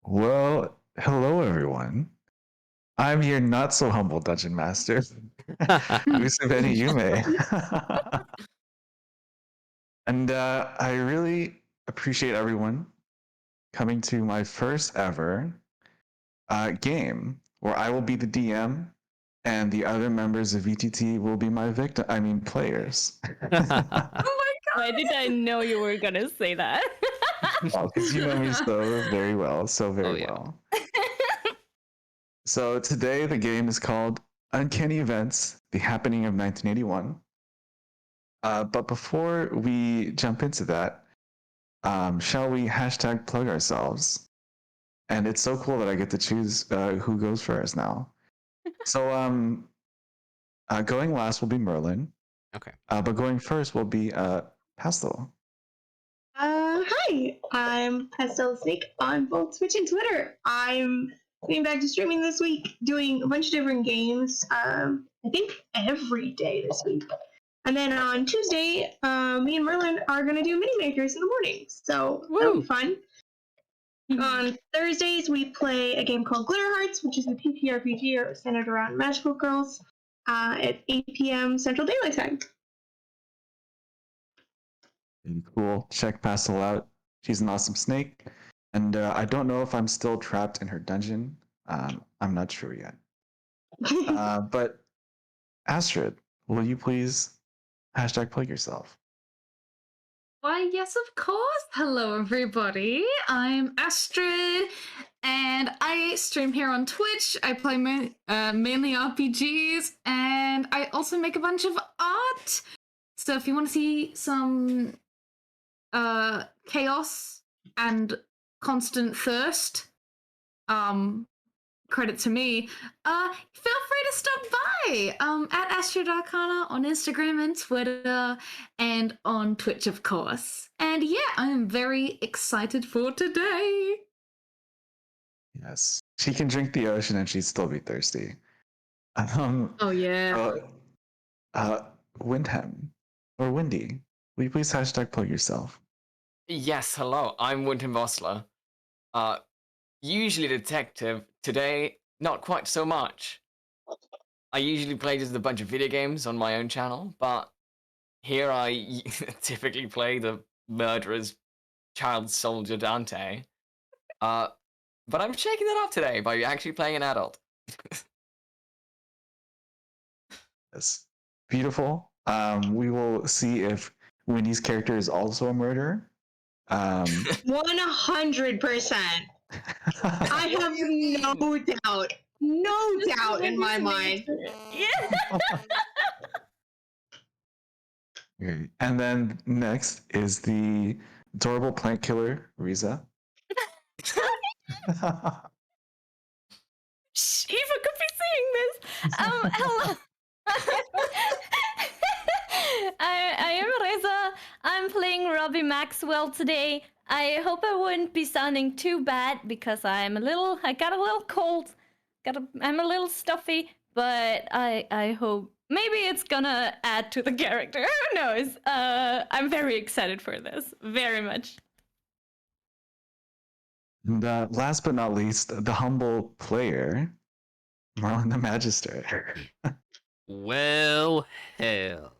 Well, hello everyone. I'm your not so humble dungeon master, Usabeni Yume. And I really appreciate everyone coming to my first ever game where I will be the DM and the other members of VTT will be my players. Oh my Why did I know you were gonna say that? Because you know me so very well, so very yeah. well. So today the game is called Uncanny Events, The Happening of 1981. But before we jump into that, shall we hashtag plug ourselves? And it's so cool that I get to choose who goes first now. So going last will be Merlin. Okay. But going first will be Pastel. Hi, I'm Pastel Snake on both Twitch and Twitter. I'm getting back to streaming this week, doing a bunch of different games. I think every day this week. And then on Tuesday, me and Merlin are going to do mini makers in the morning. So that'll be fun. On Thursdays, we play a game called Glitter Hearts, which is a PPRPG centered around magical girls at 8 p.m. Central Daylight Time. Cool. Check Pastel out. She's an awesome snake. And I don't know if I'm still trapped in her dungeon. I'm not sure yet. But Astrid, will you please hashtag plug yourself? Why, yes, of course. Hello, everybody. I'm Astrid, and I stream here on Twitch. I play mainly RPGs, and I also make a bunch of art. So if you want to see some chaos and constant thirst, credit to me, feel free to stop by at Astrid Arcana on Instagram and Twitter and on Twitch, of course. And yeah, I am very excited for today. Yes. She can drink the ocean and she'd still be thirsty. Oh, yeah. Windham or Windy, will you please hashtag plug yourself? Yes, hello, I'm Winton Vossler. Usually a detective. Today, not quite so much. I usually play just a bunch of video games on my own channel, but here I typically play the murderer's child soldier Dante. But I'm shaking that up today by actually playing an adult. Yes. Beautiful. We will see if Windy's character is also a murderer. 100%. I have no doubt. No doubt in my mind. Yeah. Okay. And then next is the adorable plant killer, Riza. Eva could be seeing this. Hello. I am Reza. I'm playing Robbie Maxwell today. I hope I wouldn't be sounding too bad because I got a little cold. I'm a little stuffy, but I hope maybe it's gonna add to the character. Who knows? I'm very excited for this. Very much. And last but not least, the humble player, Marlon the Magister. Well, hell.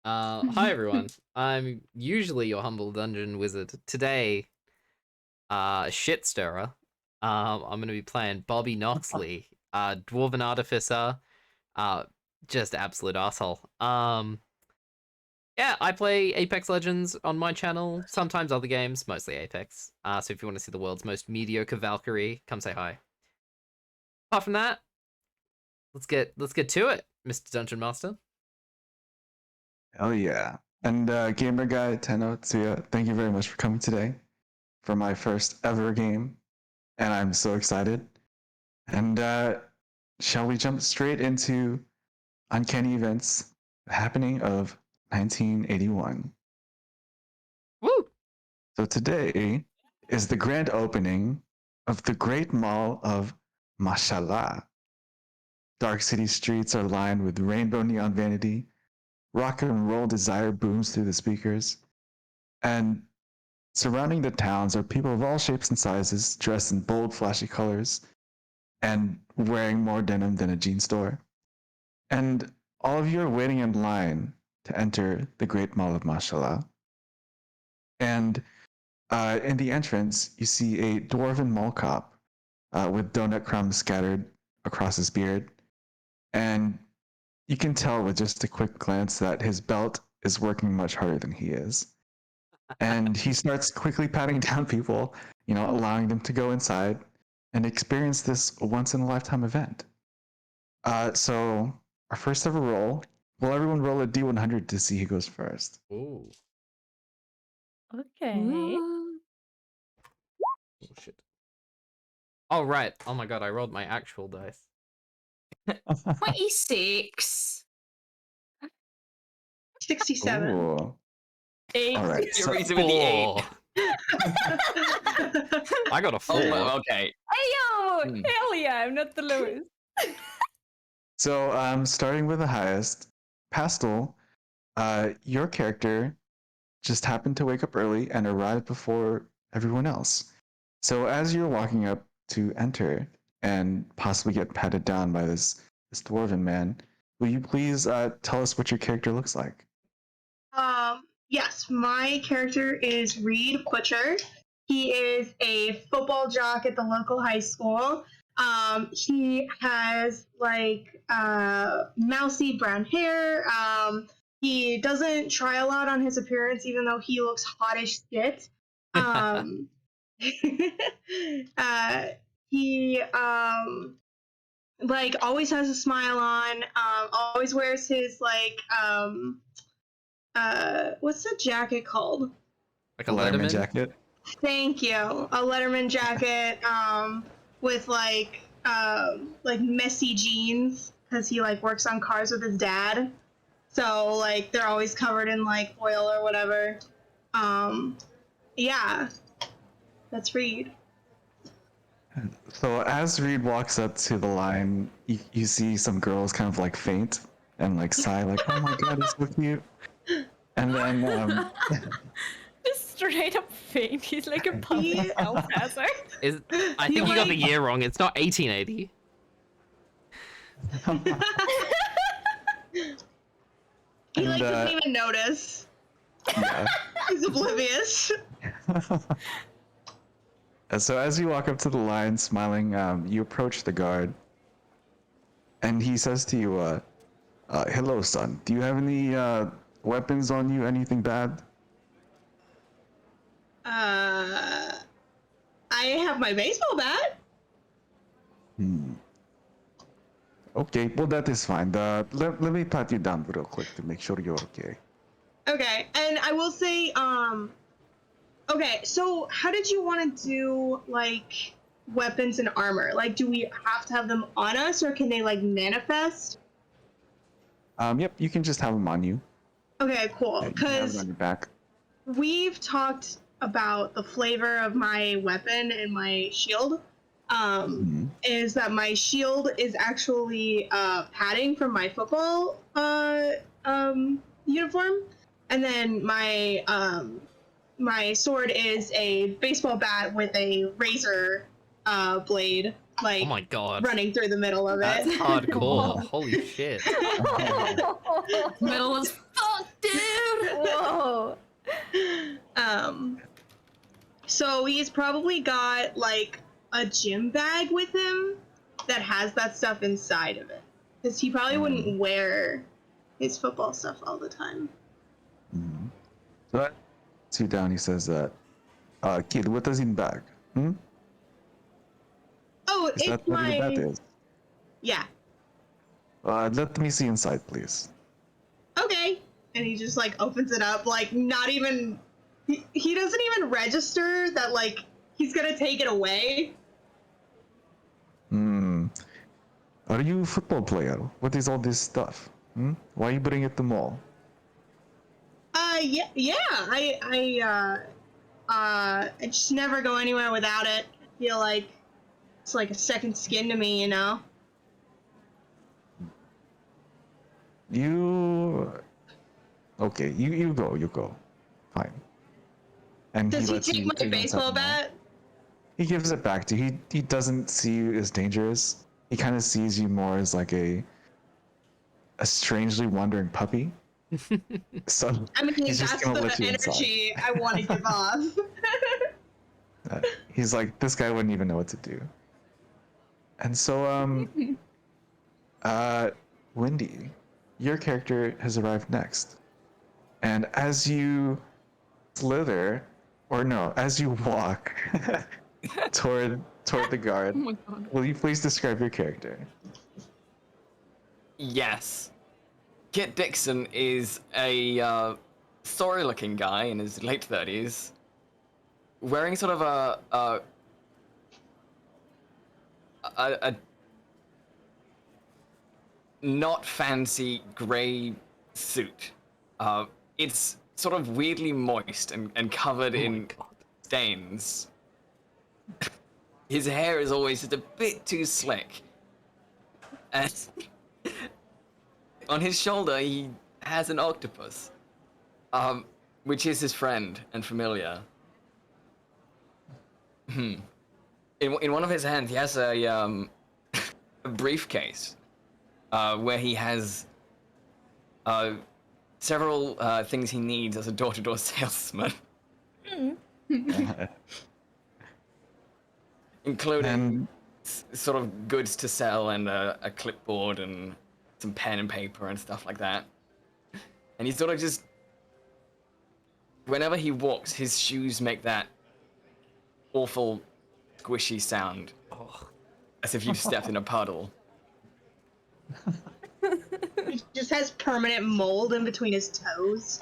Hi everyone. I'm usually your humble dungeon wizard. Today, shit stirrer. I'm gonna be playing Bobby Knoxley, dwarven artificer. Just absolute asshole. Yeah, I play Apex Legends on my channel. Sometimes other games, mostly Apex. So if you want to see the world's most mediocre Valkyrie, come say hi. Apart from that, let's get to it, Mr. Dungeon Master. Hell yeah. And Gamer Guy Tenno Tsuya, thank you very much for coming today for my first ever game. And I'm so excited. And shall we jump straight into Uncanny Events, the happening of 1981? Woo! So today is the grand opening of the Great Mall of Mashallah. Dark city streets are lined with rainbow neon vanity. Rock and roll desire booms through the speakers. And Surrounding the towns are people of all shapes and sizes, dressed in bold, flashy colors, and wearing more denim than a jean store. And all of you are waiting in line to enter the Great Mall of Mashallah. And in the entrance, you see a dwarven mall cop with donut crumbs scattered across his beard. And you can tell with just a quick glance that his belt is working much harder than he is. And he starts quickly patting down people, allowing them to go inside and experience this once in a lifetime event. So our first ever roll. Will everyone roll a D100 to see who goes first? Ooh. Okay. Ooh. Oh shit. Oh right. Oh my god, I rolled my actual dice. 26. 67. Ooh. 8. All right. You're So, reason with the 8. I got a 4. Oh, well, okay. Hey yo! Hmm. Hell yeah, I'm not the lowest. starting with the highest, Pastel, your character just happened to wake up early and arrived before everyone else. So as you're walking up to enter and possibly get patted down by this dwarven man, will you please tell us what your character looks like? Yes, my character is Reed Butcher. He is a football jock at the local high school. He has like mousy brown hair. He doesn't try a lot on his appearance, even though he looks hot as shit. He like always has a smile on. Always wears his like what's the jacket called? Like a Letterman jacket. Thank you. A Letterman jacket, with like messy jeans because he like works on cars with his dad. So like they're always covered in like oil or whatever. Yeah, that's Reed. So as Reed walks up to the line, you see some girls kind of like faint and like sigh, like, "Oh my god, he's so cute." And then Just straight up faint. He's like a public health hazard. I He think you got the like- year wrong. It's not 1880. He like And, doesn't even notice. yeah. He's oblivious. And so as you walk up to the line, smiling, you approach the guard, and he says to you, "Hello, son. Do you have any weapons on you? Anything bad?" I have my baseball bat. Okay, well that is fine. Let me pat you down real quick to make sure you're okay. Okay, and I will say, okay, so how did you want to do like weapons and armor? Like, do we have to have them on us, or can they like manifest? Yep, you can just have them on you. Okay, cool. Yeah, you can have it Because on your back. we've talked about the flavor of my weapon and my shield. Is that my shield is actually padding from my football uniform, and then my sword is a baseball bat with a razor blade, like Oh my god. running through the middle of That's it. hardcore. Holy shit. Metal as fuck, dude. Whoa. So he's probably got like a gym bag with him that has that stuff inside of it, because he probably wouldn't wear his football stuff all the time. So that sits you down. He says, "Kid, what is in bag? Oh, Is it's that what your bag my is? yeah. Let me see inside, please." Okay, and he just like opens it up, like not even he doesn't even register that like he's gonna take it away. Are you a football player? What is all this stuff? Why you bring it to mall? Yeah. I just never go anywhere without it. I feel like it's like a second skin to me, you know. You okay? You go. Fine. and Does he lets take you my take on top baseball of him. bat? He gives it back to you. He doesn't see you as dangerous. He kind of sees you more as like a strangely wandering puppy. So I mean, he's just that's gonna the let you inside. energy I want to give off. He's like, this guy wouldn't even know what to do. And so, Wendy, your character has arrived next. And as you slither, or no, as you walk toward the guard, Oh my god. will you please describe your character? Yes. Kit Dixon is a sorry-looking guy in his late 30s, wearing sort of a not fancy grey suit. It's sort of weirdly moist and covered in stains. His hair is always just a bit too slick. And on his shoulder, he has an octopus, which is his friend and familiar. In one of his hands, he has a briefcase where he has several things he needs as a door-to-door salesman, including And sort of goods to sell and a clipboard and some pen and paper and stuff like that. And he sort of just, whenever he walks, his shoes make that awful squishy sound, as if you'd stepped in a puddle. He just has permanent mold in between his toes.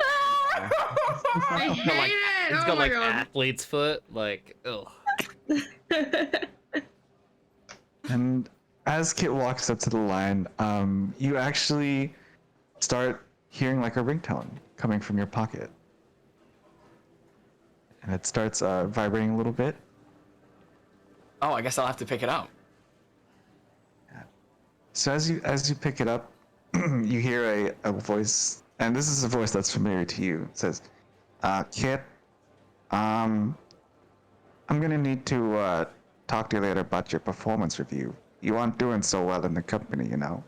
I hate Like, it! he's Oh got my like god. athlete's foot. Like, ugh. And as Kit walks up to the line, you actually start hearing like a ringtone coming from your pocket. And it starts vibrating a little bit. Oh, I guess I'll have to pick it up. So as you pick it up, you hear a voice, and this is a voice that's familiar to you. It says, Kit, I'm gonna need to talk to you later about your performance review. You aren't doing so well in the company, you know.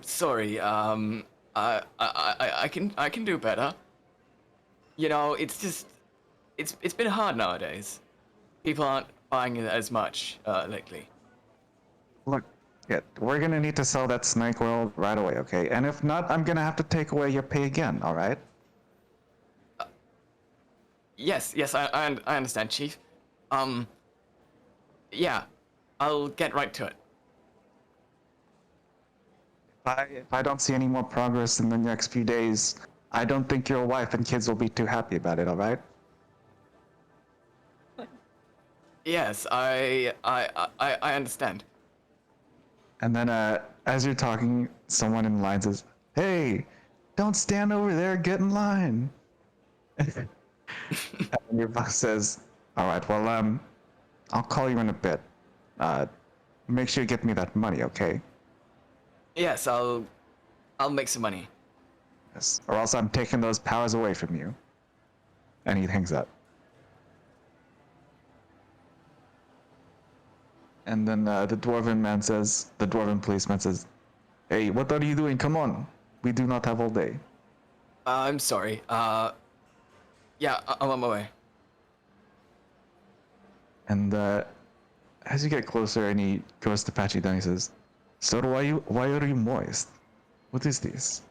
Sorry, I can do better. You know, it's just, it's been hard nowadays. People aren't buying it as much, lately. Look, Kit, we're gonna need to sell that snake world right away, okay? And if not, I'm gonna have to take away your pay again, all right? Yes, I understand, Chief. Yeah, I'll get right to it. If I don't see any more progress in the next few days, I don't think your wife and kids will be too happy about it, all right? Yes, I understand. And then, as you're talking, someone in line says, "Hey, don't stand over there. Get in line." And your boss says, "All right. Well, I'll call you in a bit. Make sure you get me that money, okay? Yes, I'll make some money. Yes. Or else I'm taking those powers away from you." And he hangs up. And then the dwarven policeman says, "Hey, what are you doing? Come on. We do not have all day." I'm sorry. Yeah, I'm on my way. And as you get closer and he goes to pat you down, he says, "So why are you moist? What is this?"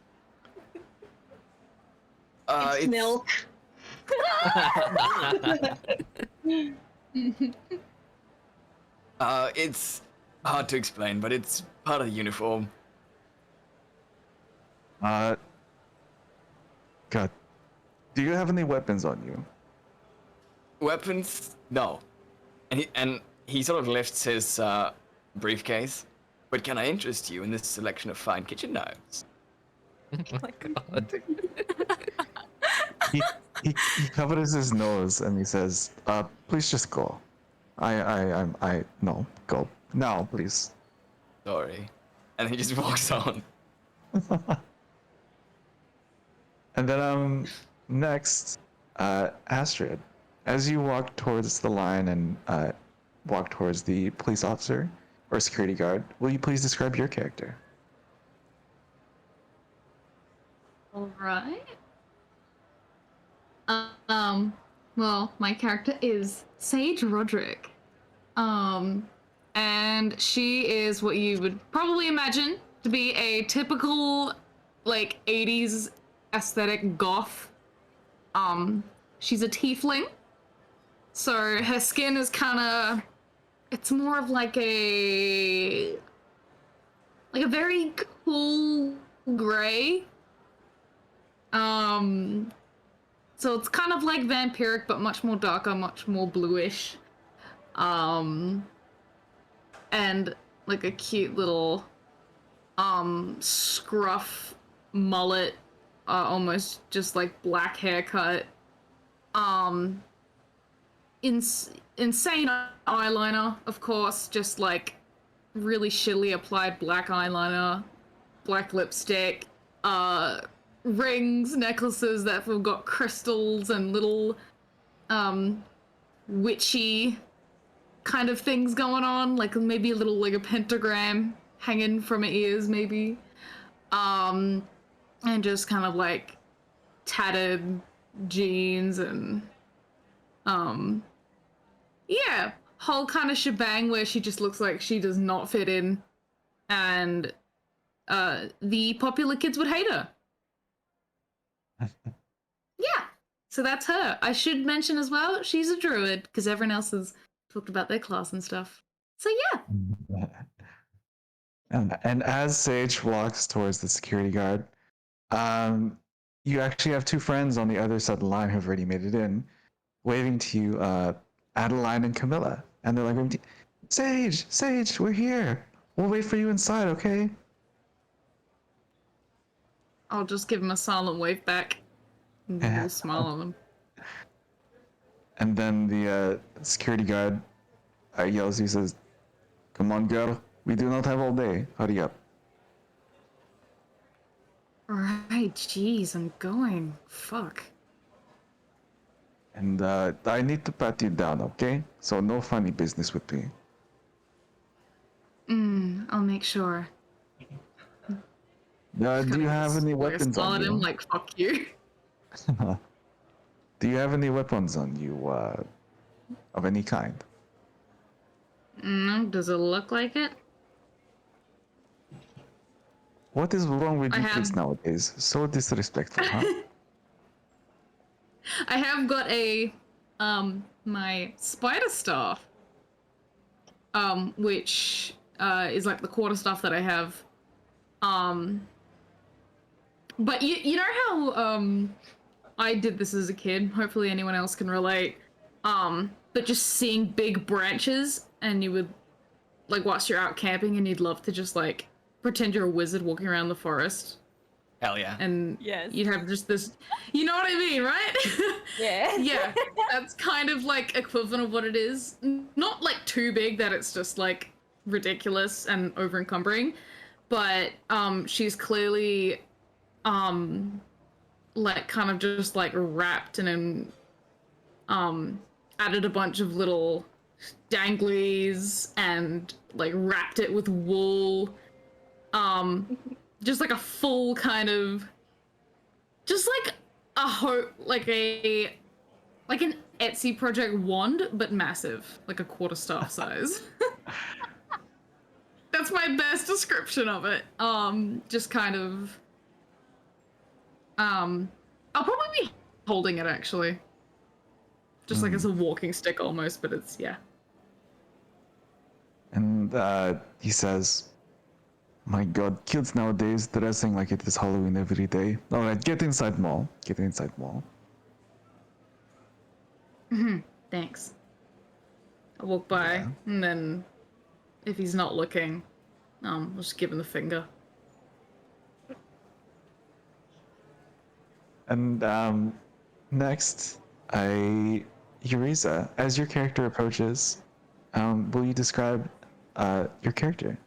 It's milk. It's hard to explain, but it's part of the uniform. God, do you have any weapons on you? Weapons? No. And he sort of lifts his briefcase. But can I interest you in this selection of fine kitchen knives? Oh my god. He covers his nose and he says, "Please just go. No, go now, please." Sorry. And he just walks on. And then next, Astrid, as you walk towards the line and walk towards the police officer or security guard, will you please describe your character? All right. Well, my character is Sage Roderick. And she is what you would probably imagine to be a typical, like, 80s aesthetic goth. She's a tiefling. So her skin is kind of, it's more of like a very cool gray. So it's kind of like vampiric, but much more darker, much more bluish. And like a cute little scruff mullet, almost just like black haircut. Insane eyeliner, of course, just like really shittily applied black eyeliner, black lipstick, rings, necklaces that have got crystals and little witchy kind of things going on, like maybe a little like a pentagram hanging from her ears, maybe. And just kind of like tattered jeans and yeah, whole kind of shebang where she just looks like she does not fit in, and the popular kids would hate her. Yeah, so that's her. I should mention as well, she's a druid, because everyone else has talked about their class and stuff. So yeah. And as Sage walks towards the security guard, you actually have two friends on the other side of the line who've already made it in, waving to you, Adeline and Camilla. And they're like, Sage, we're here. We'll wait for you inside, okay? I'll just give him a silent wave back. And a little smile on him. And then the security guard yells, he says, "Come on, girl. We do not have all day. Hurry up." Alright, jeez, I'm going. Fuck. And I need to pat you down, okay? So no funny business with me. I'll make sure. Do you have any Like, weapons on him, you? like, fuck you. Do you have any weapons on you, of any kind? Does it look like it? What is wrong with I you have- kids nowadays? So disrespectful, huh? I have got a, my spider staff. Which, is like the quarterstaff that I have. But you know how, I did this as a kid, hopefully anyone else can relate, but just seeing big branches, and you would, like, whilst you're out camping, and you'd love to just, like, pretend you're a wizard walking around the forest, Hell yeah. and Yes. you'd have just this, you know what I mean, right? Yeah. Yeah, that's kind of, like, equivalent of what it is. Not, like, too big that it's just, like, ridiculous and over-encumbering, but, she's clearly, like, kind of just, like, wrapped and then, added a bunch of little danglies and, like, wrapped it with wool. Just, like, a full kind of, just, like, like an Etsy project wand, but massive, like a quarterstaff size. That's my best description of it. Just kind of, I'll probably be holding it, actually. Just like as a walking stick almost, but it's, yeah. And he says, "My God, kids nowadays dressing like it is Halloween every day. All right, get inside mall. Get inside mall." Thanks. I'll walk by, and then if he's not looking, I'll just give him the finger. And next, Eureka, as your character approaches, will you describe your character?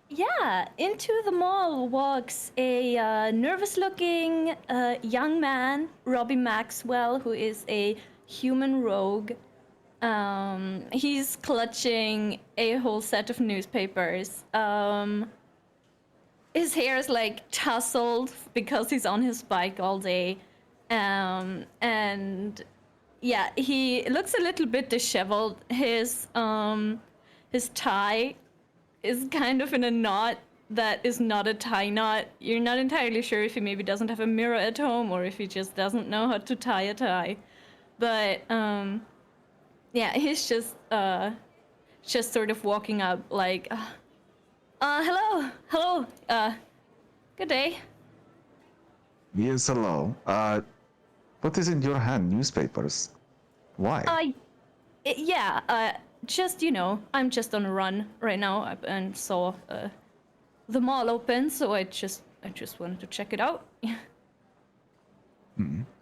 Yeah, Yeah, into the mall walks a nervous-looking young man, Robbie Maxwell, who is a human rogue. He's clutching a whole set of newspapers. His hair is like tousled because he's on his bike all day. And yeah, he looks a little bit disheveled. His tie is kind of in a knot that is not a tie knot. You're not entirely sure if he maybe doesn't have a mirror at home or if he just doesn't know how to tie a tie. But yeah, he's just sort of walking up like, hello, good day. Yes, hello. What is in your hand? Newspapers. Why? Yeah, just, I'm just on a run right now and saw the mall open, so I just wanted to check it out.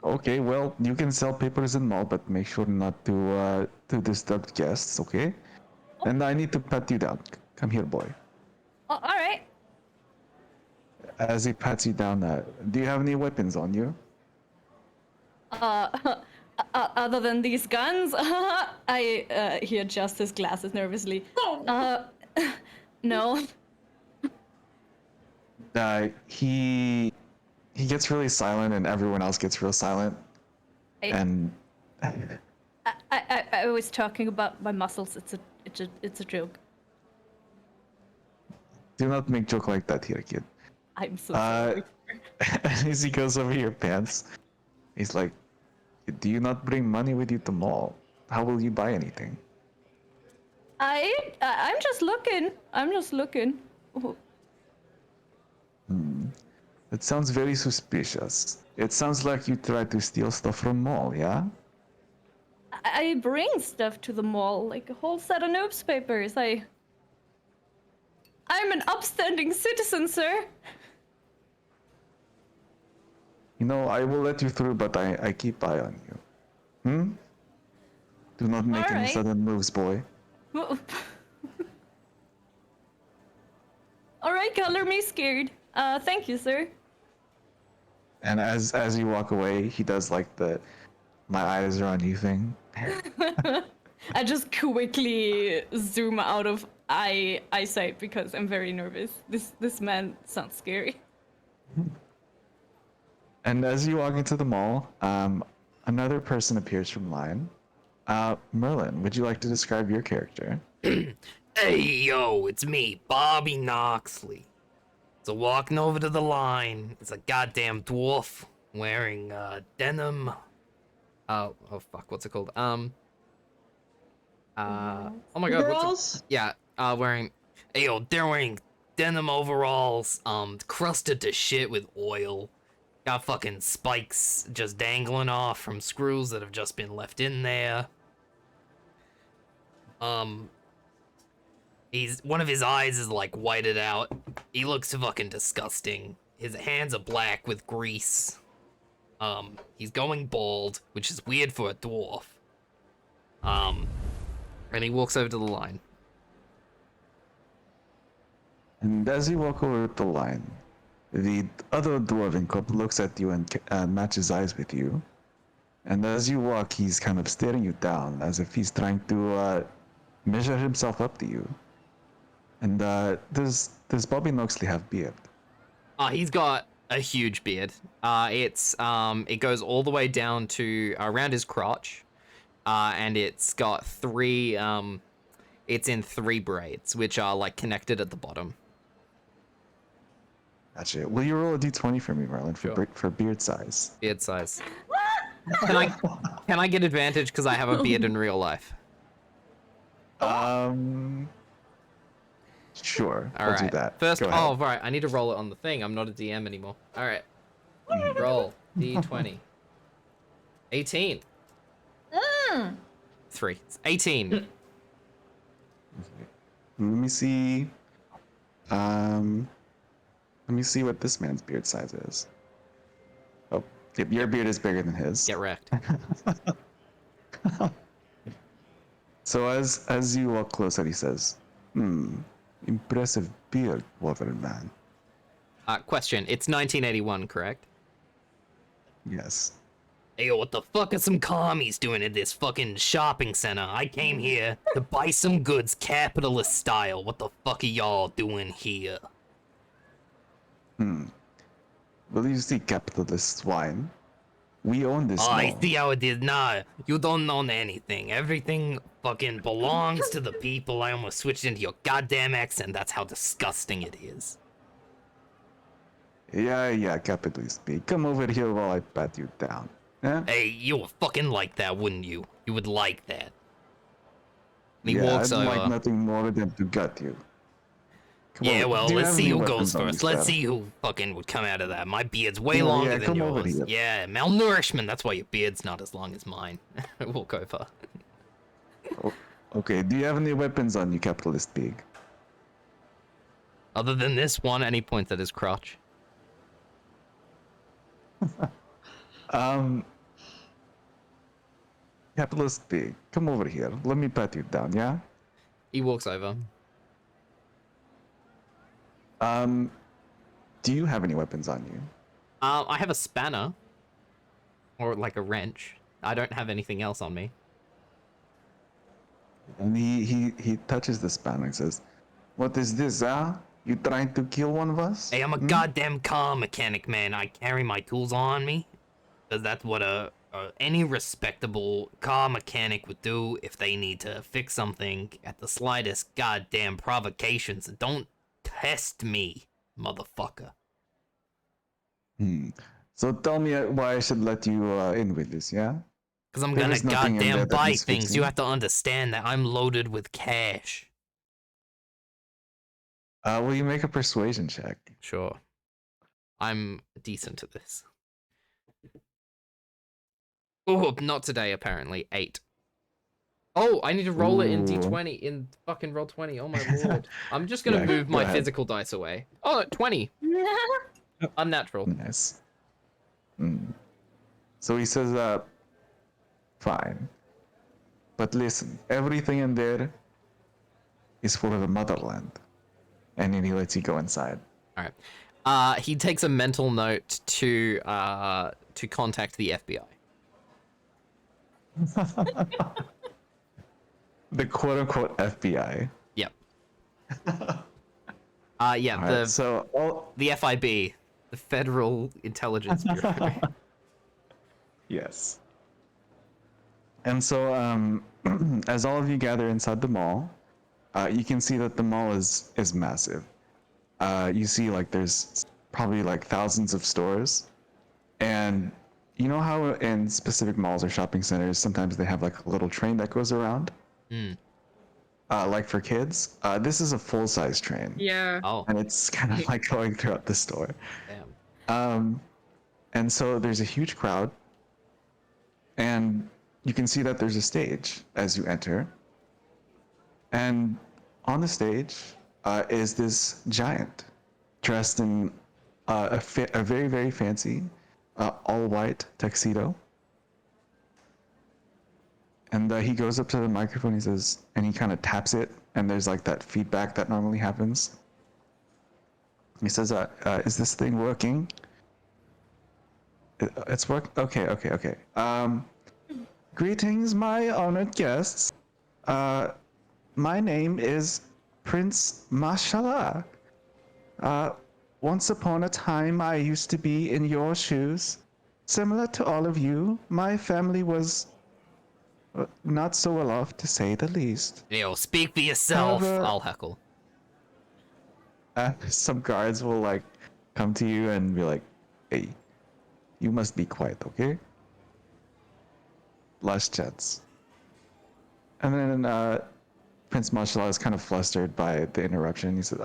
Okay, well, you can sell papers in mall, but make sure not to disturb guests, okay? And I need to pat you down. Come here, boy. Oh, all right. As he pats you down, do you have any weapons on you? Other than these guns, he adjusts his glasses nervously. No. He gets really silent, and everyone else gets real silent. And I was talking about my muscles. It's a joke. do not make joke like that here, kid. I'm so sorry. As he goes over your pants, he's like, "Do you not bring money with you to mall? How will you buy anything?" I'm just looking. Oh, It sounds very suspicious. It sounds like you tried to steal stuff from mall, yeah? I bring stuff to the mall, like a whole set of newspapers. I'm an upstanding citizen, sir. You know, I will let you through, but I keep eye on you. Do not make any Alright. sudden moves, boy. All right, color me scared. Thank you, sir. And as you walk away, he does like the "my eyes are on you" thing. I just quickly zoom out of eyesight because I'm very nervous. This man sounds scary. And as you walk into the mall, another person appears from line. Merlin, would you like to describe your character? Hey, yo, it's me, Bobby Knoxley. So walking over to the line, it's a goddamn dwarf wearing denim. Oh fuck, what's it called? Oh my god, Overalls? wearing. Hey, yo, they're wearing denim overalls, crusted to shit with oil. Got fucking spikes just dangling off from screws that have just been left in there. One of his eyes is like whited out. He looks fucking disgusting. His hands are black with grease. He's going bald, which is weird for a dwarf. And he walks over to the line. And as you walk over the line, the other dwarven cop looks at you and matches eyes with you. And as you walk, he's kind of staring you down as if he's trying to measure himself up to you. And does Bobby Knoxley have beard? He's got a huge beard. It goes all the way down to around his crotch. And it's got three, it's in 3 braids, which are like connected at the bottom. Gotcha. Will you roll a d20 for me, Merlin, Sure. for beard size? Beard size. Can I get advantage because I have a beard in real life? Sure. All I'll right. do that. First, Go ahead. right. I need to roll it on the thing. I'm not a DM anymore. All right. Roll d20. 18. 3. It's 18. Let me see. Let me see what this man's beard size is. Oh, yep, your beard is bigger than his. Get wrecked. So as you walk closer, he says, Impressive beard, Waterman. Question. It's 1981, correct? Yes. Hey, yo, what the fuck are some commies doing at this fucking shopping center? I came here to buy some goods capitalist style. What the fuck are y'all doing here? Well, you see, capitalist swine. We own this Oh, I mall. see how it is. Nah, you don't own anything. Everything fucking belongs to the people. I almost switched into your goddamn accent. That's how disgusting it is. Yeah, capitalist speak. Come over here while I pat you down. Yeah? Hey, you would fucking like that, wouldn't you? You would like that. And he Yeah, walks I'd over. like nothing more than to gut you. Come Yeah, on, well, do you let's have see any who weapons goes on you, first. Let's sir? see who fucking would come out of that. My beard's way Yeah, longer yeah, than come over yours. here. Yeah, malnourishment. That's why your beard's not as long as mine. Walk over. Okay, do you have any weapons on you, capitalist pig? Other than this one, and he points at his crotch. Capitalist pig, come over here. Let me pat you down, yeah? He walks over. Do you have any weapons on you? I have a spanner. Or like a wrench. I don't have anything else on me. And he touches the spanner and says, "What is this, huh? You trying to kill one of us?" Hey, I'm a goddamn car mechanic, man. I carry my tools on me. Because that's what any respectable car mechanic would do if they need to fix something at the slightest goddamn provocations. Don't test me, motherfucker. So tell me why I should let you in with this, yeah? Because I'm There gonna is nothing in there goddamn that buy needs things. You fixing. have to understand that I'm loaded with cash. Will you make a persuasion check? Sure. I'm decent at this. Oh, not today, apparently. 8. Oh, I need to roll it in Ooh. D20, in fucking roll 20. Oh my lord. I'm just gonna Yeah, move go my ahead. physical dice away. Oh, 20. Unnatural. Nice. So he says, fine. But listen, everything in there is for the motherland. And then he lets you go inside. Alright. He takes a mental note to contact the FBI. The quote-unquote FBI. Yep. Yeah, Alright, so the FIB, the Federal Intelligence Bureau. yes. And so, as all of you gather inside the mall, you can see that the mall is massive. You see, like, there's probably like thousands of stores, and you know how in specific malls or shopping centers sometimes they have like a little train that goes around, like for kids. This is a full-size train. Yeah. Oh, And it's kind of like going throughout the store. damn. And so there's a huge crowd, and you can see that there's a stage as you enter. And on the stage is this giant dressed in a very, very fancy all-white tuxedo. And he goes up to the microphone, he says, and he kind of taps it, and there's like that feedback that normally happens. He says, is this thing working? It's work. Okay. Greetings, my honored guests. My name is Prince Mashallah. Once upon a time, I used to be in your shoes. Similar to all of you, my family was not so well off, to say the least. Yo, speak for yourself. However- I'll heckle. Some guards will like come to you and be like, "Hey, you must be quiet, okay?" Last chance. And then Prince Mashallah is kind of flustered by the interruption. He says,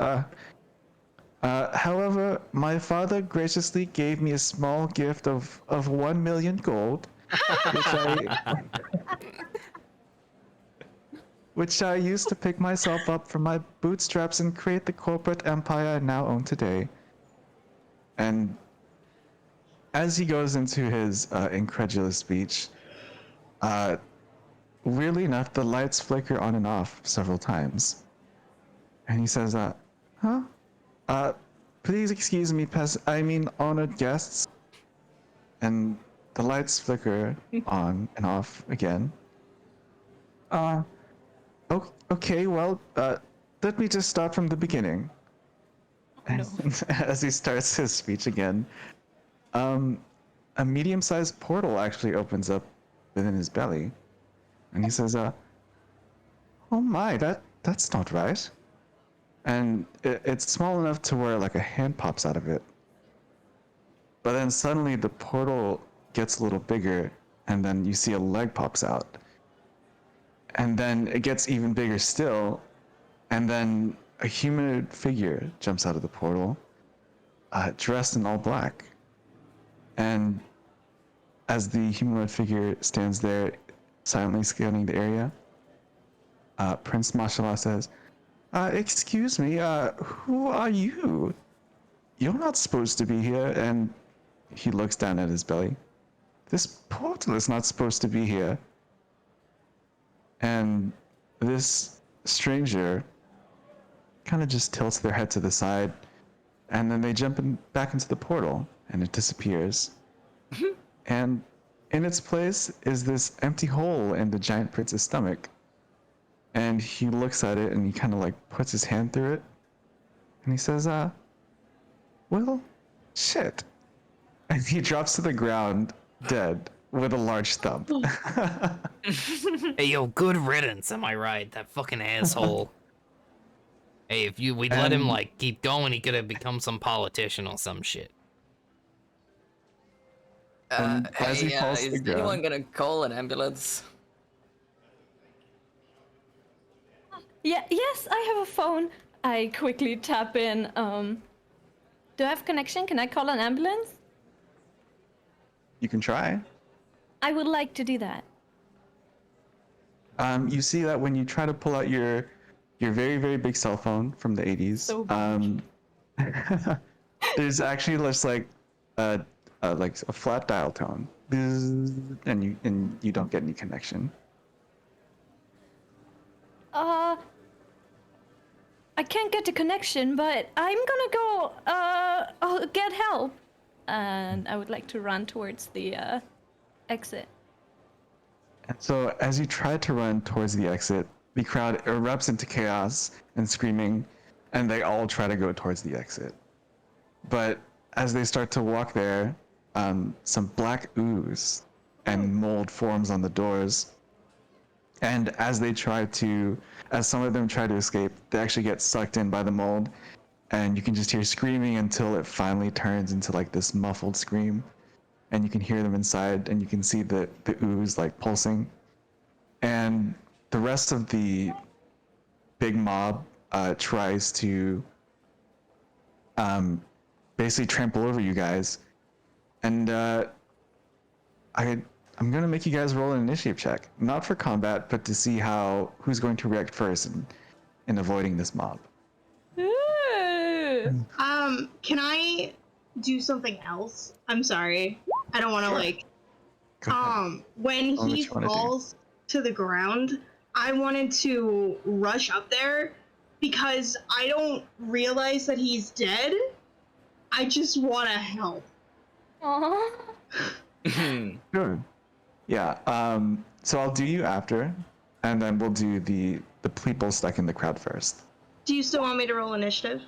however, my father graciously gave me a small gift of 1 million gold, which I used to pick myself up from my bootstraps and create the corporate empire I now own today. And as he goes into his incredulous speech, weirdly enough, the lights flicker on and off several times. And he says, huh? Please excuse me, honored guests. And the lights flicker on and off again. Okay, well, let me just start from the beginning. No. As he starts his speech again, a medium-sized portal actually opens up within his belly. And he says, oh my, that's not right. And it's small enough to where like a hand pops out of it. But then suddenly the portal gets a little bigger, and then you see a leg pops out. And then it gets even bigger still, and then a humanoid figure jumps out of the portal, dressed in all black. And as the humanoid figure stands there, silently scanning the area, Prince Mashallah says, excuse me, who are you? You're not supposed to be here. And he looks down at his belly. This portal is not supposed to be here. And this stranger kind of just tilts their head to the side, and then they jump back into the portal, and it disappears. And in its place is this empty hole in the giant prince's stomach. And he looks at it, and he kind of like puts his hand through it, and he says, well, shit. And he drops to the ground, dead, with a large thump. Hey, yo, good riddance, am I right? That fucking asshole. Hey, if we'd let him, like, keep going, he could have become some politician or some shit. As he falls to is the ground, anyone gonna call an ambulance? Yeah, yes, I have a phone. I quickly tap in. Do I have connection? Can I call an ambulance? you can try. I would like to do that. You see that when you try to pull out your very, very big cell phone from the 80s, So big. there's actually just like a flat dial tone, and you don't get any connection. I can't get a connection, but I'm gonna go I'll get help. And I would like to run towards the exit. And so as you try to run towards the exit, the crowd erupts into chaos and screaming, and they all try to go towards the exit. But as they start to walk there, some black ooze and mold forms on the doors. And as some of them try to escape, they actually get sucked in by the mold, and you can just hear screaming until it finally turns into like this muffled scream, and you can hear them inside, and you can see the ooze like pulsing. And the rest of the big mob tries to basically trample over you guys, and I'm gonna make you guys roll an initiative check, not for combat, but to see who's going to react first in avoiding this mob. Ooh. Can I do something else? I'm sorry. I don't want to like. Go ahead. When What he you wanna do? falls to the ground, I wanted to rush up there because I don't realize that he's dead. I just want to help. Aww. Good. Yeah. So I'll do you after, and then we'll do the people stuck in the crowd first. Do you still want me to roll initiative?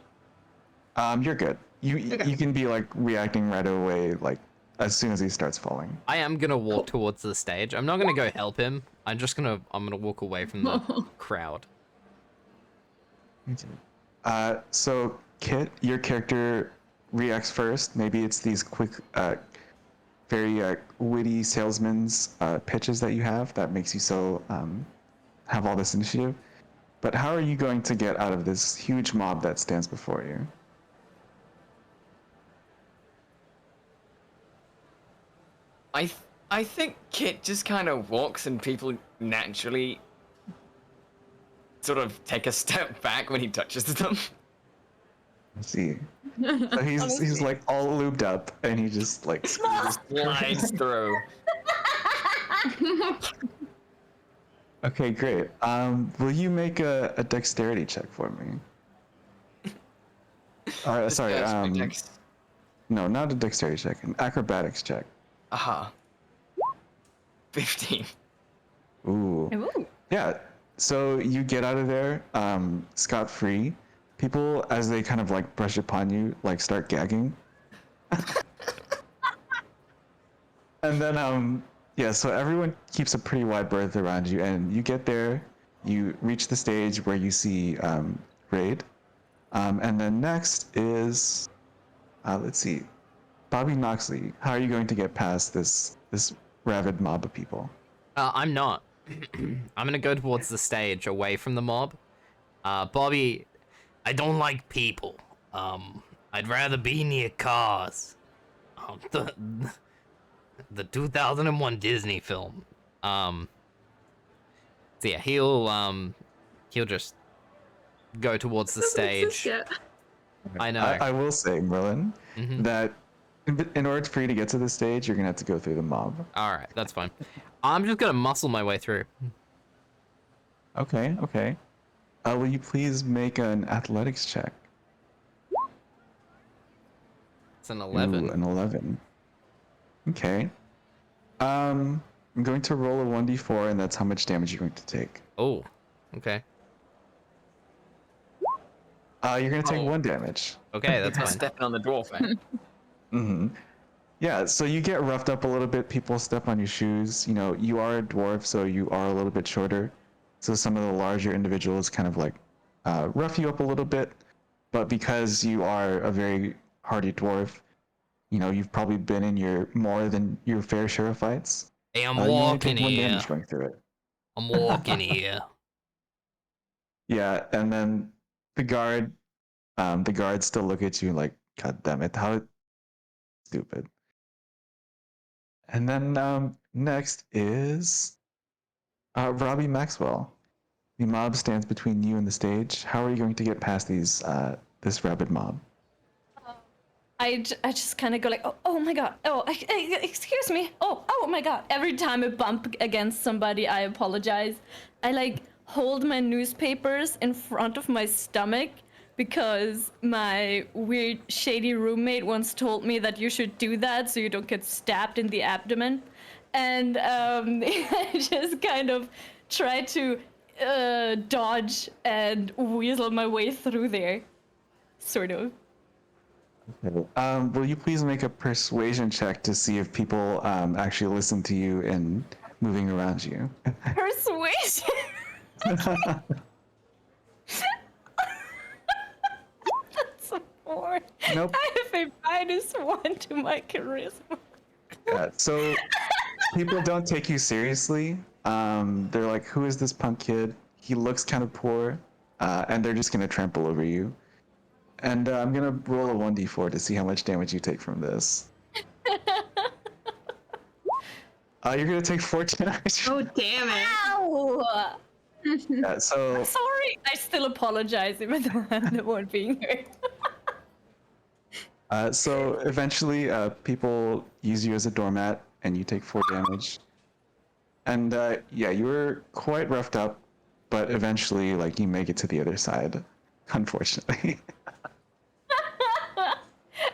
You're good. You Okay. you can be like reacting right away, like as soon as he starts falling. I am gonna walk towards the stage. I'm not gonna go help him. I'm gonna walk away from the crowd. So Kit, your character reacts first. Maybe it's these quick, very witty salesman's pitches that you have that makes you so have all this initiative. But how are you going to get out of this huge mob that stands before you? I think Kit just kind of walks and people naturally sort of take a step back when he touches them. Let's see. So he's like all lubed up, and he just like Slides through. Okay, great. Will you make a dexterity check for me? Sorry. No, not a dexterity check. An acrobatics check. Aha. 15. Ooh. Ooh. Yeah. So you get out of there scot-free. People, as they kind of like brush upon you, like start gagging. And then yeah, so everyone keeps a pretty wide berth around you, and you get there, you reach the stage where you see Raid. And then next is let's see, Bobby Noxley. How are you going to get past this rabid mob of people? I'm not. I'm gonna go towards the stage, away from the mob. Bobby, I don't like people. I'd rather be near cars. The 2001 Disney film. So yeah, he'll just go towards the Doesn't exist stage. yet. I know. I will say, Merlin, Mhm. that in order for you to get to the stage, you're gonna have to go through the mob. All right, that's fine. I'm just gonna muscle my way through. Okay, okay. Will you please make an athletics check? It's an 11. Ooh, an 11. Okay. I'm going to roll a 1d4, and that's how much damage you're going to take. Oh, okay. You're going to take Oh. 1 damage. Okay, that's You're fine. stepping on the dwarf, eh? Mm-hmm. Yeah, so you get roughed up a little bit. People step on your shoes. You know, you are a dwarf, so you are a little bit shorter. So some of the larger individuals kind of like rough you up a little bit. But because you are a very hardy dwarf, you know, you've probably been in your more than your fair share of fights. Hey, I'm You only walking take 1 here. damage going through it. I'm walking here. Yeah, and then the guards still look at you like, God damn it, how stupid. And then next is Robbie Maxwell. The mob stands between you and the stage. How are you going to get past this rabid mob? I just kind of go like, oh my god, excuse me, oh my god. Every time I bump against somebody, I apologize. I like hold my newspapers in front of my stomach because my weird shady roommate once told me that you should do that so you don't get stabbed in the abdomen. And I just kind of try to dodge and weasel my way through there, sort of. Will you please make a persuasion check to see if people actually listen to you and moving around you? Persuasion. That's a 4. Nope. I have a -1 to my charisma. Yeah, so people don't take you seriously. They're like, who is this punk kid? He looks kind of poor. And they're just going to trample over you. And I'm going to roll a 1d4 to see how much damage you take from this. You're going to take 4 damage. Oh, damn it. Ow! Yeah, so Sorry, I still apologize even though I'm the one being hurt. so eventually people use you as a doormat and you take 4 damage. And yeah, you were quite roughed up, but eventually like you make it to the other side, unfortunately.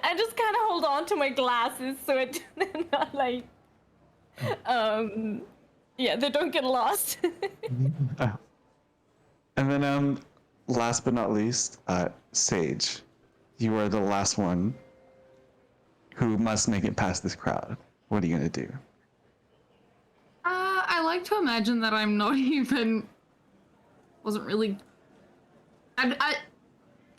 I just kind of hold on to my glasses so it not like, yeah, they don't get lost. And then last but not least, Sage. You are the last one who must make it past this crowd. What are you gonna do? I like to imagine that I'm not even. Wasn't really.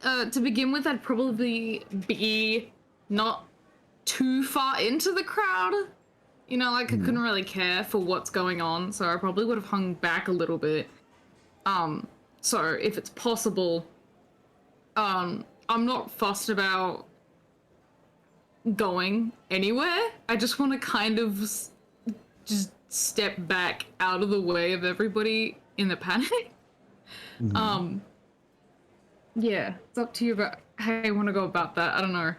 To begin with, I'd probably be not too far into the crowd. You know, like I couldn't really care for what's going on, so I probably would have hung back a little bit. So if it's possible, I'm not fussed about going anywhere. I just want to kind of just step back out of the way of everybody in the panic. Yeah, it's up to you about how you want to go about that. I don't know.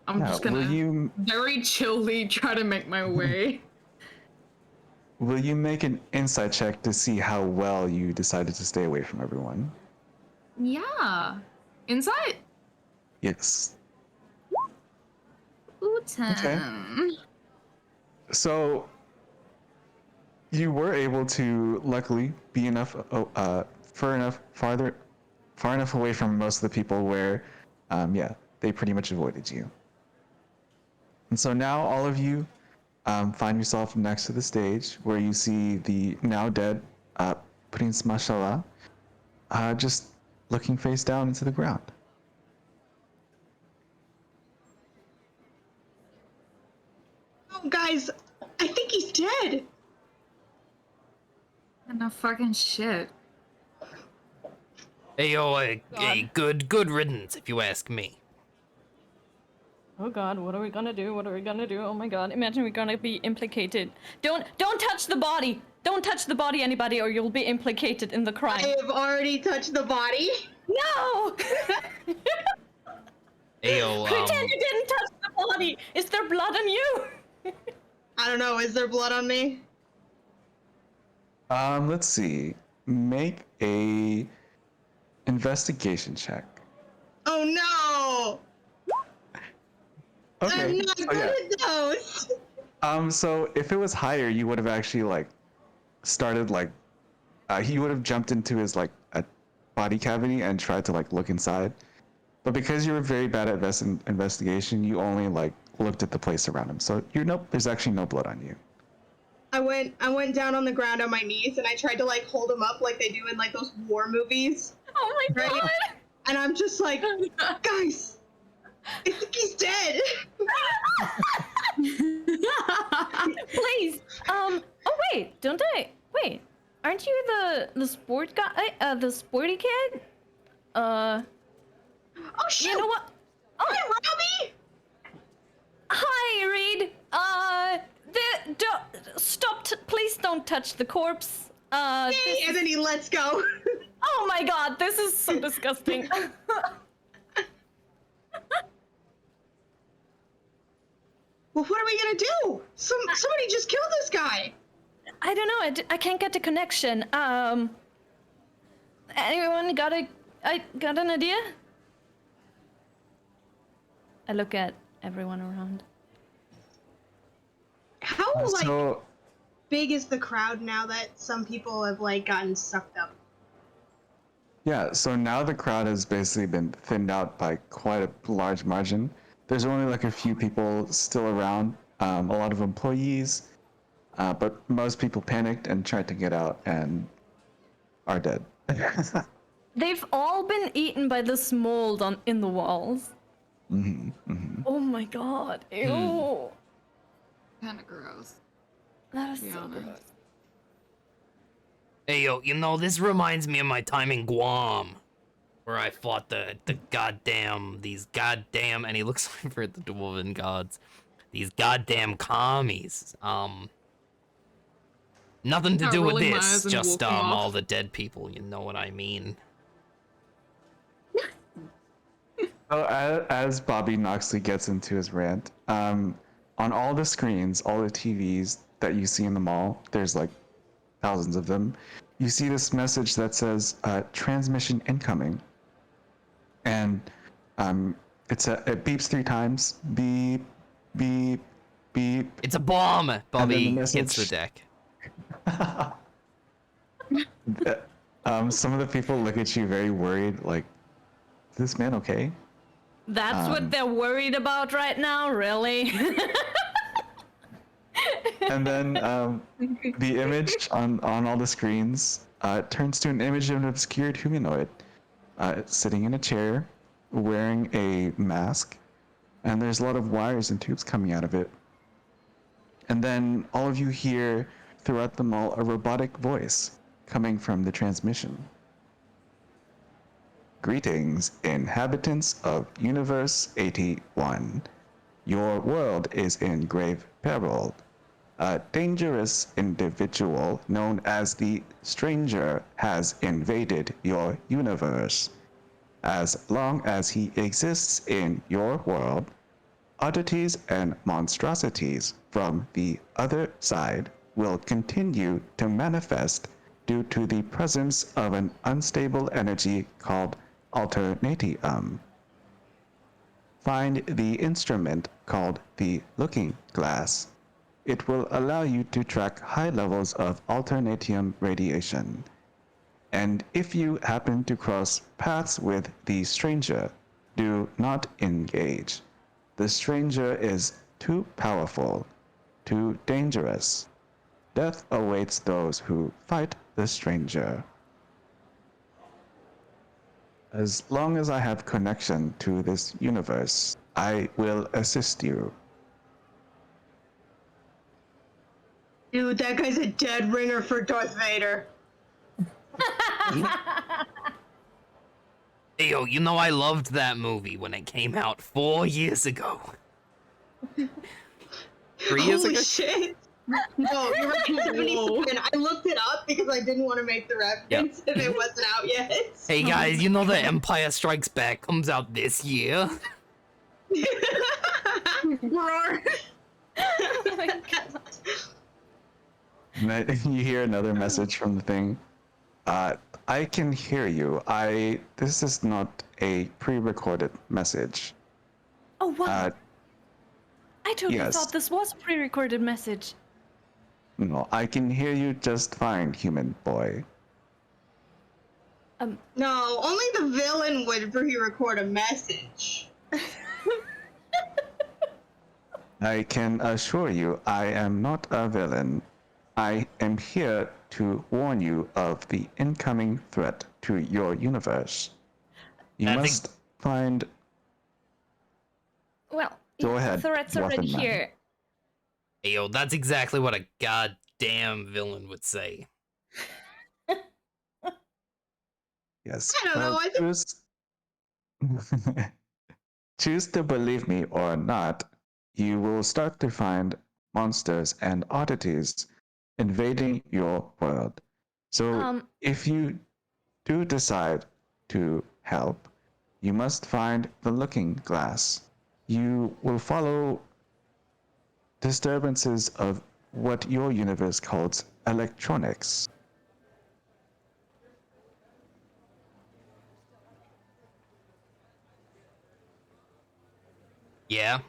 I'm just Will gonna you very chilly try to make my way. will you make an insight check to see how well you decided to stay away from everyone? Yeah. Insight? Yes. Ooh, 10. So you were able to, luckily, be enough, far enough away from most of the people where, yeah, they pretty much avoided you. And so now all of you find yourself next to the stage where you see the now dead Prince Mashallah just looking face down into the ground. Oh, guys, I think he's dead. No fucking shit. Hey, yo, God. good riddance, if you ask me. Oh God, what are we gonna do? What are we gonna do? Oh my God, imagine we're gonna be implicated. Don't touch the body! Don't touch the body, anybody, or you'll be implicated in the crime. I have already touched the body. No! Hey, yo, Pretend you didn't touch the body! Is there blood on you? I don't know. Is there blood on me? Let's see. Make a investigation check. Oh no! I'm Okay. not So, good yeah. at those. So if it was higher, you would have actually like started like he would have jumped into his like a body cavity and tried to like look inside. But because you were very bad at investigation, you only like looked at the place around him. So there's actually no blood on you. I went down on the ground on my knees and I tried to like hold him up like they do in like those war movies. Oh my Right? God! And I'm just like, guys, I think he's dead. Please! Oh wait, don't I? Wait, aren't you the sport guy? The sporty kid? Oh shoot! You know what? Oh, Hi, Robbie! hi, Reed. Stop! Please don't touch the corpse. Yay! And then he lets go. Oh my God, this is so disgusting. Well, what are we gonna do? Somebody just killed this guy. I don't know. I can't get the connection. Anyone got an idea? I look at everyone around. How like So big is the crowd now that some people have like gotten sucked up? yeah, so now the crowd has basically been thinned out by quite a large margin. There's only like a few people still around, a lot of employees, but most people panicked and tried to get out and are dead. They've all been eaten by this mold in the walls. Oh my God! Ew. Kind of gross. That is To be so honest. gross. Hey, yo, this reminds me of my time in Guam, where I fought these goddamn, and he looks over at the dwarven gods, these goddamn commies. Nothing to Not do with rolling my this, eyes and just walking off. all the dead people, you know what I mean. So as Bobby Knoxley gets into his rant, on all the screens, all the TVs that you see in the mall, there's like thousands of them. You see this message that says transmission incoming, and it beeps 3 times. Beep, beep, beep. It's a bomb! Bobby hits the message- deck. Some of the people look at you very worried, like, is this man okay? That's what they're worried about right now, really? And then the image on all the screens turns to an image of an obscured humanoid sitting in a chair, wearing a mask, and there's a lot of wires and tubes coming out of it. And then all of you hear throughout the mall a robotic voice coming from the transmission. Greetings, inhabitants of Universe 81. Your world is in grave peril. A dangerous individual known as the Stranger has invaded your universe. As long as he exists in your world, oddities and monstrosities from the other side will continue to manifest due to the presence of an unstable energy called alternatium. find the instrument called the looking glass. It will allow you to track high levels of alternating radiation. And if you happen to cross paths with the stranger, do not engage. The stranger is too powerful, too dangerous. Death awaits those who fight the stranger. As long as I have connection to this universe, I will assist you. Dude, that guy's a dead ringer for Darth Vader. Hey, yo, you know I loved that movie when it came out 4 years ago. 3 years Holy ago? shit! No, you're right. 77. I looked it up because I didn't want to make the reference if it wasn't out yet. Hey guys, you know The Empire Strikes Back comes out this year? Roar. Oh my God. And then you hear another message from the thing. I can hear you. This is not a pre-recorded message. Oh, wow. I totally yes. thought this was a pre-recorded message. No, I can hear you just fine, human boy. No, only the villain would pre-record a message. I can assure you I am not a villain. I am here to warn you of the incoming threat to your universe. You must find... Well, Go yeah, ahead, the threat's already Dwarfen Man. here. Hey, yo, that's exactly what a goddamn villain would say. Yes. I don't know, I think- Choose to believe me or not, you will start to find monsters and oddities invading your world. So if you do decide to help, you must find the looking glass. You will follow disturbances of what your universe calls electronics. Yeah?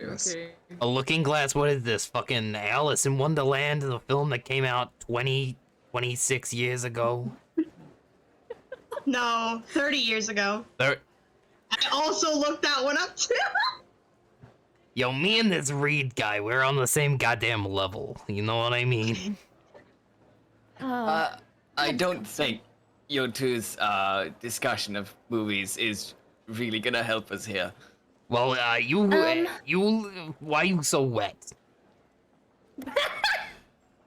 Yes. Okay. A Looking Glass, what is this? Fucking Alice in Wonderland, the film that came out 26 years ago? No, 30 years ago. There, I also looked that one up too. yo, me and this Reed guy, we're on the same goddamn level. You know what I mean? I don't think your two's discussion of movies is really gonna help us here. Well, why you so wet?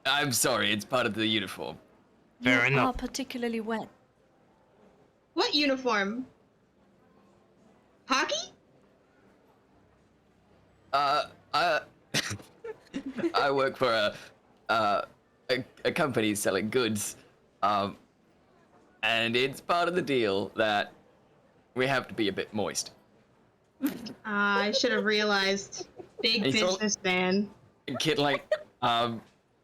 I'm sorry, it's part of the uniform. Fair You enough. are particularly wet. What uniform? Hockey? I work for a company selling goods, and it's part of the deal that we have to be a bit moist. I should have realized. Big He's all- businessman. Kid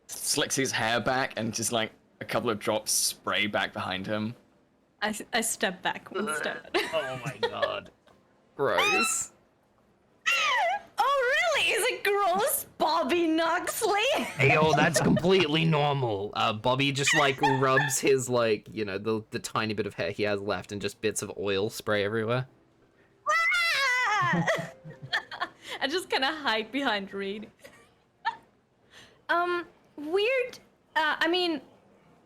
slicks his hair back and just like a couple of drops spray back behind him. I step back one step. Oh my god. Gross. Oh, really? Is it gross, Bobby Knoxley? Hey, yo, that's completely normal. Bobby just, like, rubs his, like, you know, the tiny bit of hair he has left and just bits of oil spray everywhere. I just kind of hide behind Reed. Weird. I mean,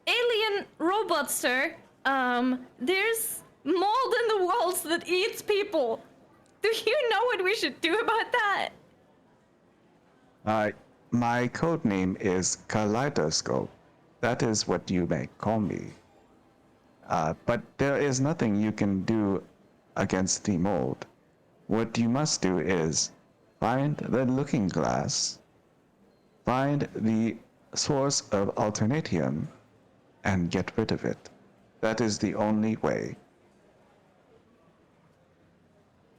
alien robot, sir. There's mold in the walls that eats people. Do you know what we should do about that? My code name is Kaleidoscope. That is what you may call me. But there is nothing you can do against the mold. What you must do is find the looking glass, find the source of alternatium, and get rid of it. That is the only way.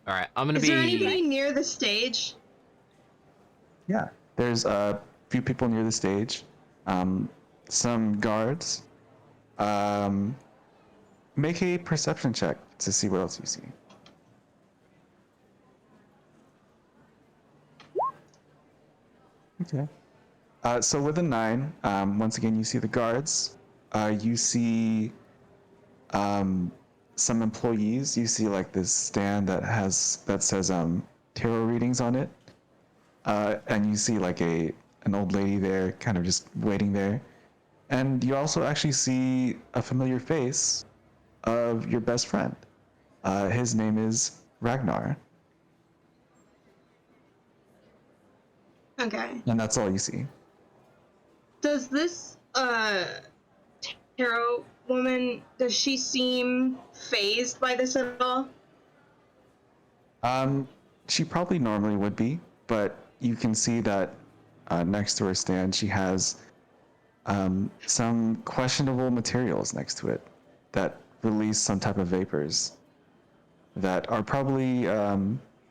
Alright, I'm gonna Is there anybody near the stage? Yeah, there's a few people near the stage, some guards. Make a perception check to see what else you see. Okay. So with a 9, once again, you see the guards. You see some employees. You see like this stand that says tarot readings on it, and you see like an old lady there, kind of just waiting there. And you also actually see a familiar face of your best friend. His name is Ragnar, Okay. and that's all you see. Does this tarot woman, does she seem phased by this at all? She probably normally would be, but you can see that next to her stand, she has some questionable materials next to it that release some type of vapors that are probably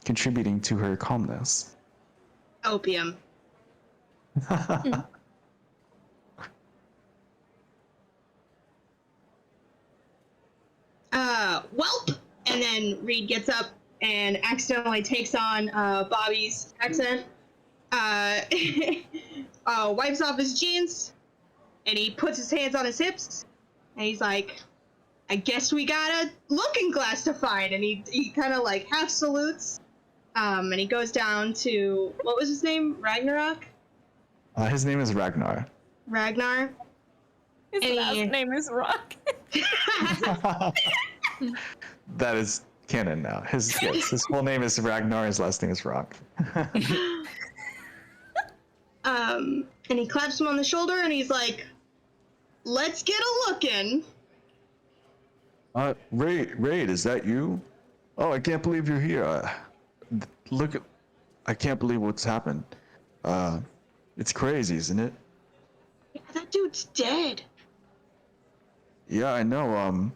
contributing to her calmness. Opium. Welp! And then Reed gets up and accidentally takes on Bobby's accent. Wipes off his jeans, and he puts his hands on his hips, and he's like, I guess we got a looking glass to find. And he kind of like half salutes, and he goes down to, what was his name? Ragnarok? His name is Ragnar. Ragnar? His And last he- name is Rock. That is canon now. His full name is Ragnar. His last name is Rock. And he claps him on the shoulder, and he's like, let's get a lookin'. Raid, is that you? Oh, I can't believe you're here. I can't believe what's happened. It's crazy, isn't it? Yeah, that dude's dead. Yeah, I know.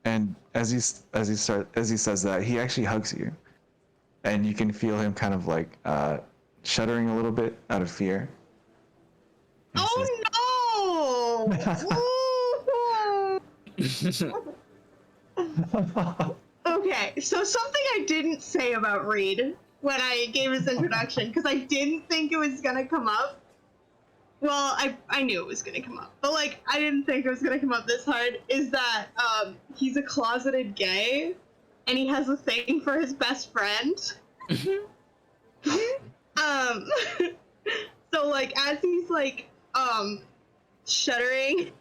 And as he says that, he actually hugs you, and you can feel him kind of like shuddering a little bit out of fear. And he says, Oh no! Okay, so something I didn't say about Reed when I gave his introduction, because I didn't think it was gonna come up. Well, I knew it was gonna come up, but like I didn't think it was gonna come up this hard, is that he's a closeted gay and he has a thing for his best friend. So like as he's like shuddering,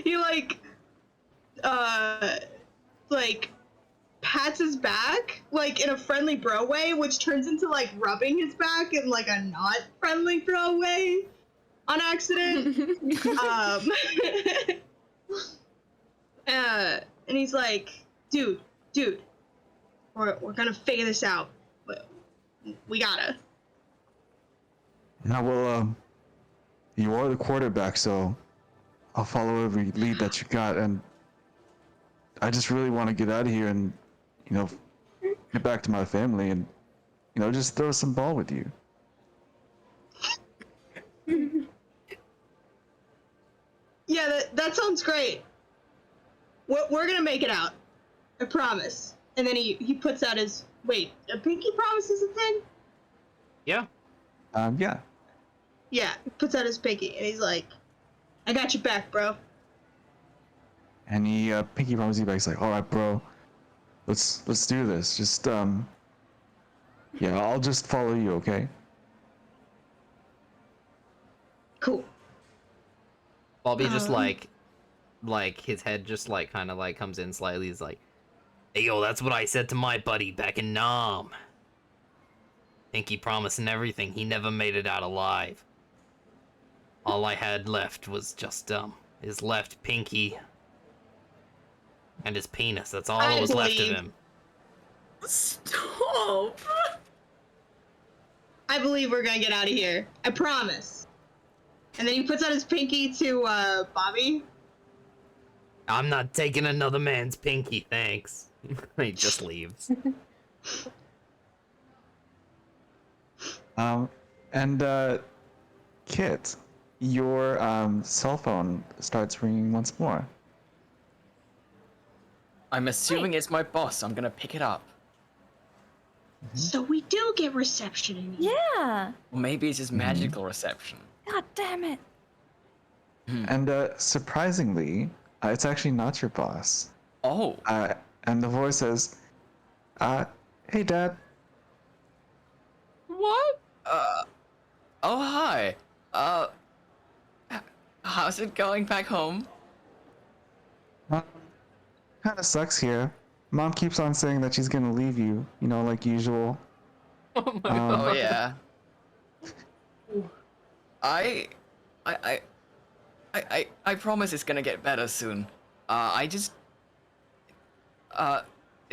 he like pats his back like in a friendly bro way, which turns into like rubbing his back in like a not friendly bro way on accident. And he's like, dude, we're gonna figure this out. We gotta. "Yeah, well, you are the quarterback, so I'll follow every lead that you got, and I just really want to get out of here and, get back to my family and, just throw some ball with you." Yeah, that sounds great. We're gonna make it out. I promise. And then he puts out his, wait, a pinky promise is a thing? Yeah. Yeah. Yeah, he puts out his pinky and he's like, I got your back, bro. And he pinky promises you back. He's like, "All right, bro, let's do this. Just yeah, I'll just follow you, okay?" Cool. Bobby just like his head just like kind of like comes in slightly. He's like, "Hey yo, that's what I said to my buddy back in Nam. Pinky promise and everything. He never made it out alive. All I had left was just his left pinky and his penis. That's all that was left of believe- him." Stop. I believe we're gonna get out of here. I promise. And then he puts out his pinky to Bobby. "I'm not taking another man's pinky, thanks." He just leaves. And Kit, your cell phone starts ringing once more. I'm assuming it's my boss. I'm gonna pick it up. So we do get reception in here. Yeah. Or maybe it's just Mhm. magical reception. God damn it. And surprisingly, it's actually not your boss. Oh, And the voice says, "Hey, Dad." What? oh hi. How's it going back home? Kind of sucks here. Mom keeps on saying that she's gonna leave you, like usual. Oh my Um, Oh god. yeah. I, I, I promise it's gonna get better soon. I just,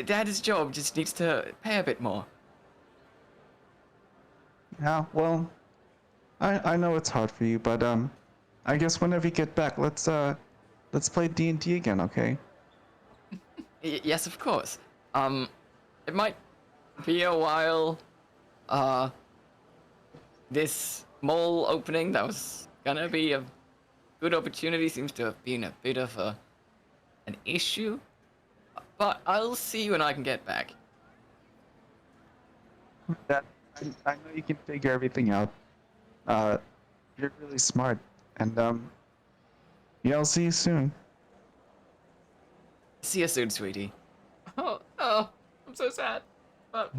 Dad's job just needs to pay a bit more. Yeah, well, I know it's hard for you, but I guess whenever you get back, let's play D&D again, okay? Yes, of course. It might be a while. This mall opening that was gonna be a good opportunity seems to have been a bit of an issue. But I'll see you when I can get back. That I know you can figure everything out. You're really smart, and yeah, I'll see you soon. See you soon, sweetie. Oh, I'm so sad. But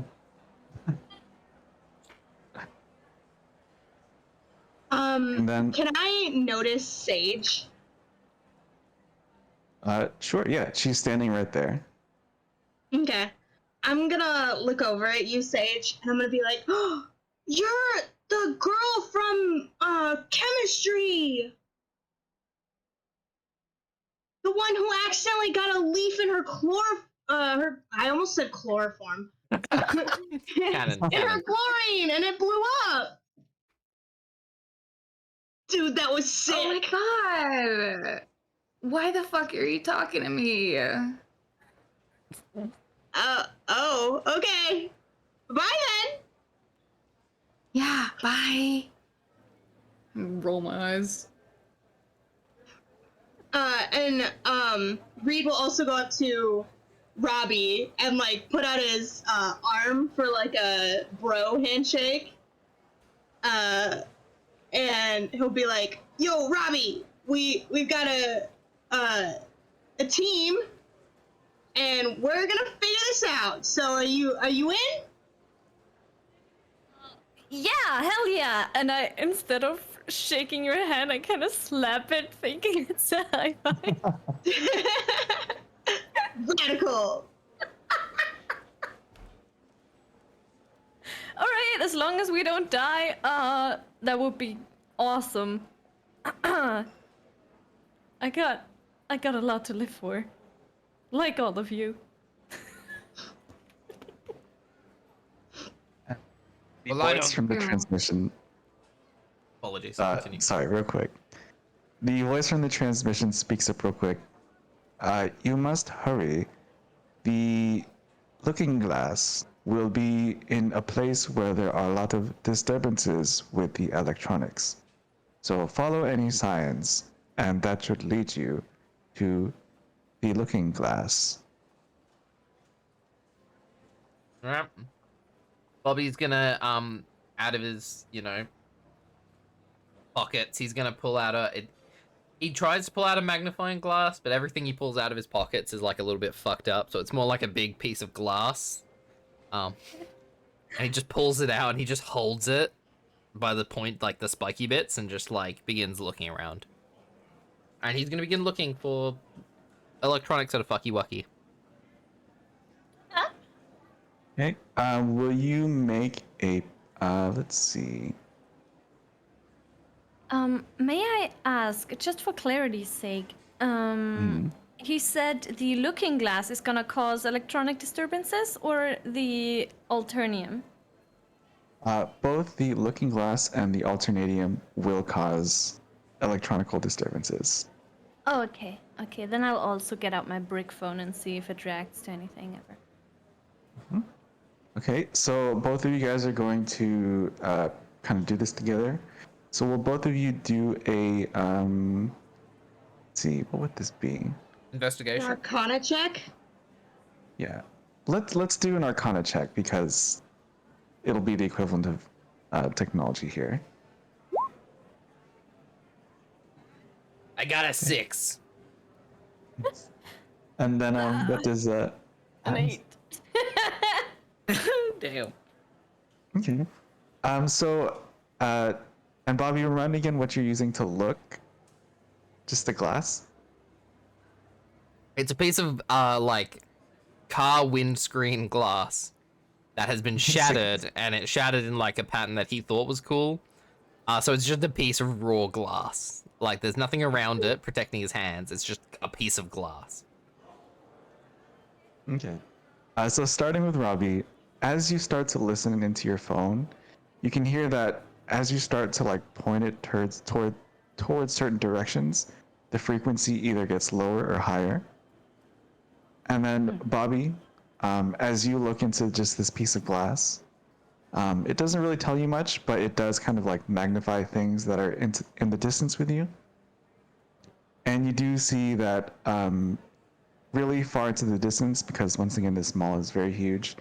And then, Can I notice Sage? sure, yeah, she's standing right there. Okay. I'm gonna look over at you, Sage, and I'm gonna be like, oh, you're the girl from chemistry! The one who accidentally got a leaf in her I almost said chloroform. Cannon, in her cannon. chlorine, and it blew up! Dude, that was sick! Oh my god! Why the fuck are you talking to me? Oh, okay. Bye then! Yeah, bye. Roll my eyes. Reed will also go up to Robbie and like put out his arm for like a bro handshake. And he'll be like, "Yo, Robbie, we've got a team, and we're gonna figure this out. So are you in?" Yeah, hell yeah. And I, instead of shaking your hand, I kind of slap it, thinking it's a high five. Radical. All right, as long as we don't die, that would be awesome. I got a lot to live for, like all of you. The Well, I voice don't- from the Yeah. transmission. Apologies. Continue. Sorry, real quick. The voice from the transmission speaks up real quick. You must hurry. The looking glass will be in a place where there are a lot of disturbances with the electronics. So follow any signs, and that should lead you to the looking glass. Alright. Bobby's gonna out of his, pockets, he's gonna pull out he tries to pull out a magnifying glass, but everything he pulls out of his pockets is like a little bit fucked up, so it's more like a big piece of glass. And he just pulls it out and he just holds it by the point, like the spiky bits, and just like begins looking around. And he's gonna begin looking for electronics that are fucky wucky. Okay. Will you make a? Let's see. May I ask, just for clarity's sake, he said the looking glass is gonna cause electronic disturbances, or the alternium? Both the looking glass and the alternating will cause electronical disturbances. Oh, okay. Okay, then I'll also get out my brick phone and see if it reacts to anything ever. Okay, so both of you guys are going to kind of do this together. So will both of you do a let's see, what would this be? Investigation. Arcana check. Yeah, let's do an Arcana check because it'll be the equivalent of technology here. I got a 6. And then what does An Hans? 8. Damn. Okay. So and Bobby, remind me again what you're using to look. Just the glass. It's a piece of like car windscreen glass that has been shattered, and it shattered in like a pattern that he thought was cool. So it's just a piece of raw glass. Like there's nothing around it protecting his hands. It's just a piece of glass. Okay. So starting with Robbie, as you start to listen into your phone, you can hear that as you start to like point it towards certain directions, the frequency either gets lower or higher. And then Bobby, as you look into just this piece of glass, it doesn't really tell you much, but it does kind of like magnify things that are in the distance with you. And you do see that really far into the distance, because once again, this mall is very huge,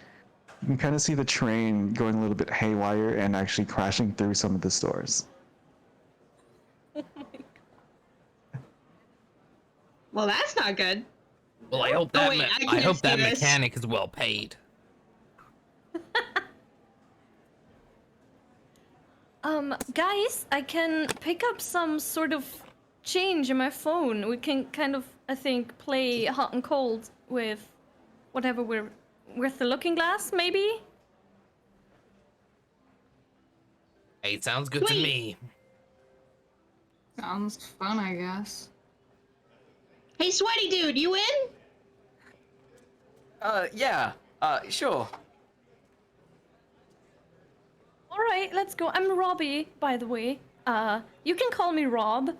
you can kind of see the train going a little bit haywire and actually crashing through some of the stores. Well, that's not good. Well, I hope that wait, I I can't hope see that this. mechanic is well paid. Guys, I can pick up some sort of change in my phone. We can kind of, I think, play hot and cold with whatever we're with the looking glass, maybe? Hey, it sounds good to Sweet. me. Sounds fun, I guess. Hey, sweaty dude, you in? Yeah. Sure. All right, let's go. I'm Robbie, by the way. You can call me Rob.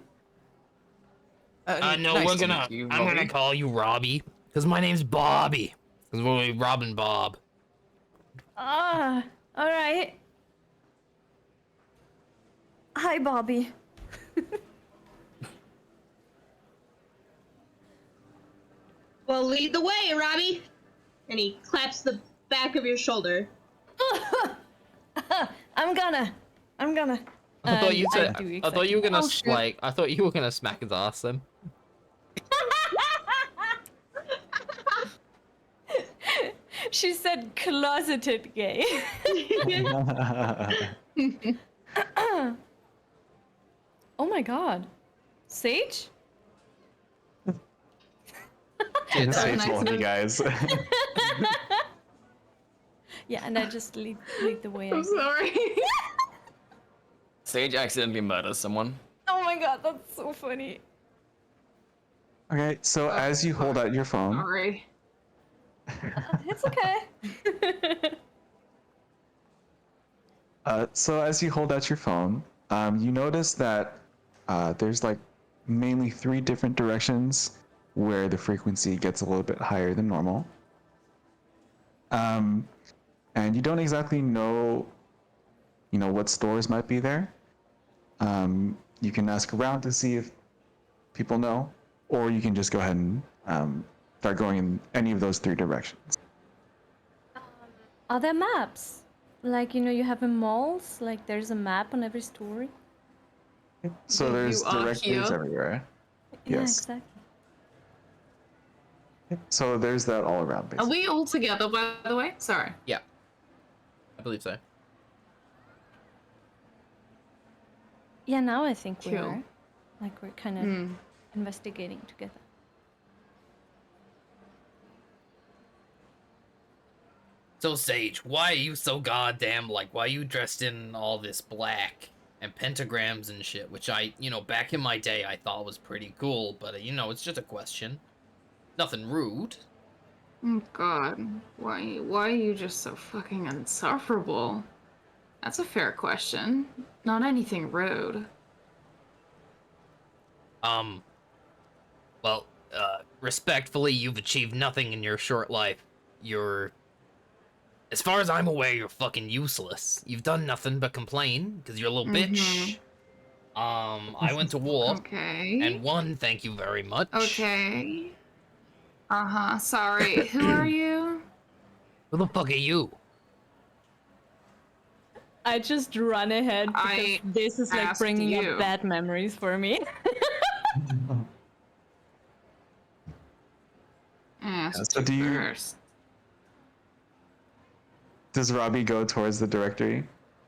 No, Nice we're to gonna. meet you, I'm gonna Robbie. call you Robbie, cause my name's Bobby. Cause we're Robin Bob. All right. Hi, Bobby. Well, lead the way, Robbie. And he claps the back of your shoulder. I'm gonna. I thought you said. do I thought you were gonna Oh, shit. like. I thought you were gonna smack his ass then. She said closeted gay. Oh my god. Sage? Just say nice it's of you him. guys. Yeah, and I just lead the way. I'm sorry. Sage accidentally murders someone. Oh my god, that's so funny. Okay, so as you hold out your phone, Sorry. It's okay. so as you hold out your phone, you notice that there's like mainly 3 different directions where the frequency gets a little bit higher than normal. And you don't exactly know, what stores might be there. You can ask around to see if people know, or you can just go ahead and start going in any of those 3 directions. Are there maps? Like, you have in malls, like there's a map on every story? So You there's are directories here. everywhere. Yeah, Yes. exactly. So there's that all around, Are basically. we all together, by the way? Sorry. Yeah, I believe so. Yeah, now I think we Cool. are. Like we're kind of Hmm. investigating together. So Sage, why are you so goddamn like? Why are you dressed in all this black and pentagrams and shit? Which I, back in my day, I thought was pretty cool. But it's just a question. Nothing rude. Oh god. Why are you just so fucking insufferable? That's a fair question. Not anything rude. Well, respectfully, you've achieved nothing in your short life. As far as I'm aware, you're fucking useless. You've done nothing but complain, because you're a little bitch. I went to war, Okay. and won, thank you very much. Okay. Uh-huh. Sorry. Who are you? Who the fuck are you? I just run ahead because I this is like asked bringing you. up bad memories for me. Asked so you do you- first. Does Robbie go towards the directory,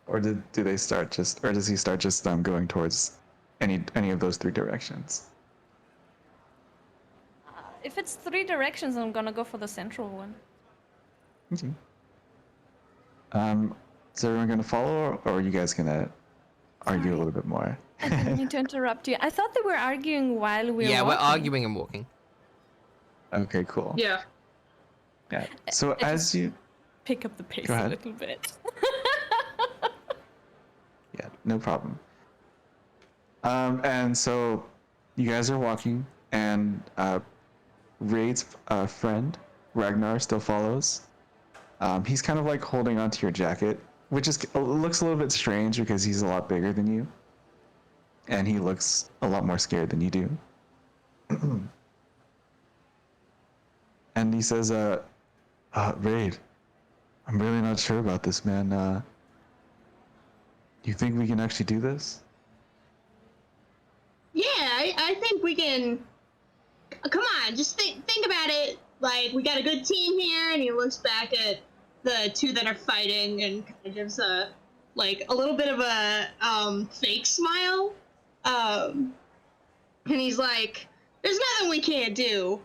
or do they start just, or does he start just going towards any of those three directions? If it's 3 directions, I'm gonna go for the central one. Okay. Is everyone gonna follow, or are you guys gonna argue a Sorry. little bit more? I didn't mean to interrupt you. I thought they were arguing while we were Yeah, we're walking. arguing and walking. Okay, cool. Yeah. Yeah. So I as just- you, Pick up the pace Go a ahead. little bit. yeah, no problem. And so you guys are walking, and Raid's friend Ragnar still follows. He's kind of like holding onto your jacket, which is looks a little bit strange because he's a lot bigger than you, and he looks a lot more scared than you do. And he says, Raid, I'm really not sure about this, man. Do you think we can actually do this? Yeah, I think we can. Come on, just think about it. Like, we got a good team here, and he looks back at the two that are fighting and kind of gives a little bit of a fake smile. And he's like, "There's nothing we can't do."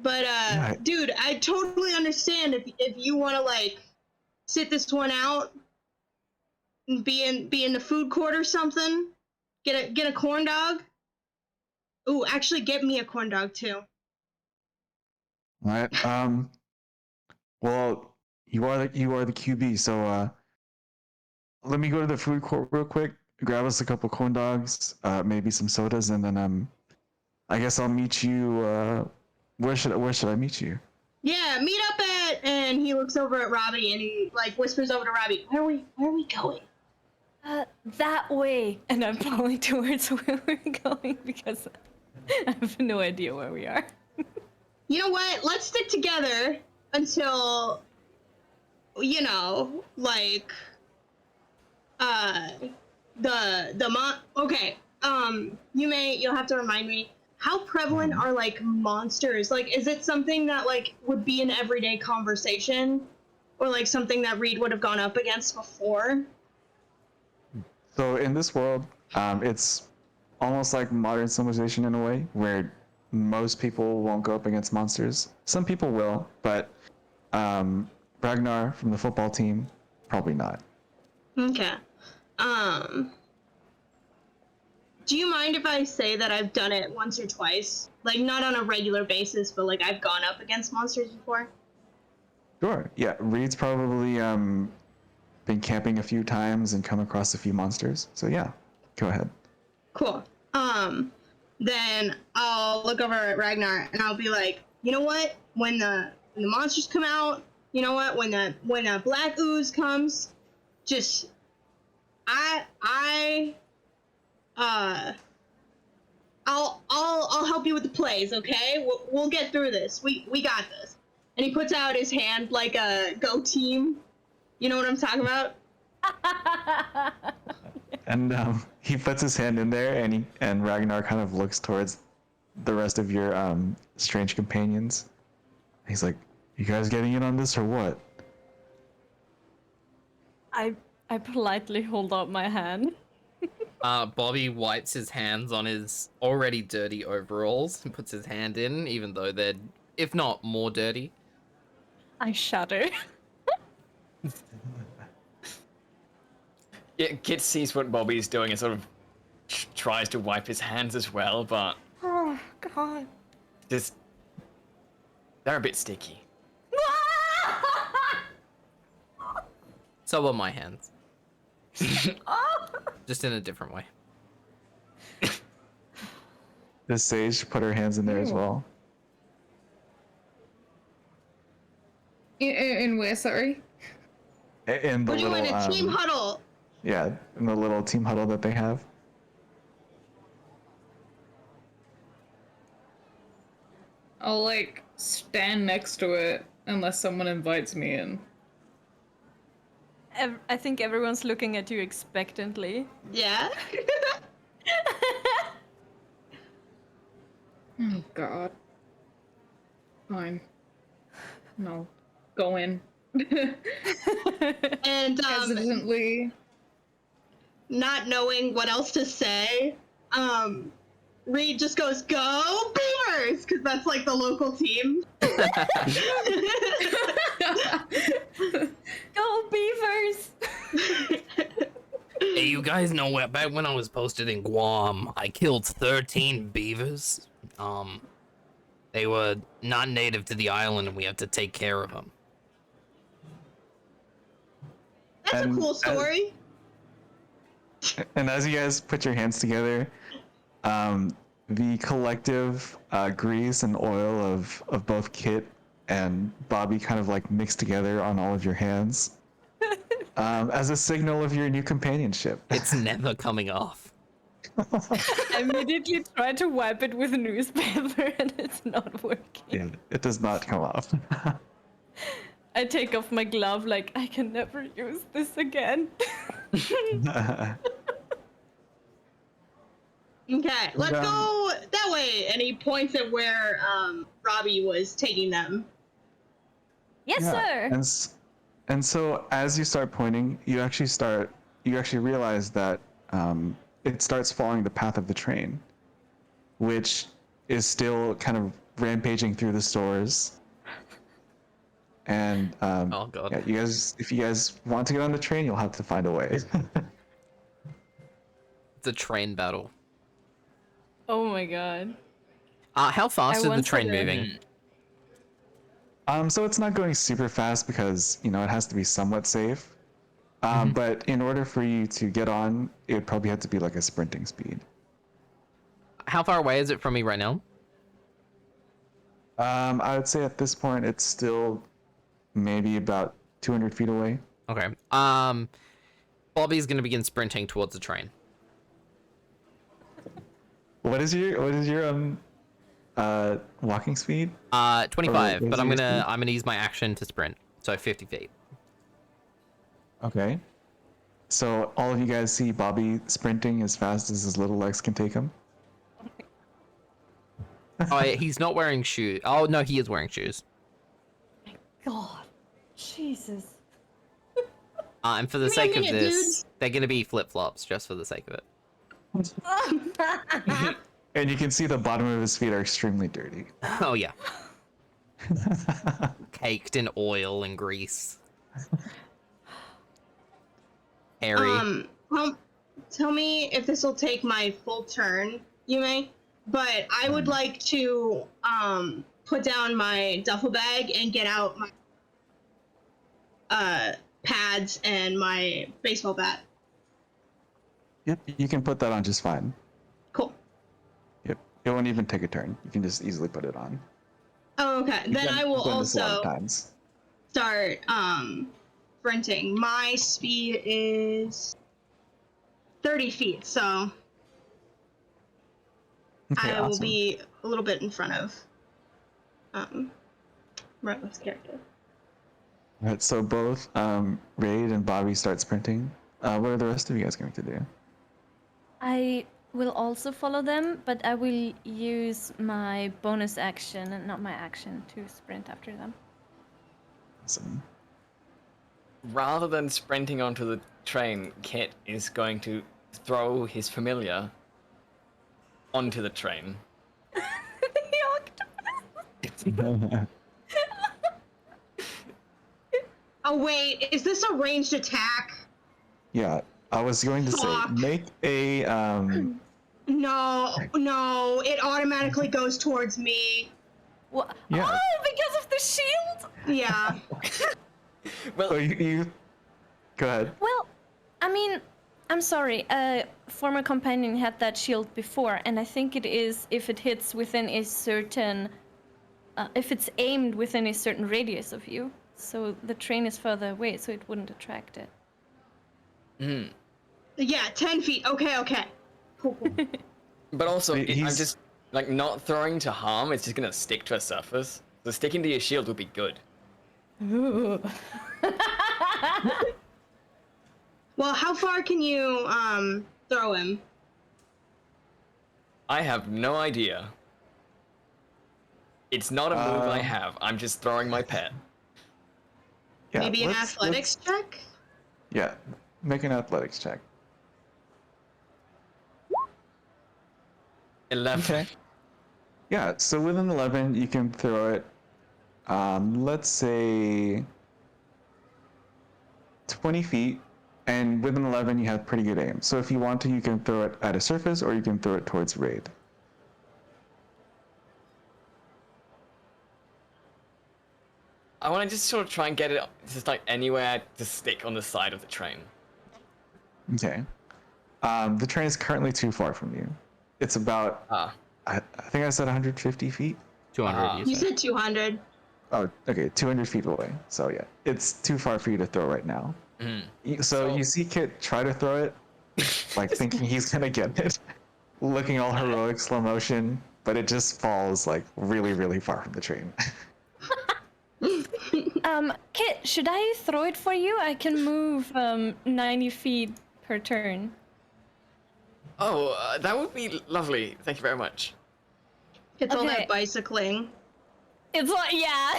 But Yeah. dude, I totally understand if you want to like sit this one out and be in the food court or something. Get a corn dog. Ooh, actually, get me a corn dog too. All right. Well, you are the QB, so let me go to the food court real quick, grab us a couple corn dogs, maybe some sodas, and then I guess I'll meet you. Where should I meet you? Yeah, meet up at, and he looks over at Robbie and he like whispers over to Robbie, where are we going? That way. And I'm falling towards where we're going because I have no idea where we are. You know what? Let's stick together until, you know, like, okay, you'll have to remind me, how prevalent are, like, monsters? Like, is it something that, like, would be an everyday conversation? Or, like, something that Reed would have gone up against before? So in this world, it's almost like modern civilization in a way, where most people won't go up against monsters. Some people will, but Ragnar from the football team, probably not. Okay. Do you mind if I say that I've done it once or twice? Like, not on a regular basis, but, like, I've gone up against monsters before? Sure. Yeah, Reed's probably been camping a few times and come across a few monsters. So yeah, go ahead. Cool. Then I'll look over at Ragnar and I'll be like, you know what? When the monsters come out, you know what? When the black ooze comes, just I'll help you with the plays, okay? We'll get through this. We got this. And he puts out his hand like a go team. You know what I'm talking about? And he puts his hand in there, and Ragnar kind of looks towards the rest of your strange companions. He's like, "You guys getting in on this or what?" I politely hold out my hand. Bobby wipes his hands on his already dirty overalls and puts his hand in, even though they're, if not more dirty. I shudder. Yeah, Kit sees what Bobby's doing and sort of tries to wipe his hands as well, but Oh, God. just they're a bit sticky. So are my hands. Just in a different way. The sage put her hands in there as well. In where, sorry? In the We're little doing a team huddle. yeah, in the little team huddle that they have. I'll, like, stand next to it unless someone invites me in. I think everyone's looking at you expectantly. Yeah. Oh god. Fine. No. Go in. And Hesitantly. not knowing what else to say, Reed just goes, "Go Beavers!" Because that's like the local team. Go Beavers! Hey, you guys know what? Back when I was posted in Guam, I killed 13 beavers. They were not native to the island, and we have to take care of them. That's a cool story. And as you guys put your hands together, the collective grease and oil of both Kit and Bobby kind of like mix together on all of your hands as a signal of your new companionship. It's never coming off. I immediately try to wipe it with a newspaper and it's not working. Yeah, it does not come off. I take off my glove like, I can never use this again. Okay, let's go that way. And he points at where Robbie was taking them. Yes, sir. And so as you start pointing, you actually realize that it starts following the path of the train, which is still kind of rampaging through the stores. And Oh god. yeah, if you guys want to get on the train, you'll have to find a way. It's a train battle. Oh my god. How fast is the once train had a- moving? So it's not going super fast because it has to be somewhat safe. But in order for you to get on, it would probably have to be like a sprinting speed. How far away is it from me right now? I would say at this point it's still maybe about 200 feet away. Okay. Bobby's gonna begin sprinting towards the train. What is your walking speed? 25, Or but is I'm it your gonna use my action to sprint, so 50 feet. Okay. So all of you guys see Bobby sprinting as fast as his little legs can take him. Oh, he's not wearing shoes. Oh no, he is wearing shoes. God. Jesus. And for the Give me a sake of minute, this, dudes. they're gonna be flip-flops just for the sake of it. And you can see the bottom of his feet are extremely dirty. Oh yeah. Caked in oil and grease. Hairy. Well, tell me if this will take my full turn, Yume. But I would like to put down my duffel bag and get out my pads and my baseball bat. Yep, you can put that on just fine. Cool. Yep, it won't even take a turn. You can just easily put it on. Oh, okay. You've Then done- I will you've done this a lot of also times. start sprinting. My speed is 30 feet, so Okay, I will awesome. be a little bit in front of Rutler's character. All right, so both Raid and Bobby start sprinting. What are the rest of you guys going to do? I will also follow them, but I will use my bonus action and not my action to sprint after them. Awesome. Rather than sprinting onto the train, Kit is going to throw his familiar onto the train. Oh wait, is this a ranged attack? Yeah, I was going to say, Fuck. make a No, it automatically goes towards me. What? Yeah. Oh, because of the shield? Yeah. Well, Oh, you go ahead. Well, I mean, I'm sorry. A former companion had that shield before, and I think it is if it hits within a certain, if it's aimed within a certain radius of you. So the train is further away, so it wouldn't attract it. Yeah, 10 feet. Okay. Cool. but also, Wait, I'm he's- just like not throwing to harm. It's just gonna stick to a surface. So sticking to your shield would be good. Well, how far can you throw him? I have no idea. It's not a move I Um, have. I'm just throwing my pet. Yeah, Maybe an let's- athletics check? Yeah, make an athletics check. 11. Okay. Yeah, so within 11, you can throw it, let's say 20 feet, and within 11, you have pretty good aim. So if you want to, you can throw it at a surface or you can throw it towards raid. I want to just sort of try and get it just like anywhere to stick on the side of the train. Okay. The train is currently too far from you. It's about, Ah. I think I said 150 feet. 200. You said 200. Oh, okay, 200 feet away. So yeah, it's too far for you to throw right now. So So- you see Kit try to throw it, like thinking he's gonna get it, looking all heroic, slow motion, but it just falls like really, really far from the train. Kit, should I throw it for you? I can move 90 feet per turn. Oh, that would be lovely. Thank you very much. It's all Okay. that bicycling. It's like, yeah,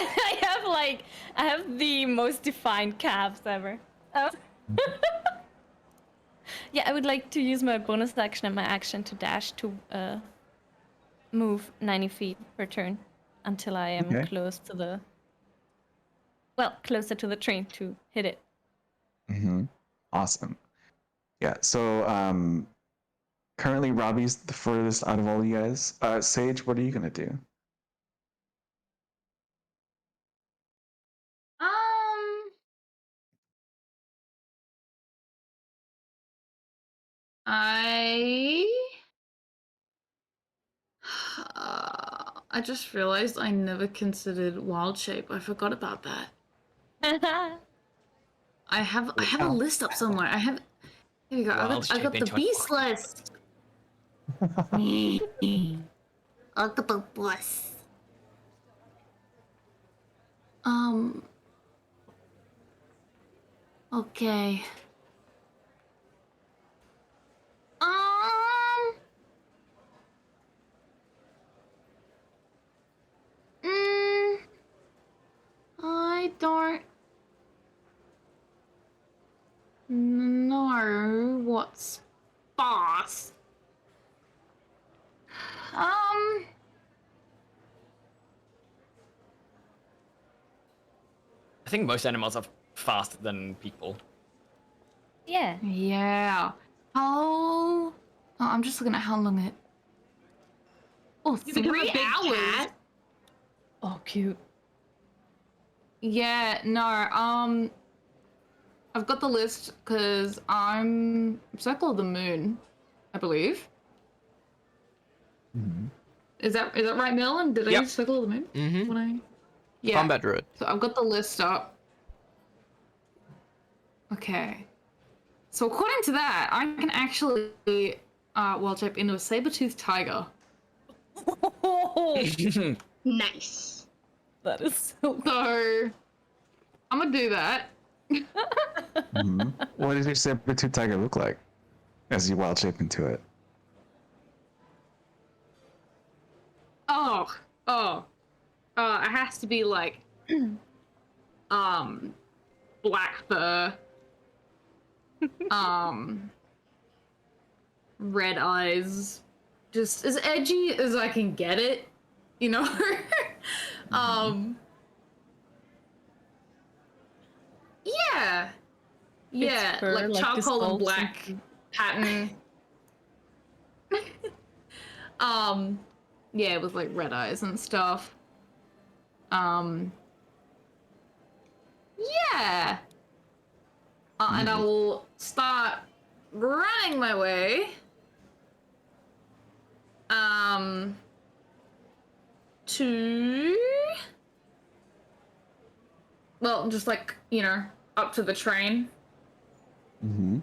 I have the most defined calves ever. Yeah, I would like to use my bonus action and my action to dash to move 90 feet per turn until I am Okay. close to the, well, closer to the train to hit it. Mm-hmm. Awesome. Yeah. So currently Robbie's the furthest out of all you guys. Sage, what are you gonna do? I just realized I never considered wild shape. I forgot about that. I have a list up somewhere. Here we go. Wild I shape got the into a beast fox. list. Octopus. Okay. I don't know what's fast. I think most animals are faster than people. Yeah. Yeah. Oh, I'm just looking at how long it. Oh, You become a 3 big hours. cat. Oh, cute. Yeah, no, I've got the list because I'm Circle of the Moon, I believe. Mm-hmm. Is that right, Melon? Did I Yep. use Circle of the Moon? Mm-hmm. When I... Yeah. Combat druid. So I've got the list up. Okay. So according to that, I can actually wild shape into a saber-toothed tiger. Nice. That is so So I'm gonna do that. Mm-hmm. What does your saber-tooth tiger look like as you wild shape into it? It has to be like black fur, red eyes, just as edgy as I can get it, you know. Yeah, yeah, fur, like like charcoal and dissolves black pattern. Yeah, with like red eyes and stuff. Yeah. And I will start running my way. To. Well, just like, you know, up to the train. Mm-hmm.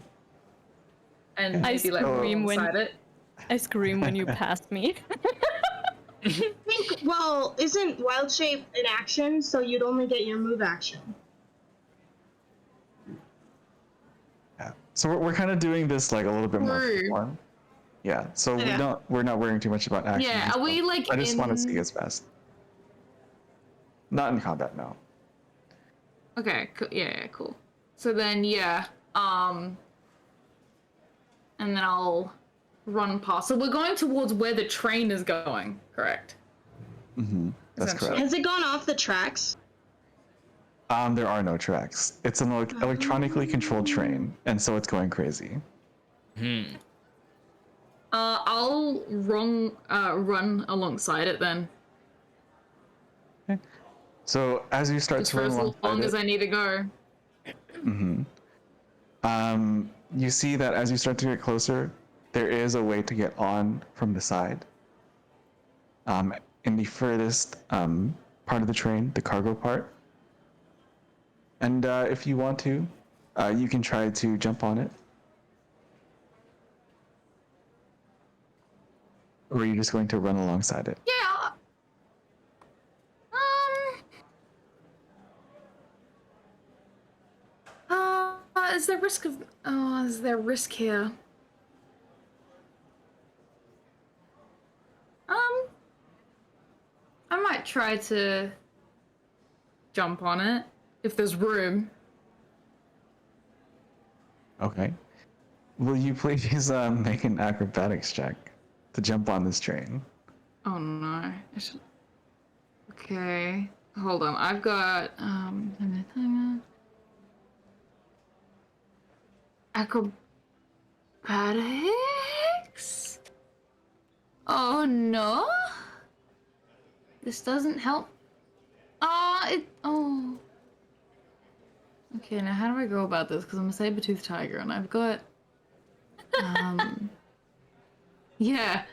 And I maybe like scream roll when- inside it. I scream when you pass me. I think, well, isn't wild shape an action, so you'd only get your move action? Yeah. So we're kind of doing this like a little bit more True. fun. Yeah. So Yeah. we're not worrying too much about action. Yeah, and are we stuff. like I just want to see in? us fast. Not in combat, no. Okay, yeah, cool. So then, yeah, and then I'll run past. So we're going towards where the train is going, correct? Mm-hmm. That's Essentially. correct. Has it gone off the tracks? There are no tracks. It's an electronically controlled train, and so it's going crazy. I'll run alongside it then, Okay. So as you start just to for run as long alongside as it, I need to go. you see that as you start to get closer, there is a way to get on from the side. In the furthest part of the train, the cargo part. And if you want to, you can try to jump on it. Or are you just going to run alongside it? Yeah. Is there risk of? Oh, is there risk here? I might try to jump on it if there's room. Okay. Will you please make an acrobatics check to jump on this train? Oh no. I should... Okay. Hold on. I've got acrobatics? Oh no. This doesn't help. Oh. Okay, now how do I go about this? Because I'm a saber-toothed tiger and I've got yeah.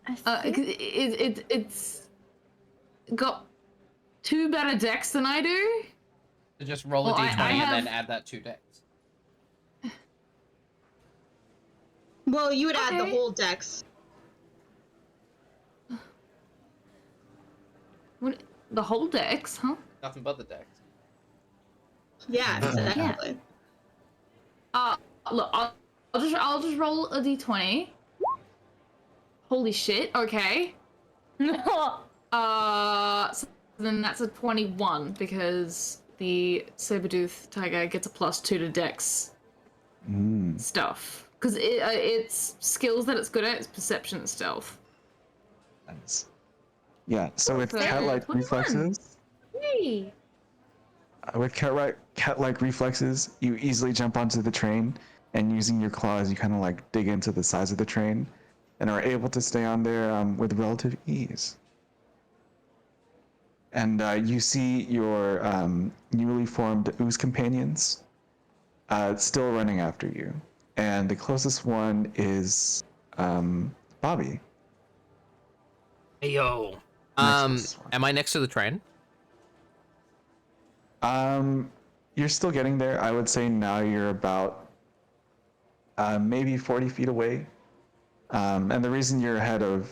It's got 2 better decks than I do. So just roll a Well, I d20 and then have- add that 2 decks. Well, you would add the Okay. whole dex. What, the whole decks, huh? Nothing but the decks. Yeah, exactly. Look, I'll just roll a d20. Holy shit. Okay. So then that's a 21 because the saber-tooth tiger gets a +2 to dex stuff. Because it's skills that it's good at, it's perception and stealth. Nice. Yeah, so with Okay. cat-like 21. reflexes, Hey. cat-like reflexes, you easily jump onto the train, and using your claws, you kind of like dig into the sides of the train, and are able to stay on there with relative ease. And you see your newly formed ooze companions still running after you, and the closest one is Bobby. Hey, yo. Next one. Am I next to the train? You're still getting there. I would say now you're about maybe 40 feet away. And the reason you're ahead of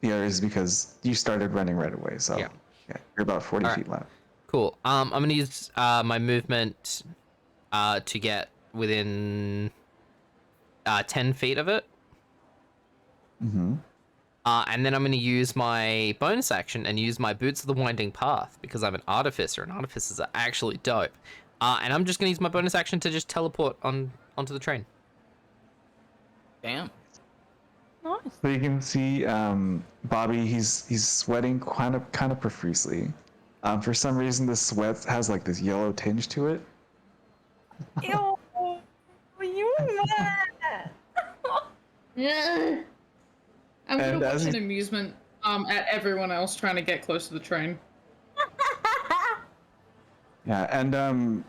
the others is because you started running right away. So Yeah. you're about 40 All right. feet left. Cool. I'm gonna use my movement to get within 10 feet of it. Mm-hmm. And then I'm gonna use my bonus action and use my Boots of the Winding Path because I'm an artificer and artificers are actually dope. And I'm just gonna use my bonus action to just teleport onto the train. Damn. Nice. So you can see Bobby. He's sweating kind of profusely. For some reason, the sweat has like this yellow tinge to it. Ew. You mad? Yeah. I'm And gonna as watch an he- amusement at everyone else trying to get close to the train. Yeah, and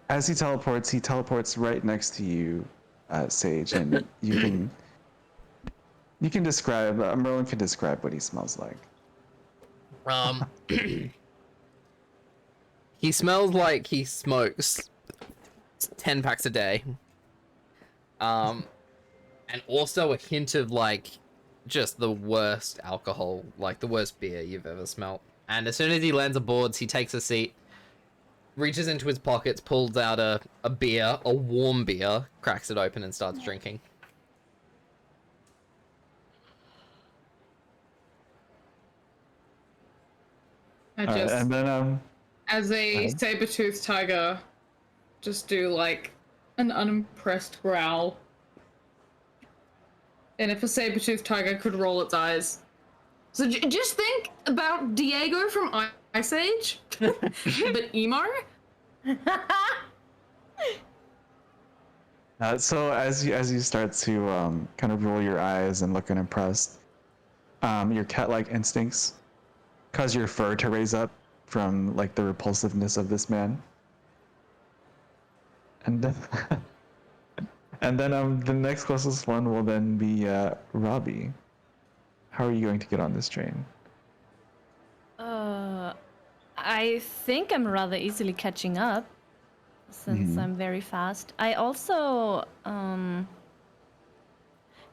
as he teleports right next to you, Sage, and you can describe. Merlin can describe what he smells like. He smells like he smokes 10 packs a day. And also a hint of like just the worst alcohol, like the worst beer you've ever smelt. And as soon as he lands aboard, he takes a seat, reaches into his pockets, pulls out a beer, a warm beer, cracks it open and starts drinking. I All right, just, and then as a ahead. saber-toothed tiger, just do like an unimpressed growl. And if a saber-toothed tiger could roll its eyes. So just think about Diego from Ice Age, but emo. So as you start to kind of roll your eyes and look unimpressed, your cat-like instincts cause your fur to raise up from like the repulsiveness of this man. And then, and then the next closest one will then be Robbie. How are you going to get on this train? I think I'm rather easily catching up since I'm very fast. I also,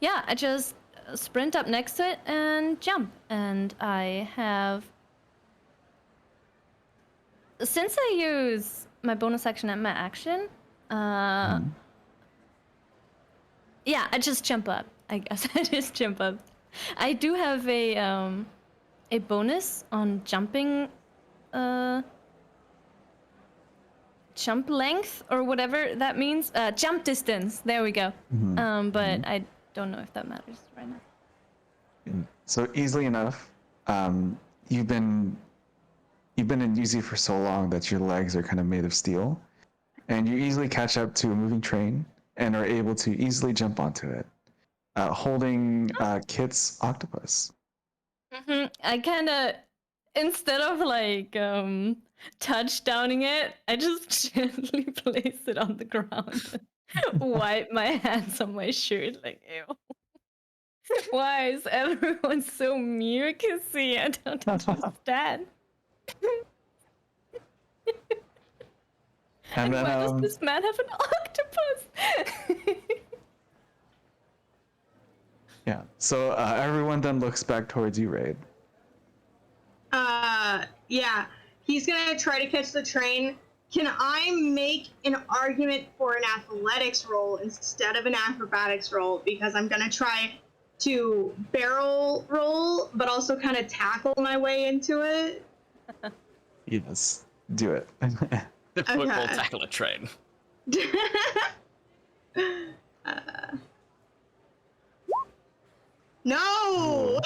yeah, I just sprint up next to it and jump. And I have, since I use my bonus action and my action, yeah, I just jump up. I guess I just jump up. I do have a bonus on jumping, jump length or whatever that means. Jump distance. There we go. But I don't know if that matters right now. So easily enough, you've been in UZ for so long that your legs are kind of made of steel, and you easily catch up to a moving train and are able to easily jump onto it, holding Kit's octopus. I kind of, instead of like touchdowning it, I just gently place it on the ground, wipe my hands on my shirt, like ew. Why is everyone so mucusy? I don't understand. And then why does this man have an octopus? yeah. So everyone then looks back towards you, Raid. Yeah. He's gonna try to catch the train. Can I make an argument for an athletics roll instead of an acrobatics roll? Because I'm gonna try to barrel roll, but also kind of tackle my way into it. Yes, do it. The football Okay. tackle a train. No!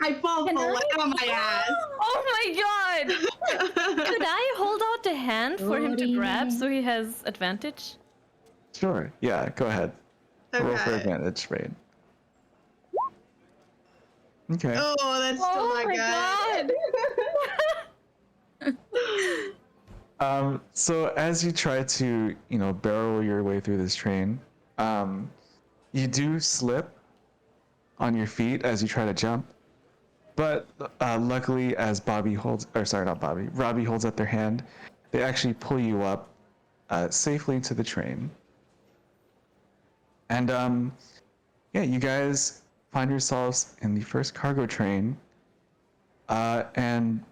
I fall Can flat I? on my ass. Oh my god! Could I hold out the hand for him to grab so he has advantage? Sure. Yeah. Go ahead. Roll for Okay. advantage, Raid. Okay. Oh, that's still Oh not my good. god! So as you try to, barrel your way through this train, you do slip on your feet as you try to jump. But luckily, as Robbie holds up their hand, they actually pull you up safely into the train. And yeah, you guys find yourselves in the first cargo train. And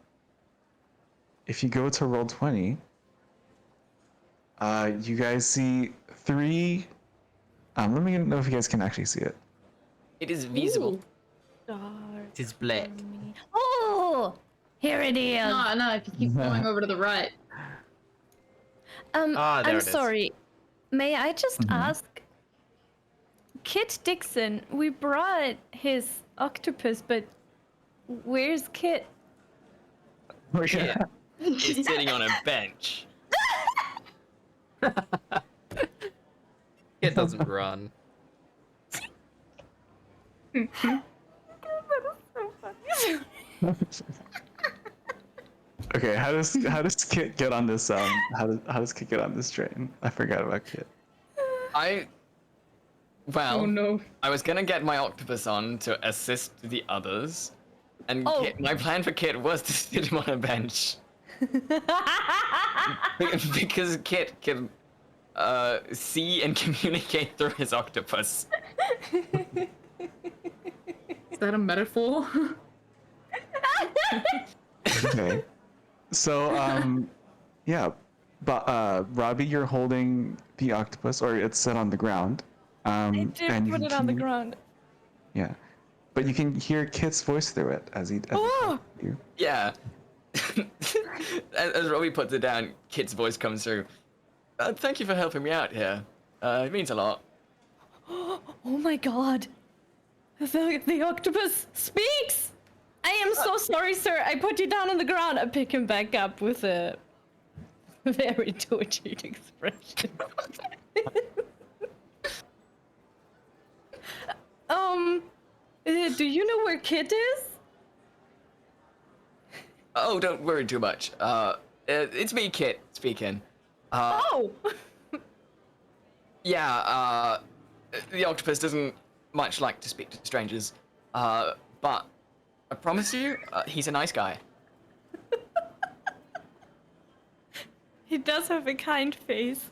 if you go to roll 20, you guys see three. Let me know if you guys can actually see it. It is visible. It is black. Oh! Here it is! No, if you keep going over to the right. there I'm it is. sorry. May I just ask? Kit Dixon, we brought his octopus, but where's Kit? Kit is sitting on a bench. It doesn't run. Okay, how does Kit get on this how does Kit get on this train? I forgot about Kit. Well, Oh no. I was gonna get my octopus on to assist the others, and Oh. my plan for Kit was to sit him on a bench. Because Kit can see and communicate through his octopus. Is that a metaphor? Okay. So Yeah, but Robbie, you're holding the octopus, or it's set on the ground. I And did you put it on the can- ground. Yeah, but you can hear Kit's voice through it as he Oh! talks to you. Yeah. As Robbie puts it down, Kit's voice comes through. Thank you for helping me out here. It means a lot. Oh my god. The octopus speaks! I am so sorry, sir. I put you down on the ground. I pick him back up with a very tortured expression. Do you know where Kit is? Oh, don't worry too much. It's me, Kit, speaking. Oh! Yeah, the octopus doesn't much like to speak to strangers. But I promise you, he's a nice guy. He does have a kind face.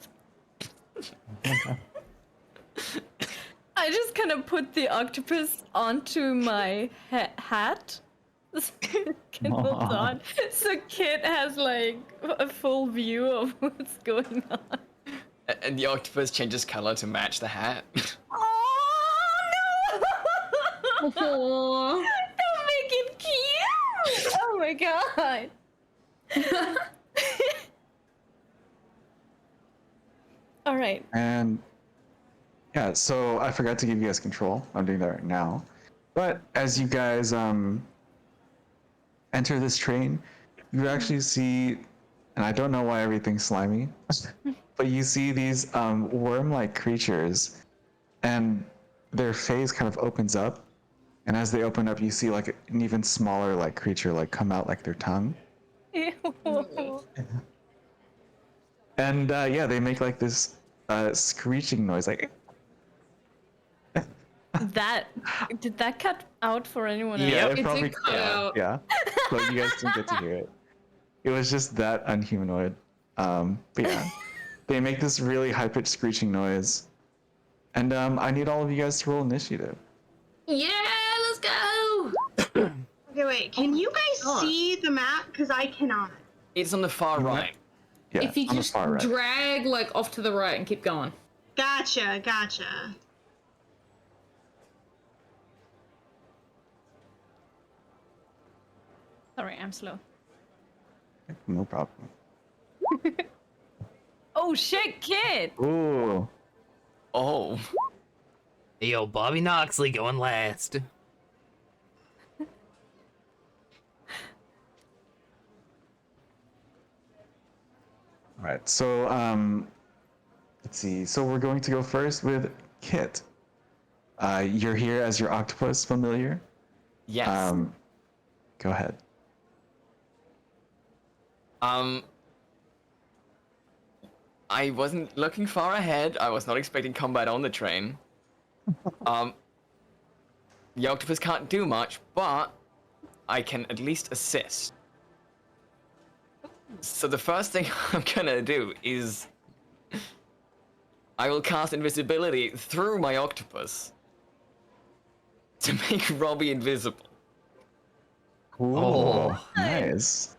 I just kind of put the octopus onto my hat. Can hold on. So Kit has like a full view of what's going on. And the octopus changes color to match the hat. Oh no! Aww. Don't make it cute! Oh my god! All right. And yeah, so I forgot to give you guys control. I'm doing that right now. But as you guys enter this train, you actually see, and I don't know why everything's slimy, but you see these worm-like creatures, and their face kind of opens up, and as they open up, you see like an even smaller like creature like come out like their tongue, Ew. and yeah, they make like this screeching noise, like. That did that cut out for anyone else? Yeah, Yep. It probably did cut out. Yeah, but you guys didn't get to hear it. It was just that unhumanoid. But yeah, they make this really high-pitched screeching noise, and I need all of you guys to roll initiative. Yeah, let's go. Okay, wait. Can you guys God. see the map? Because I cannot. It's on the far Mhm. right. Yeah, If you on the just far right. drag like off to the right and keep going. Gotcha, gotcha. Sorry, I'm slow. No problem. Oh shit, Kit! Ooh, Oh. Yo, Bobby Knoxley going last. all right. So let's see. So we're going to go first with Kit. You're here as your octopus familiar. Yes. Go ahead. I wasn't looking far ahead. I was not expecting combat on the train. The octopus can't do much, but I can at least assist. So the first thing I'm gonna do is I will cast invisibility through my octopus to make Robbie invisible. Ooh, Oh. nice.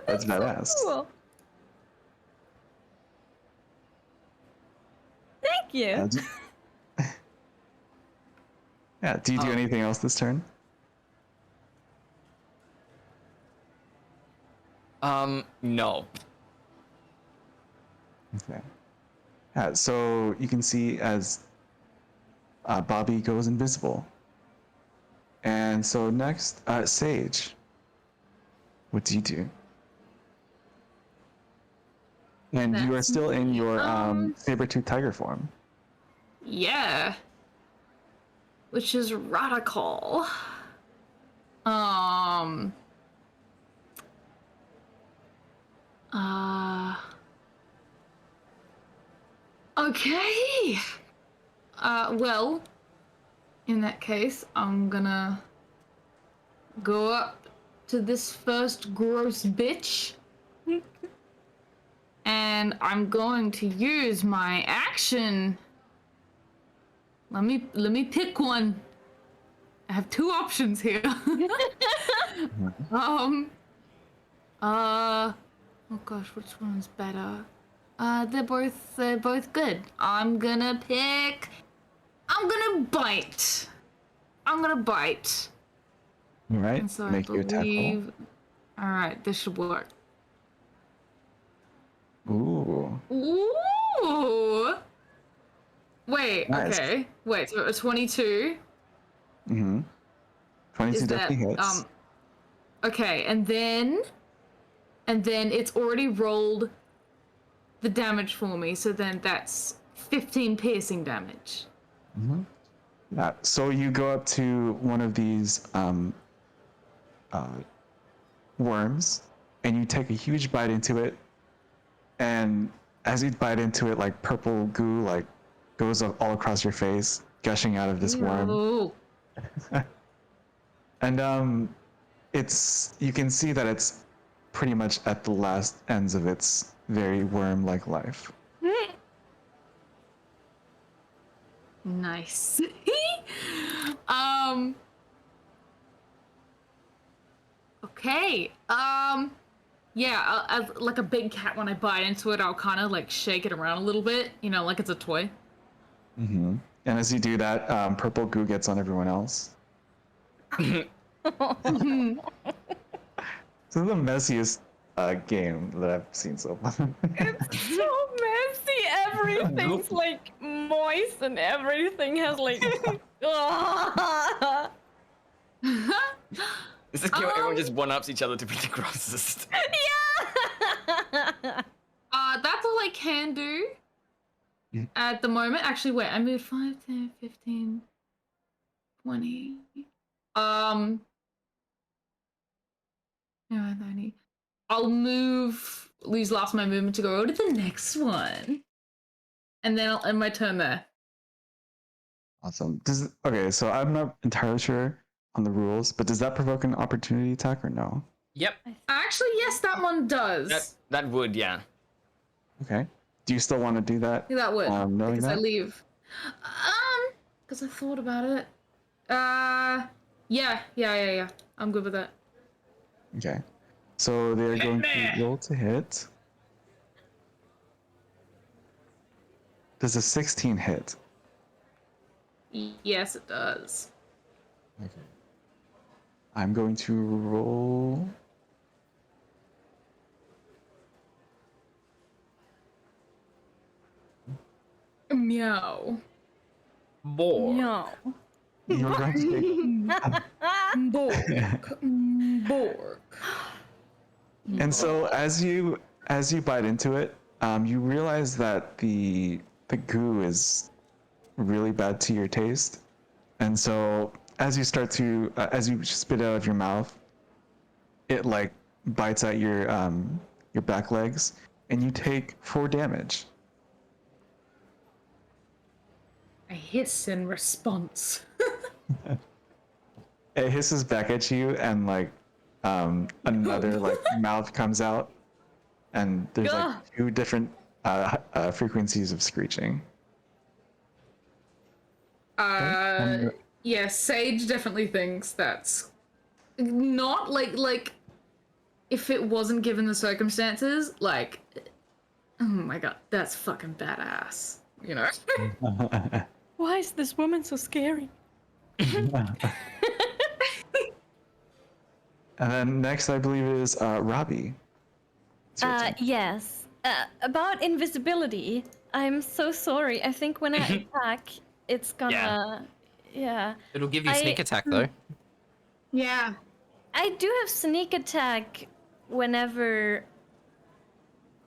That's badass. Cool. Thank you. Yeah, yeah, do you do anything else this turn? No. Okay. Yeah, so you can see as Bobby goes invisible. And so next, Sage. What do you do? And you are That's still in me. your saber-tooth tiger form. Yeah. Which is radical. Uh, okay. Well, in that case, I'm gonna go up to this first gross bitch. And I'm going to use my action. Let me pick one. I have two options here. Oh gosh, which one's better? They're both good. I'm gonna bite. I'm gonna bite. All right. And so Make I your attack roll. believe. All right, this should work. Ooh. Ooh. Wait. Nice. Okay. Wait. So a 22. Mm-hmm. 22 Is that definitely hits. Okay, and then it's already rolled the damage for me, so then that's 15 piercing damage. Yeah. So you go up to one of these worms, and you take a huge bite into it. And as you bite into it, like purple goo, like goes all across your face, gushing out of this worm. Ew. And you can see that it's pretty much at the last ends of its very worm-like life. Nice. um. Okay. Yeah. Like a big cat, when I bite into it, I'll kind of like shake it around a little bit, like it's a toy. Mm-hmm. And as you do that, purple goo gets on everyone else. This is the messiest game that I've seen so far. It's so messy. Everything's like moist and everything has like. This is cute. Everyone just one-ups each other to be the grossest. Yeah. That's all I can do at the moment. Actually, wait, I moved 5, 10, 15, 20. No, 30. I'll lose last my movement to go to the next one. And then I'll end my turn there. Awesome. Okay, so I'm not entirely sure on the rules, but does that provoke an opportunity attack or no? Yep. Actually, yes, that one does. That would, yeah. Okay. Do you still want to do that? Yeah, that would. Knowing Because I that? leave. Because I thought about it. Yeah. I'm good with that. Okay. So they're going to roll to hit. Does a 16 hit? Yes, it does. Okay. I'm going to roll. Meow. More. No. You're going to take. Bork. And so as you bite into it, you realize that the goo is really bad to your taste, and so as you start to as you spit it out of your mouth, it like bites at your back legs, and you take 4 damage. I hiss in response. It hisses back at you, and like another like mouth comes out, and there's like Ugh. 2 different frequencies of screeching. Yeah, Sage definitely thinks that's not like if it wasn't given the circumstances, like, oh my god, that's fucking badass, Why is this woman so scary? And then next, I believe, is Robbie. It's your turn. Yes. About invisibility, I'm so sorry. I think when I attack, it's gonna. Yeah. It'll give you sneak attack though. Yeah. I do have sneak attack whenever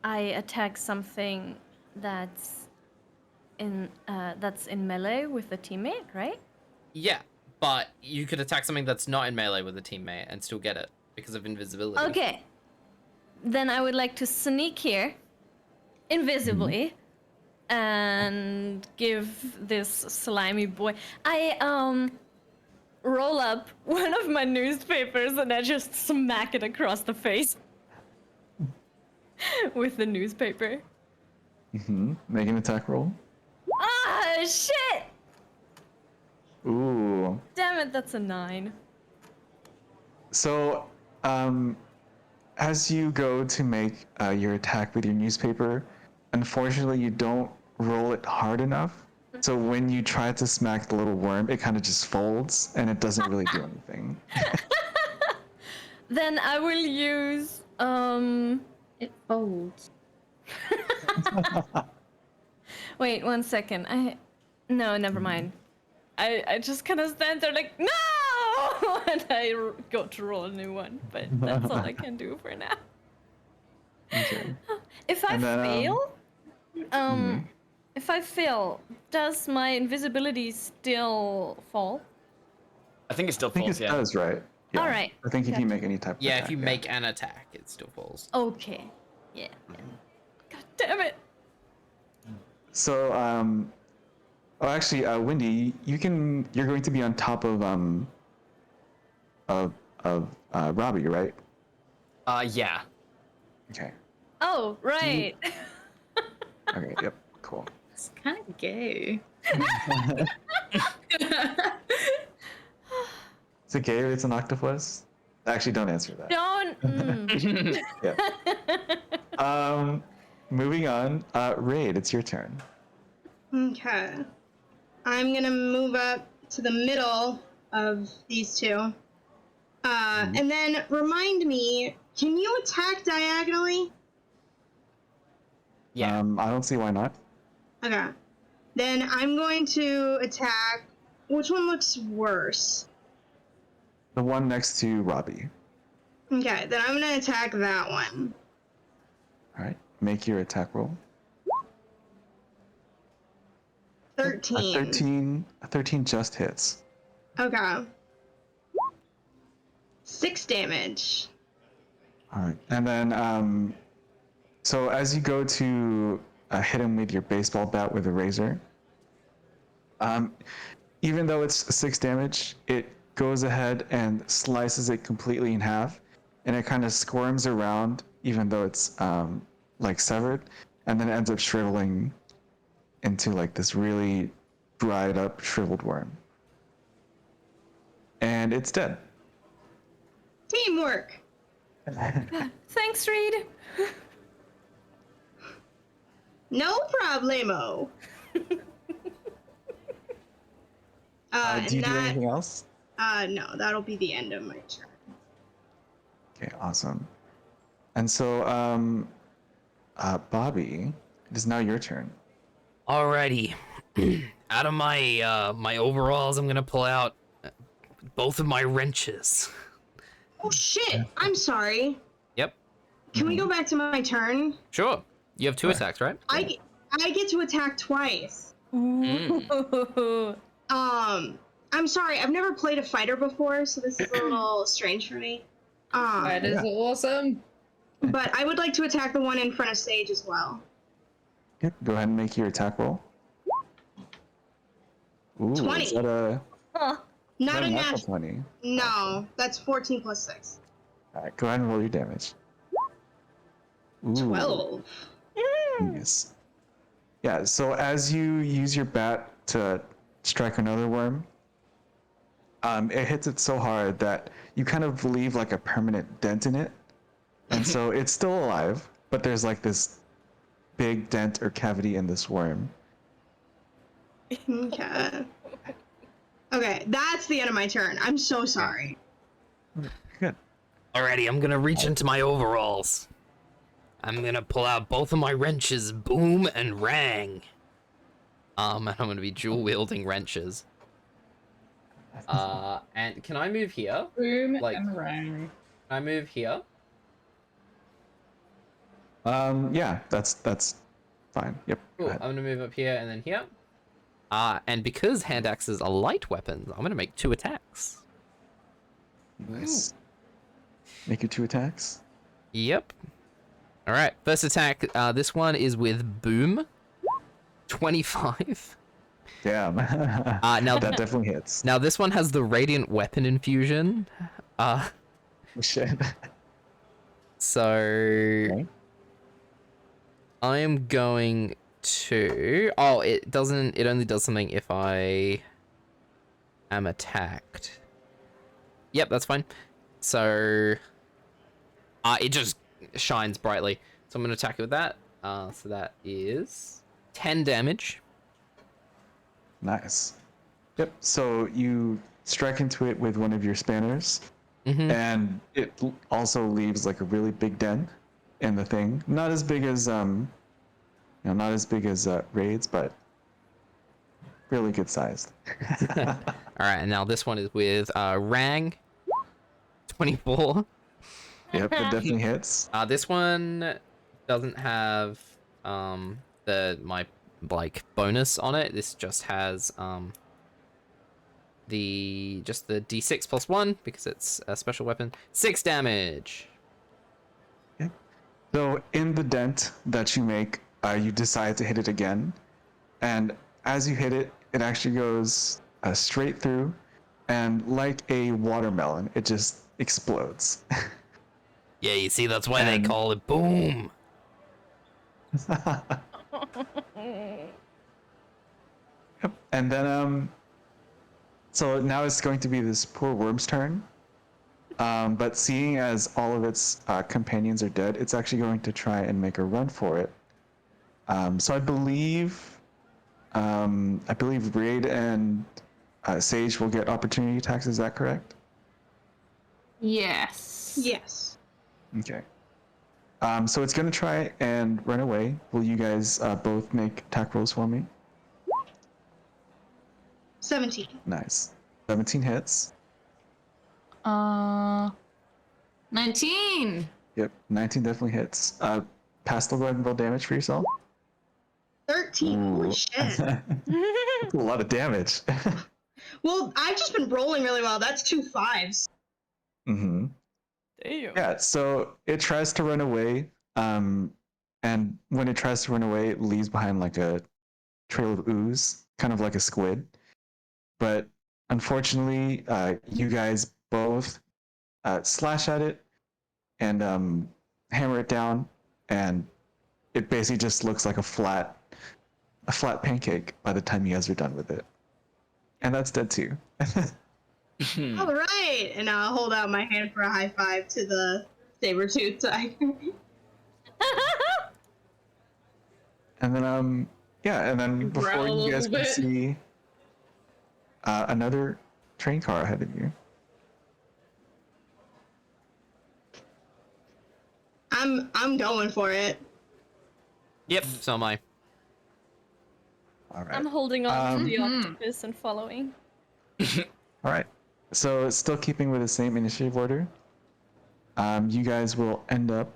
I attack something that's in melee with a teammate, right? Yeah, but you could attack something that's not in melee with a teammate and still get it because of invisibility. Okay. Then I would like to sneak here, invisibly, and give this slimy boy. I roll up one of my newspapers and I just smack it across the face with the newspaper. Make an attack roll. Ah, shit! Ooh. Damn it, that's a 9. So, as you go to make your attack with your newspaper, unfortunately, you don't roll it hard enough. So when you try to smack the little worm, it kind of just folds and it doesn't really do anything. Then I will use It folds. Wait 1 second. No, never mind. I just kind of stand there like no, and I go to roll a new one. But that's all I can do for now. Okay. If I And then, fail, if I fail, does my invisibility still fall? I think it still I think falls, it yeah. does, right? Yeah. All right. I think if you Gotcha. make any type of Yeah, attack, if you make an attack, it still falls. Okay. Yeah. God damn it. So, oh, actually, Wendy, you're going to be on top of Robbie, right? Yeah. Okay. Oh, right. Okay. Yep. Cool. It's kind of gay. Is it gay if it's an octopus? Actually, don't answer that. Don't. Yeah. Moving on. Raid, it's your turn. Okay. I'm gonna move up to the middle of these two. And then remind me, can you attack diagonally? Yeah. I don't see why not. Okay. Then I'm going to attack. Which one looks worse? The one next to Robbie. Okay, then I'm gonna attack that one. All right. Make your attack roll. 13. A 13 just hits. Okay. 6 damage. All right. And then, so as you go to hit him with your baseball bat with a razor, even though it's 6 damage, it goes ahead and slices it completely in half, and it kind of squirms around, even though it's like severed, and then ends up shriveling into like this really dried up, shriveled worm. And it's dead. Teamwork. Thanks, Reed. No problemo. Do you do anything else? No, that'll be the end of my turn. Okay, awesome. And so, Bobby, it is now your turn. Alrighty. Out of my my overalls, I'm gonna pull out both of my wrenches. Oh shit! I'm sorry. Yep. Can we go back to my turn? Sure. You have 2 Right. attacks, right? I get to attack twice. Ooh. I'm sorry. I've never played a fighter before, so this is a little strange for me. That is awesome. But I would like to attack the one in front of Sage as well. Yep, go ahead and make your attack roll. Ooh, 20. Is that a, Huh. Not a natural natural. 20? No, that's 14 plus 6. All right, go ahead and roll your damage. Ooh, 12. Yes. Yeah, so as you use your bat to strike another worm, it hits it so hard that you kind of leave like a permanent dent in it. And so it's still alive, but there's like this big dent or cavity in this worm. Okay. Okay, that's the end of my turn. I'm so sorry. Good. Alrighty, I'm gonna reach into my overalls. I'm gonna pull out both of my wrenches, boom and rang. And I'm gonna be dual wielding wrenches. And can I move here? Boom Like- and rang. Can I move here? Yeah, that's fine. Yep. Go Cool. ahead. I'm gonna move up here and then here. And because hand axes are light weapons, I'm gonna make 2 attacks. Nice. Make your 2 attacks. Yep. Alright, first attack, this one is with boom. 25. Damn. Now That definitely hits. Now this one has the radiant weapon infusion. Shit. So Okay. I am going to. Oh, it doesn't. It only does something if I am attacked. Yep, that's fine. So It just shines brightly. So I'm going to attack it with that. So that is 10 damage. Nice. Yep. So you strike into it with one of your spanners, Mm-hmm. and it also leaves like a really big dent in the thing. Not as big as not as big as raids, but really good sized. All right, and now this one is with Rang, 24. Yep, it definitely hits. This one doesn't have my like bonus on it. This just has the D6 plus 1 because it's a special weapon. 6 damage. Okay. So in the dent that you make, you decide to hit it again, and as you hit it, it actually goes straight through, and like a watermelon, it just explodes. Yeah, you see, that's why they And- call it boom. Yep. And then so now it's going to be this poor worm's turn. But seeing as all of its companions are dead, it's actually going to try and make a run for it. So I believe Raid and Sage will get opportunity attacks. Is that correct? Yes. Yes. Okay. So it's going to try and run away. Will you guys both make attack rolls for me? 17. Nice. 17 hits. 19. Yep, 19 definitely hits. Pastel, go ahead and roll damage for yourself. 13. Holy Ooh. shit. That's a lot of damage. Well, I've just been rolling really well. That's 2 5s. Mm-hmm. Damn. Yeah, so it tries to run away, and when it tries to run away, it leaves behind like a trail of ooze, kind of like a squid. But unfortunately, you guys both slash at it and hammer it down, and it basically just looks like a flat pancake by the time you guys are done with it. And that's dead too. All right. And I'll hold out my hand for a high five to the saber-tooth tiger. And then and then before Growl a you guys little can bit. see another train car ahead of you. I'm going for it. Yep, so am I. All right. I'm holding on to the Mhm. octopus and following. All right. So still keeping with the same initiative order, you guys will end up,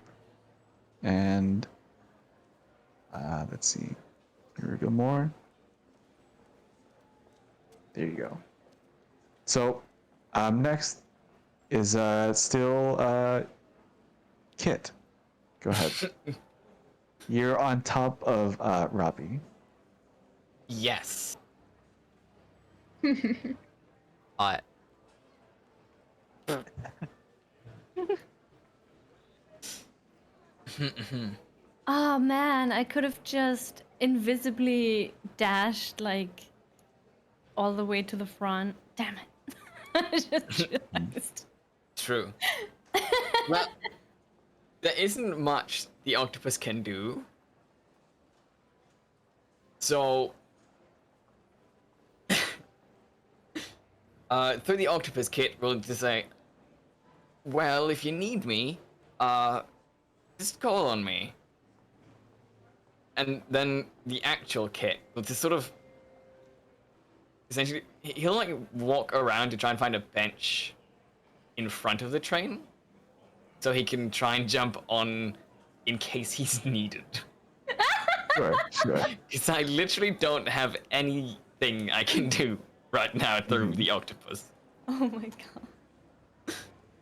and let's see, here we go more. There you go. So next is still Kit. Go ahead. You're on top of Robbie. Yes. I Oh man, I could have just invisibly dashed like all the way to the front. Damn it. I just realized. True. Well, there isn't much the octopus can do. So, through the octopus kit, we'll just say, well, if you need me, just call on me. And then the actual kit will just sort of, essentially, he'll like walk around to try and find a bench in front of the train, so he can try and jump on in case he's needed. Sure, sure. Because I literally don't have anything I can do right now through the octopus. Oh my god.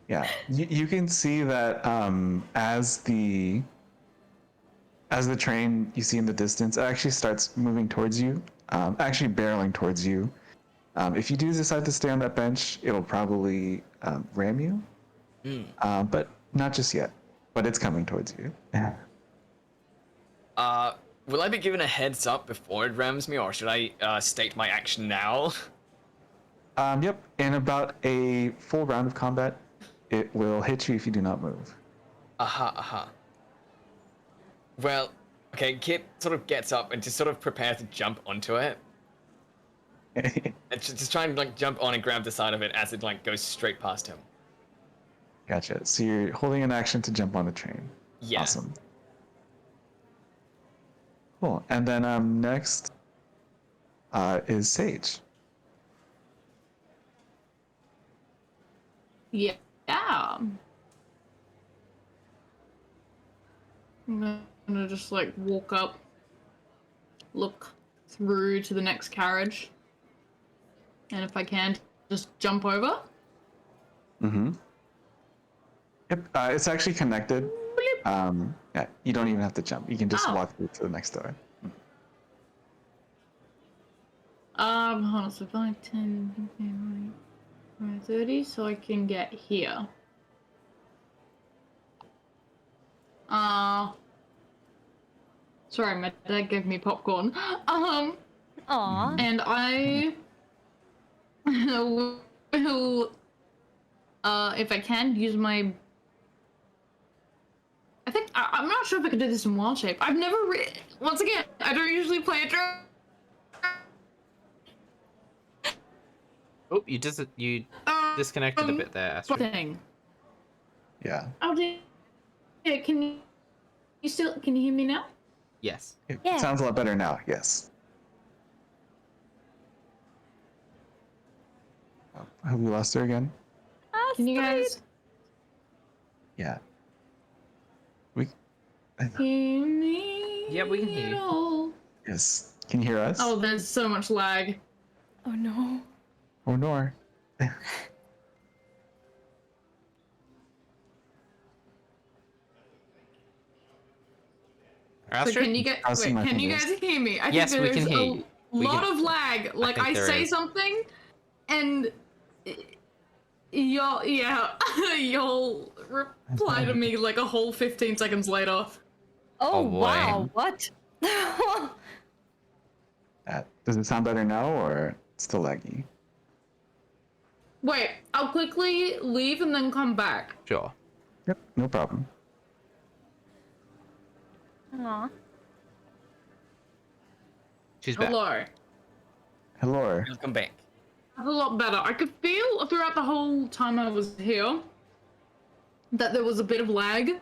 Yeah, you can see that as the train you see in the distance, it actually starts moving towards you, actually barreling towards you. If you do decide to stay on that bench, it'll probably ram you, but not just yet. But it's coming towards you. Will I be given a heads up before it rams me, or should I state my action now? Yep. In about a full round of combat, it will hit you if you do not move. Aha. Well, okay, Kit sort of gets up and just sort of prepares to jump onto it. And just try and like jump on and grab the side of it as it like goes straight past him. Gotcha. So you're holding an action to jump on the train. Yeah. Awesome. Cool. And then next is Sage. Yeah. I'm gonna just like walk up, look through to the next carriage, and if I can, just jump over. Mm-hmm. Yep. It's actually connected. Yeah, you don't even have to jump. You can just Oh. walk through to the next door. Hold on, so 5, 10, 15, 20, 30, so I can get here. Sorry, my dad gave me popcorn. Aw. And I will, if I can, use my... I think, I'm not sure if I could do this in wild shape. I've never once again, I don't usually play a drone. Oh, you disconnected a bit there, Astrid. Thing. Yeah. Oh, yeah, can you hear me now? Yes. It Yeah. sounds a lot better now. Yes. Oh, have we lost her again? Can you guys Yeah. We. hear me? Yeah, we can hear you. at all? Yes. Can you hear us? Oh, there's so much lag. Oh no. Or Nor? So Astrid? can you get? I'll see Wait, my can you fingers. guys hear me? I Yes, think we there's can hear a you. We lot can- of lag. Like think I there say is. something, and you'll you'll reply to me like a whole 15 seconds later. Oh, Oh, boy. wow. What? Does it sound better now, or still laggy? Wait, I'll quickly leave and then come back. Sure. Yep. No problem. Aw. She's back. Hello. Hello. Welcome back. That's a lot better. I could feel throughout the whole time I was here that there was a bit of lag.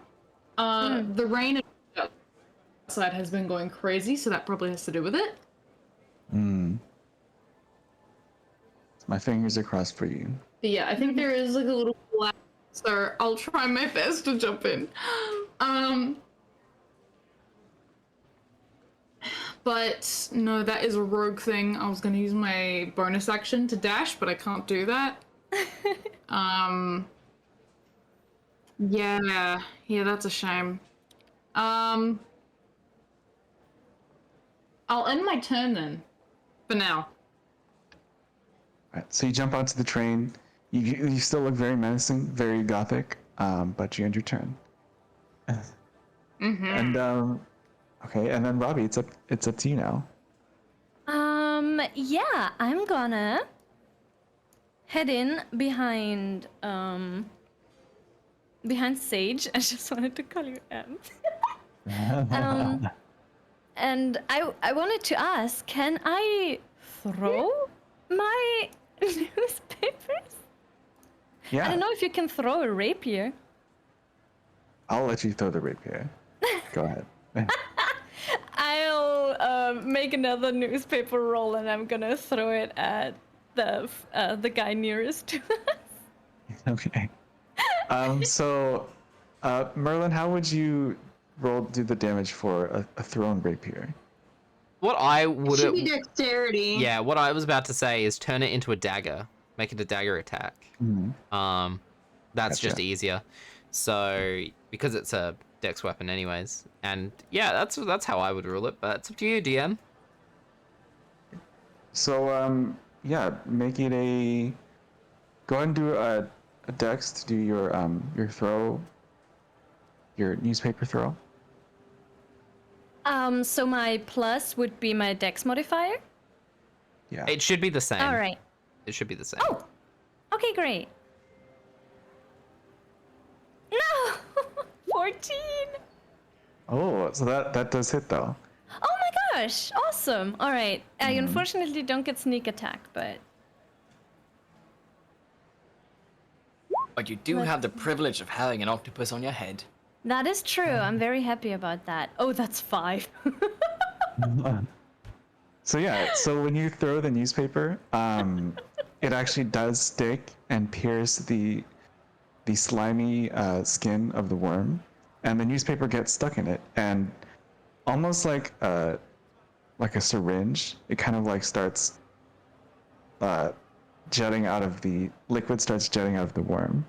The rain outside has been going crazy, so that probably has to do with it. My fingers are crossed for you. But yeah, I think there is like a little lag, so I'll try my best to jump in. But no, that is a rogue thing. I was gonna use my bonus action to dash, but I can't do that. Yeah, that's a shame. I'll end my turn then, for now. Right. So you jump onto the train. You still look very menacing, very gothic. But you end your turn. And okay, and then Robbie, it's up to you now. Yeah, I'm gonna head in behind Sage. I just wanted to call you M. And I wanted to ask, can I throw my newspapers? Yeah. I don't know if you can throw a rapier. I'll let you throw the rapier. Go ahead. I'll make another newspaper roll, and I'm gonna throw it at the guy nearest to us. Okay. So, Merlin, how would you do the damage for a thrown rapier? What I It would should be dexterity. Yeah, what I was about to say is turn it into a dagger. Make it a dagger attack. That's just Gotcha. easier. So because it's a dex weapon anyways. And yeah, that's how I would rule it, but it's up to you, DM. So, yeah, make it a. Go ahead and do a dex to do your throw. Your newspaper throw. So my plus would be my dex modifier. Yeah. It should be the same. All right. It should be the same. Oh, okay, great. No, 14. Oh, so that does hit though. Oh my gosh, awesome. All right. I Mhm. unfortunately don't get sneak attack, but But you do have the privilege of having an octopus on your head. that is true. I'm very happy about that. Oh, that's 5. So yeah, so when you throw the newspaper, it actually does stick and pierce the slimy skin of the worm, and the newspaper gets stuck in it, and almost like a syringe, it kind of like starts jetting out of the liquid starts jetting out of the worm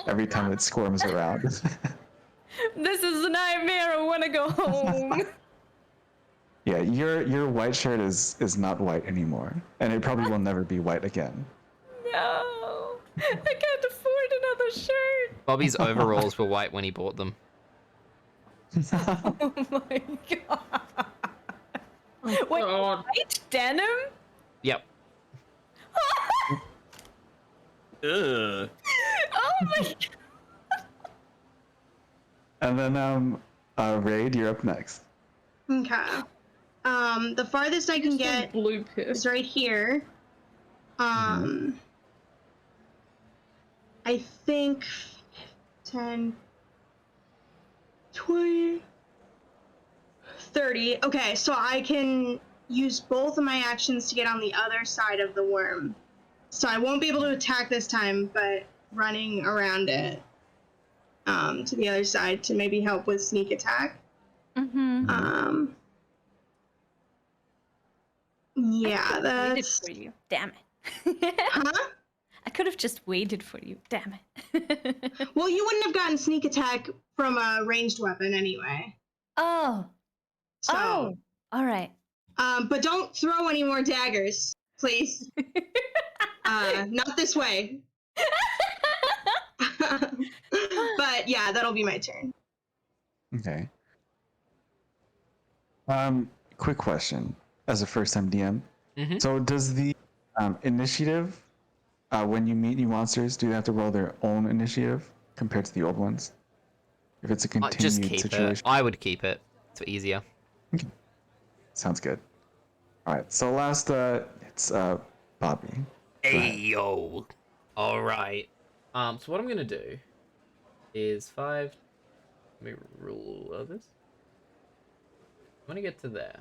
every time it squirms around. This is a nightmare. I want to go home. Yeah, your white shirt is not white anymore, and it probably will never be white again. No. I can't afford another shirt. Bobby's overalls were white when he bought them. Oh my god. Wait, God. white denim? Yep. Ugh. Oh my god. And then Raid, you're up next. Okay. The farthest I can get Blue piss. is right here. I think 10, 20, 30. Okay, so I can use both of my actions to get on the other side of the worm. So I won't be able to attack this time, but running around it to the other side to maybe help with sneak attack. Mm-hmm. Yeah, Waited that's... for you. Damn it. Huh? I could have just waited for you. Damn it. Well, you wouldn't have gotten sneak attack from a ranged weapon anyway. Oh. So, Oh. All right. but don't throw any more daggers, please. Not this way. But yeah, that'll be my turn. Okay. Quick question as a first-time DM. Mhm. So does the initiative, when you meet new monsters, do they have to roll their own initiative compared to the old ones? If it's a Just continued keep situation. it. I would keep it. It's easier. Sounds good. All right. So last, it's Bobby. Hey yo. All right. So what I'm gonna do is 5. Let me rule this. I'm gonna get to there.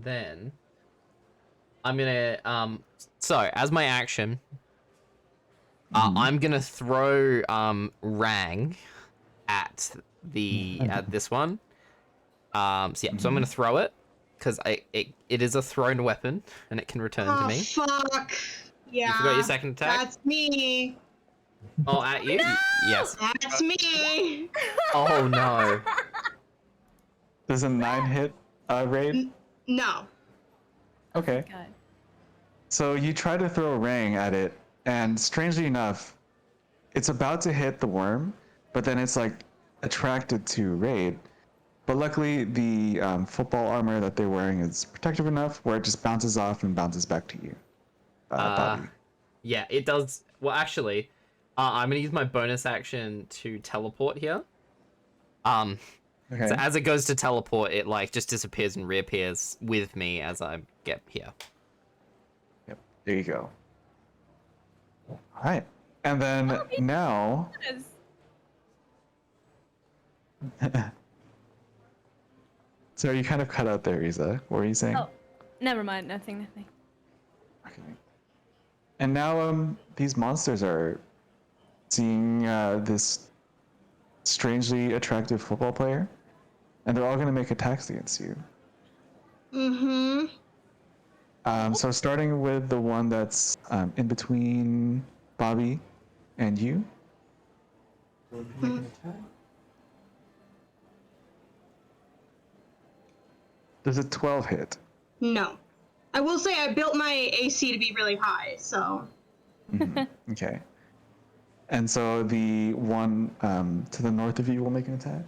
Then I'm gonna so as my action, I'm gonna throw Rang at this one. So yeah, so I'm gonna throw it because it is a thrown weapon and it can return to Oh, me. fuck. Yeah. You forgot your second attack? That's me. Oh, at you? No! Yes. That's me. Oh no. Does a 9 hit Raid? No. Okay. God. So you try to throw a ring at it, and strangely enough, it's about to hit the worm, but then it's like attracted to Raid. But luckily, the football armor that they're wearing is protective enough where it just bounces off and bounces back to you, Bobby. Yeah, it does. Well, actually, I'm gonna use my bonus action to teleport here. Okay. So as it goes to teleport, it like just disappears and reappears with me as I get here. Yep. There you go. All right. And then now. So you kind of cut out there, Riza. What were you saying? Oh, never mind. Nothing. Okay. And now these monsters are seeing this strangely attractive football player, and they're all going to make attacks against you. Mm-hmm. So starting with the one that's in between Bobby and you. Does a 12 hit? No. I will say I built my AC to be really high, so. Okay. And so the one to the north of you will make an attack.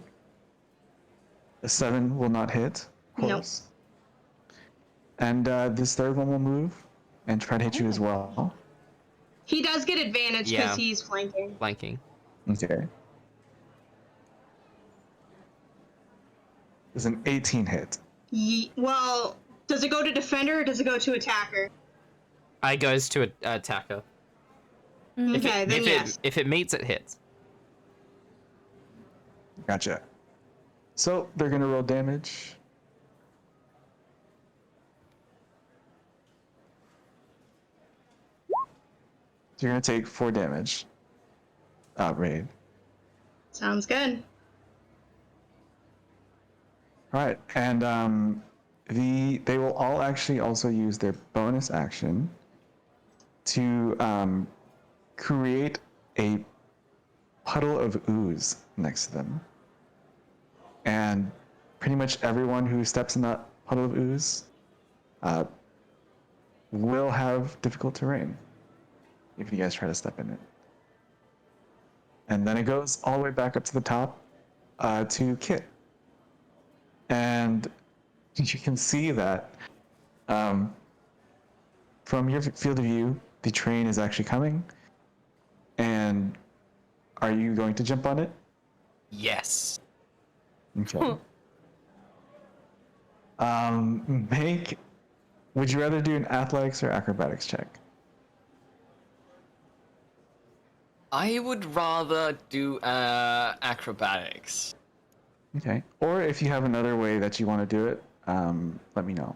A 7 will not hit, of Nope. course. And this third one will move and try to hit you as well. He does get advantage because Yeah. he's flanking. Flanking. Okay. It's an 18 hit. Well, does it go to defender or does it go to attacker? I goes to attacker. Okay, then yes. If it meets, it hits. Gotcha. So they're gonna roll damage. So you're gonna take 4 damage. Raid. Sounds good. All right, and they will all actually also use their bonus action to create a puddle of ooze next to them, and pretty much everyone who steps in that puddle of ooze will have difficult terrain if you guys try to step in it. And then it goes all the way back up to the top to Kit. And you can see that from your field of view, the train is actually coming. And are you going to jump on it? Yes. Okay. Would you rather do an athletics or acrobatics check? I would rather do acrobatics. Okay. Or if you have another way that you want to do it, let me know.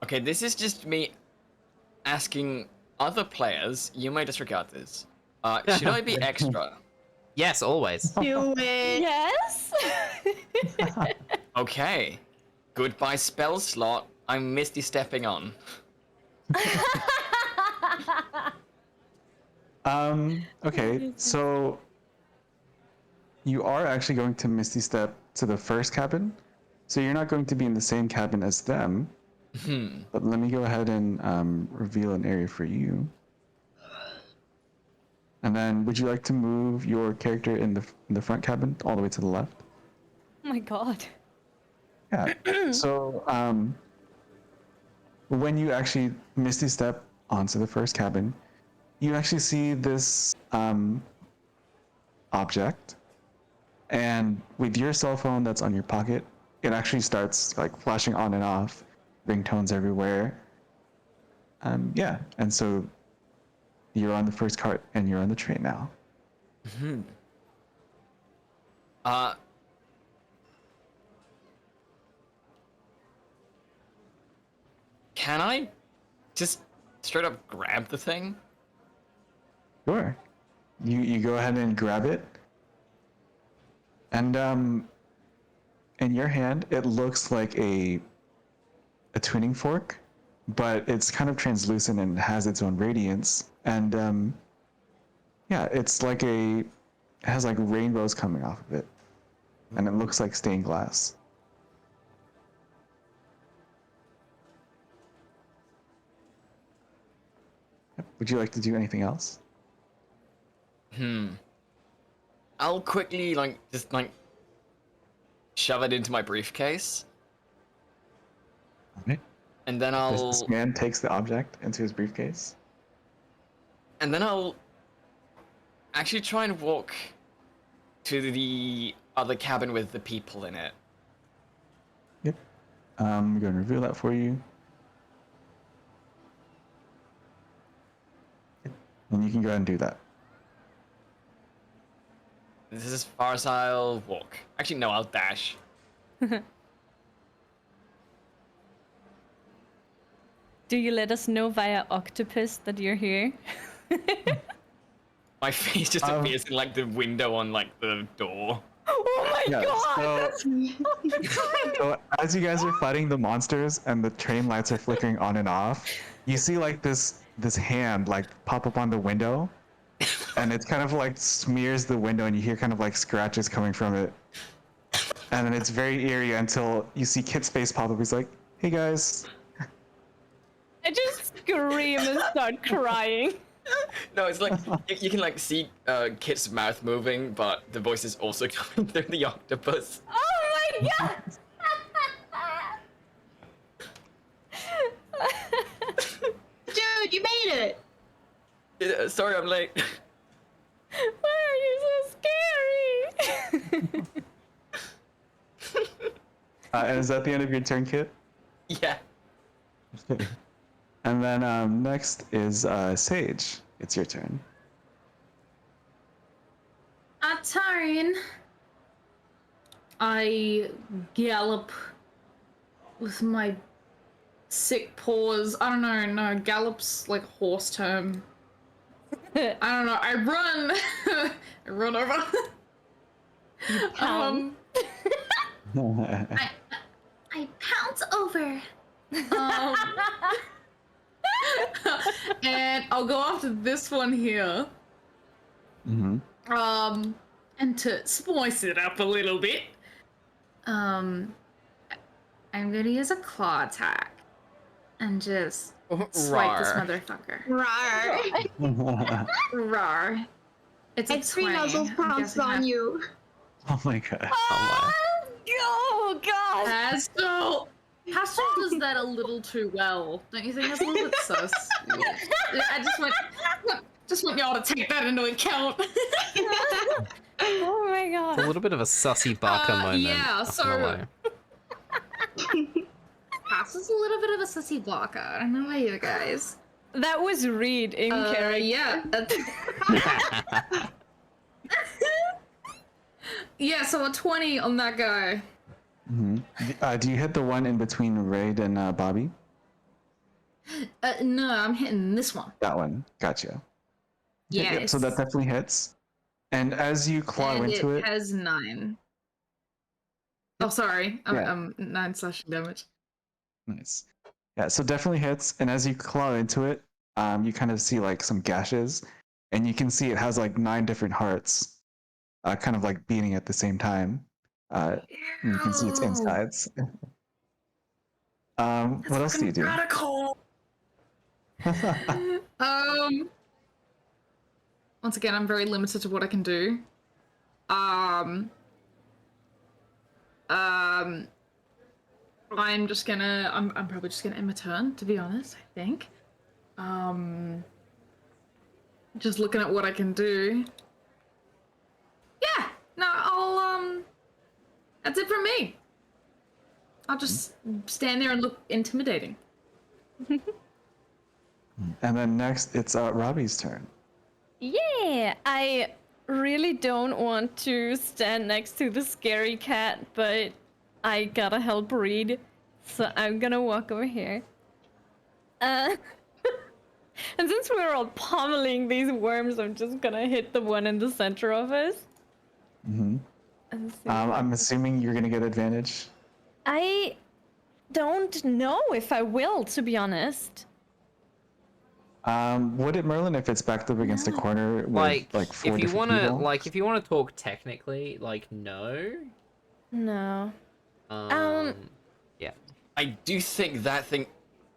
Okay, this is just me asking other players. You may disregard this. Should I be extra? Yes, always. Do it. Yes. Okay. Goodbye spell slot. I'm Misty stepping on. Okay, so you are actually going to Misty Step to the first cabin. So you're not going to be in the same cabin as them. But let me go ahead and reveal an area for you. And then would you like to move your character in the front cabin all the way to the left? Oh my god. Yeah. So when you actually Misty Step onto the first cabin, you actually see this object, and with your cell phone that's on your pocket, it actually starts like flashing on and off, ringtones everywhere. Yeah, and so you're on the first cart and you're on the train now. Can I just straight up grab the thing? Sure. You go ahead and grab it, and in your hand it looks like a tuning fork, but it's kind of translucent and has its own radiance. And yeah, it's like it has like rainbows coming off of it, and it looks like stained glass. Would you like to do anything else? I'll quickly just shove it into my briefcase, Okay. and then This man takes the object into his briefcase. And then I'll actually try and walk to the other cabin with the people in it. Yep. I'm going to reveal that for you. And you can go ahead and do that. This is as far as I'll walk. Actually, no, I'll dash. Do you let us know via octopus that you're here? My face just appears in like the window on like the door. Oh my god! So as you guys are fighting the monsters and the train lights are flickering on and off, you see like this hand like pop up on the window, and it's kind of like smears the window, and you hear kind of like scratches coming from it. And then it's very eerie until you see Kit's face pop up. He's like, "Hey guys." I just scream and start crying. No, it's like you can like see Kit's mouth moving, but the voice is also coming through the octopus. Oh my my god! Dude, you made it! Sorry, I'm late. Why are you so scary? And is that the end of your turn, Kit? Yeah. And then next is Sage. It's your turn. Atarian. I gallop with my sick paws. I don't know, no, gallop's like a horse term. I don't know, I run. I run over. I pounce over. And I'll go after this one here. Mm-hmm. And to spice it up a little bit, I'm gonna use a claw attack and just swipe this Rawr. motherfucker. Rawr. Rawr. It's a X3 20. muzzles I'm pounced guessing on that- you. Oh my god. Oh god! Pastel! Pastel does that a little too well. Don't you think that's a little bit sus? I just want y'all to take that into account. Oh my god! A little bit of a sussy Barker moment. yeah, not so- gonna lie. Pastel's a little bit of a sussy blocker. I don't know about you guys. That was Reed in character. Yeah. Yeah, so a 20 on that guy. Mm-hmm. Do you hit the one in between Raid and Bobby? No, I'm hitting this one. That one. Gotcha. Yeah. Yep, so that definitely hits. And as you claw and into it, has 9. Oh, sorry. Yeah. I'm 9 slashing damage. nice. Yeah, so definitely hits. And as you claw into it, you kind of see like some gashes, and you can see it has like 9 different hearts, kind of like beating at the same time. And you can see its Ew. insides. What else do you do? Radical. Once again, I'm very limited to what I can do. I'm just gonna. I'm probably just gonna end my turn, to be honest. I think. Just looking at what I can do. Yeah. No, I'll. That's it from me. I'll just stand there and look intimidating. And then next, it's Robbie's turn. Yeah, I really don't want to stand next to the scary cat, but I gotta help Reed, so I'm gonna walk over here. And since we're all pummeling these worms, I'm just gonna hit the one in the center of us. Mm-hmm. And see. I'm assuming you're gonna get advantage. I don't know if I will, to be honest. Would it, Merlin, if it's backed up against a corner with like 4 if you different wanna people? if you wanna talk technically, like no. No. Yeah. I do think that thing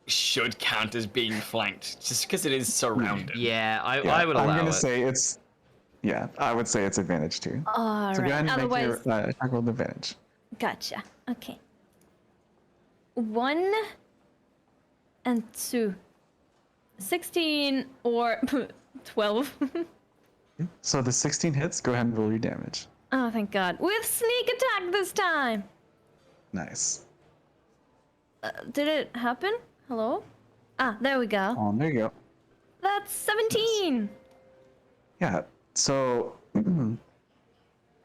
should count as being flanked, just because it is surrounded. Yeah, I Yeah, would I'm allow gonna it. say it's. Yeah, I would say it's advantage too. All So go right. ahead and make Otherwise, your attack roll advantage. gotcha. Okay. 1 and 2. 16 or 12. So the 16 hits. Go ahead and roll your damage. Oh, thank God. With sneak attack this time. Nice. Did it happen? Hello? Ah, there we go. Oh, there you go. That's 17. Yeah. So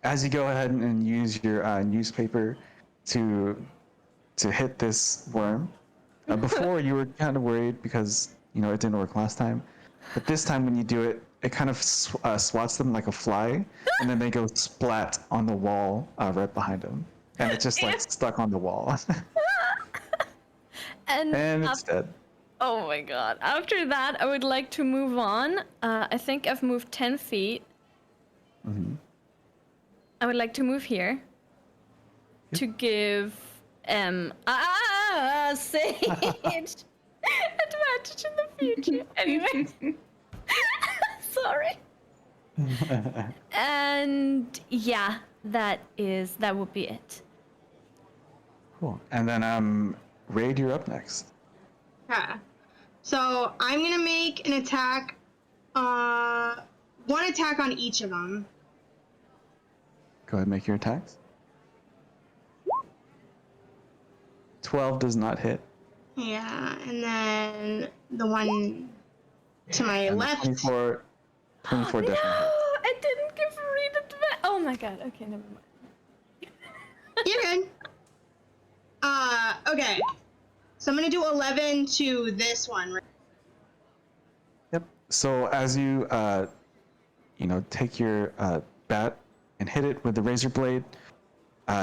as you go ahead and use your newspaper to hit this worm, before you were kind of worried because it didn't work last time, but this time when you do it, it kind of swats them like a fly, and then they go splat on the wall right behind them, and it's just like stuck on the wall, And it's dead. oh my God. After that, I would like to move on. I think I've moved 10 feet. Mm-hmm. I would like to move here to give Sage advantage in the future. Anyway. Sorry. And yeah, that would be it. Cool. And then Raid, you're up next. Yeah. So I'm gonna make an attack. One attack on each of them. Go ahead and make your attacks. 12 does not hit. Yeah, and then the one to my And the left. 24 definitely hits. I didn't give read advantage. Oh my god. Okay, never mind. You're good. Okay. So I'm gonna do 11 to this one. Yep. So as you take your bat and hit it with the razor blade,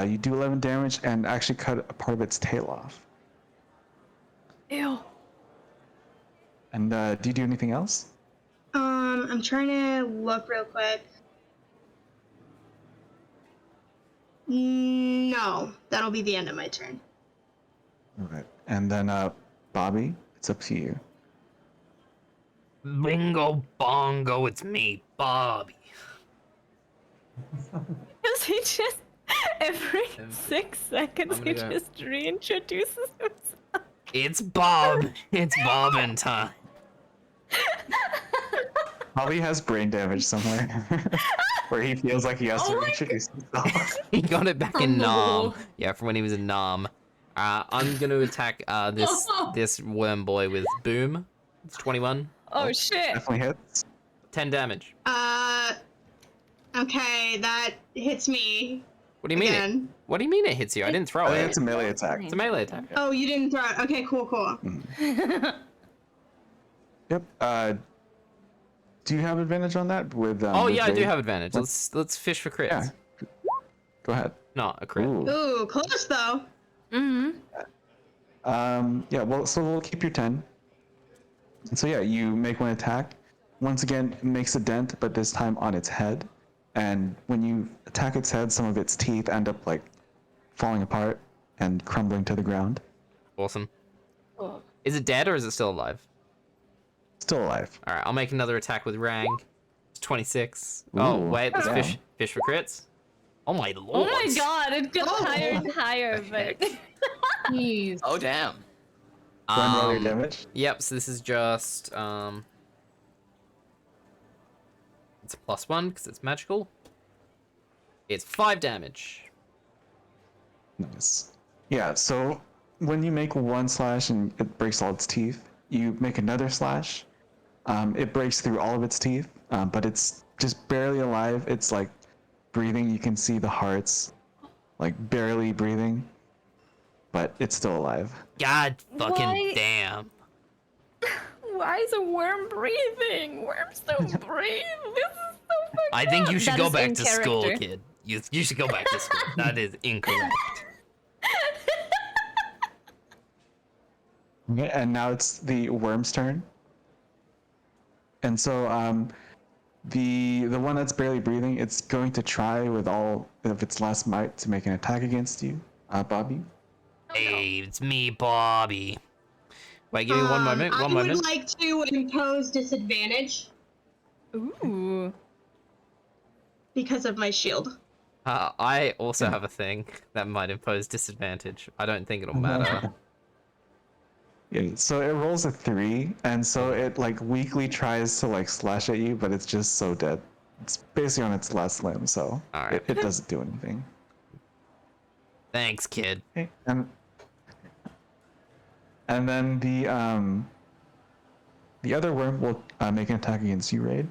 you do 11 damage and actually cut a part of its tail off. Ew. And do you do anything else? I'm trying to look real quick. No, that'll be the end of my turn. All right. And then Bobby, it's up to you. Bingo bongo, it's me, Bobby. Because he just every 6 seconds I'm he gonna go- just reintroduces himself. It's Bob. It's Bobbin time. Bobby has brain damage somewhere where he feels like he has to reintroduce himself. He got it back in Nam. Humble. Yeah, from when he was in Nam. I'm gonna attack this worm boy with Boom. It's 21. Oh shit. Definitely hits. 10 damage. Okay, that hits me. What do you mean again. What do you mean it hits you? I didn't throw I think it. it's a melee attack. It's a melee attack. Oh, you didn't throw it. Okay, cool. Yep. Do you have advantage on that? With Oh with yeah, I do raid? have advantage. Let's fish for crits. Yeah. Go ahead. Not a crit. Ooh. Ooh, close though. Mm-hmm. Yeah, well, so we'll keep your 10. And so yeah, you make one attack. Once again, it makes a dent, but this time on its head. And when you attack its head, some of its teeth end up like falling apart and crumbling to the ground. Awesome. Oh. Is it dead or is it still alive? Still alive. All right, I'll make another attack with Rang. It's 26. Oh Ooh, wait, let's damn. fish for crits. Oh my Oh lord. my god, it got Oh. higher and higher, but Jeez. Oh damn. Go ahead and roll your damage. Yep. So this is just it's a +1 because it's magical. It's 5 damage. Nice. Yeah, so when you make one slash and it breaks all its teeth, you make another slash. It breaks through all of its teeth, but it's just barely alive. It's like breathing. You can see the hearts, like barely breathing, but it's still alive. God fucking Why- damn. why is a worm breathing? Worms don't breathe. This is so fucked I think you up. should That go is back in to school, character. kid. You should go back to school. That is incorrect. Okay, and now it's the worm's turn. And so the one that's barely breathing, it's going to try with all of its last might to make an attack against you, Bobby. Hey, it's me, Bobby. Wait, give me one moment. I One moment. would like to impose disadvantage Ooh. because of my shield. I also have a thing that might impose disadvantage. I don't think it'll matter. Yeah, so it rolls a 3, and so it like weakly tries to like slash at you, but it's just so dead. It's basically on its last limb, so Alright. it doesn't do anything. Thanks, kid. Okay, and then the other worm will make an attack against you, Raid.